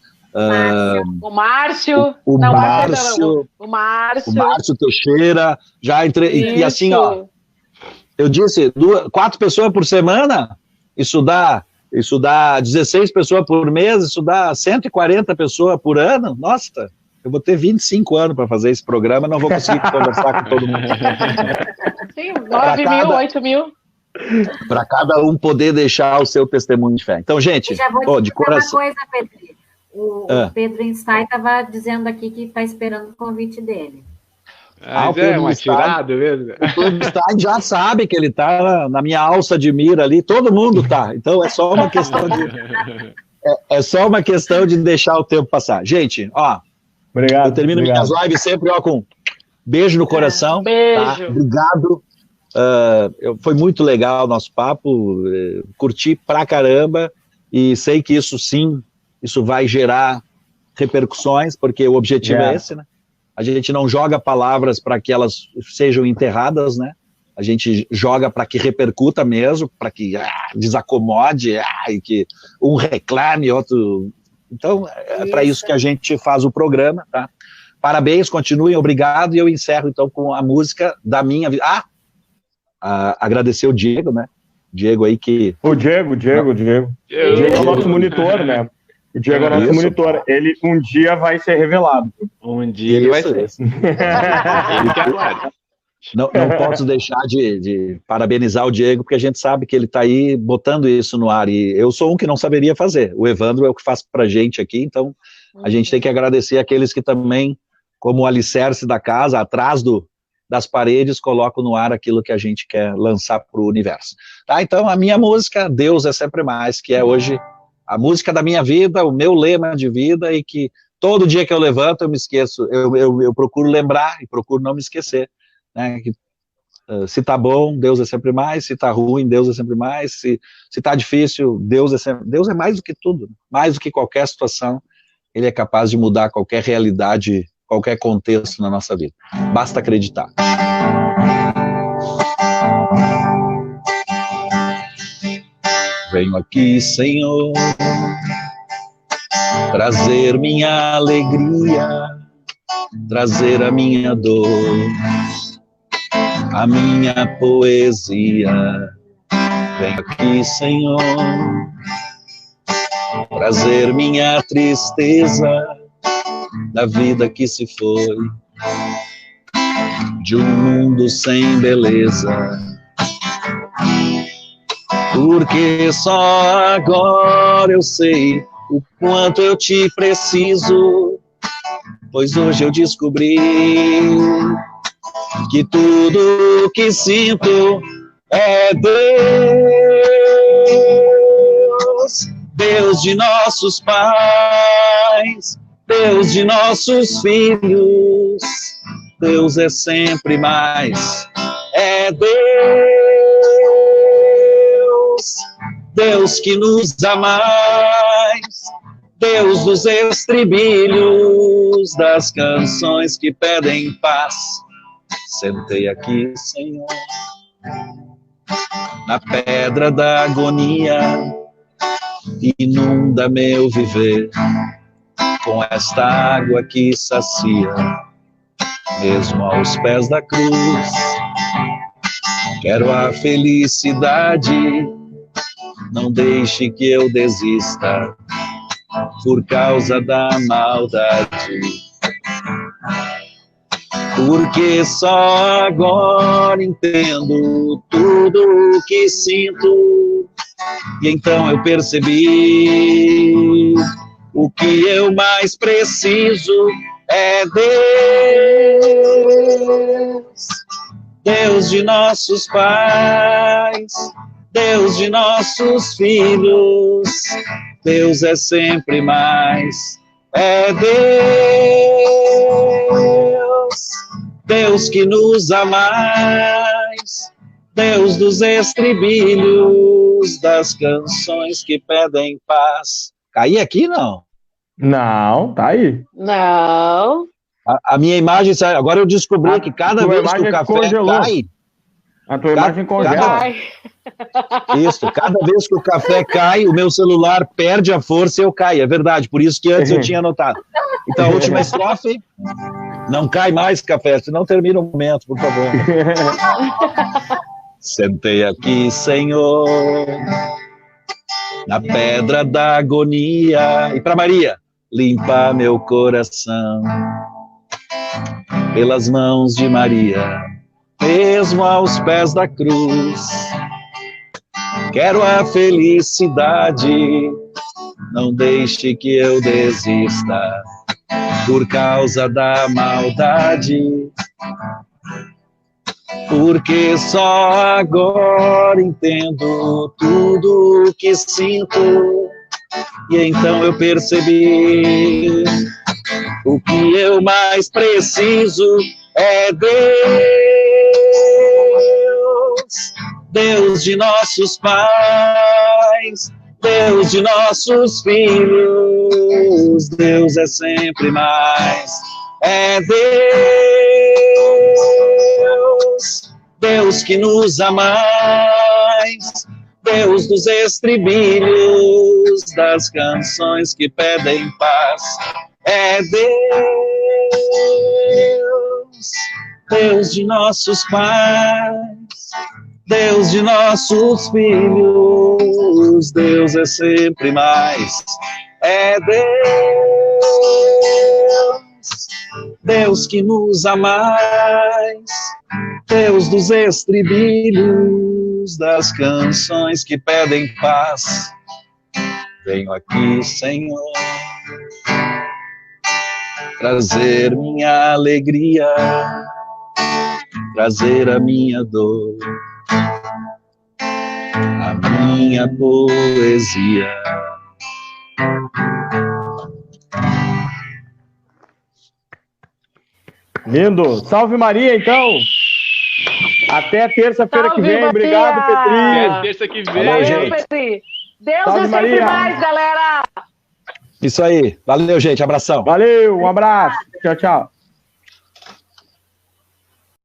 o Márcio. O Márcio Teixeira, e assim, ó, eu disse, 4 pessoas por semana, isso dá 16 pessoas por mês, isso dá 140 pessoas por ano. Nossa, eu vou ter 25 anos para fazer esse programa, não vou conseguir conversar com todo mundo. Sim, 9 mil, 8 mil. Para cada um poder deixar o seu testemunho de fé. Então, gente, de coração. Uma coisa, Pedro. O Pedro Einstein estava dizendo aqui que está esperando o convite dele. O Pedro uma tirada mesmo. O Pedro Einstein já sabe que ele está na minha alça de mira ali, todo mundo tá. Então é só uma questão de deixar o tempo passar. Gente, ó, obrigado, eu termino minhas lives sempre com beijo no coração. Beijo. Tá? Obrigado. Foi muito legal o nosso papo, curti pra caramba, e sei que isso vai gerar repercussões, porque o objetivo é esse, né? A gente não joga palavras para que elas sejam enterradas, né? A gente joga para que repercuta mesmo, para que desacomode, e que um reclame, outro... Então, é para isso que a gente faz o programa, tá? Parabéns, continuem, obrigado, e eu encerro então com a música da minha vida. Agradecer o Diego, né? Diego aí que... O Diego é o nosso monitor, né? O Diego é o nosso monitor. Ele um dia vai ser revelado. Um dia ele vai ser. Não posso deixar de parabenizar o Diego, porque a gente sabe que ele está aí botando isso no ar, e eu sou um que não saberia fazer. O Evandro é o que faz pra gente aqui, então a gente tem que agradecer aqueles que também, como alicerce da casa, atrás das paredes, colocam no ar aquilo que a gente quer lançar para o universo. Tá? Então, a minha música, Deus é Sempre Mais, que é hoje a música da minha vida, o meu lema de vida, e que todo dia que eu levanto eu me esqueço, eu procuro lembrar e procuro não me esquecer, né? Que, se tá bom, Deus é sempre mais, se tá ruim, Deus é sempre mais, se tá difícil, Deus é mais do que tudo, mais do que qualquer situação, Ele é capaz de mudar qualquer realidade, qualquer contexto na nossa vida. Basta acreditar. Venho aqui, Senhor, trazer minha alegria, trazer a minha dor, a minha poesia, Venho aqui, Senhor, trazer minha tristeza da vida que se foi, de um mundo sem beleza, porque só agora eu sei o quanto eu te preciso, pois hoje eu descobri que tudo que sinto é Deus, Deus de nossos pais, Deus de nossos filhos, Deus é sempre mais, é Deus, Deus que nos ama mais, Deus dos estribilhos, das canções que pedem paz. Sentei aqui, Senhor, na pedra da agonia, inunda meu viver com esta água que sacia, mesmo aos pés da cruz. Quero a felicidade, não deixe que eu desista por causa da maldade, porque só agora entendo tudo o que sinto, e então eu percebi o que eu mais preciso é Deus, Deus de nossos pais, Deus de nossos filhos, Deus é sempre mais, é Deus, Deus que nos ama mais, Deus dos estribilhos, das canções que pedem paz. Caí aqui, não? Não, tá aí. Não. A minha imagem, agora eu descobri que cada vez que o café congelou. cai... A tua imagem congela. Isso, cada vez que o café cai, o meu celular perde a força e eu caio, é verdade, por isso que antes eu tinha anotado. Então, a última estrofe, não cai mais café, senão termina o momento, por favor. Sentei aqui, Senhor, na pedra da agonia, e para Maria, limpa meu coração, pelas mãos de Maria, mesmo aos pés da cruz. Quero a felicidade, não deixe que eu desista por causa da maldade, porque só agora entendo tudo o que sinto, e então eu percebi o que eu mais preciso é Deus, Deus de nossos pais, Deus de nossos filhos, Deus é sempre mais, é Deus, Deus que nos ama mais, Deus dos estribilhos, das canções que pedem paz, é Deus, Deus de nossos pais, Deus de nossos filhos, Deus é sempre mais, é Deus, Deus que nos ama mais, Deus dos estribilhos, das canções que pedem paz. Venho aqui, Senhor, trazer minha alegria, trazer a minha dor, a minha poesia. Lindo. Salve Maria, então. Até terça-feira que vem. Maria. Obrigado, Petri. Até terça que vem. Valeu, Valeu, gente. Petri. Deus Salve, é sempre Maria. mais, galera. Isso aí. Valeu, gente. Abração. Valeu, um abraço. Tchau, tchau.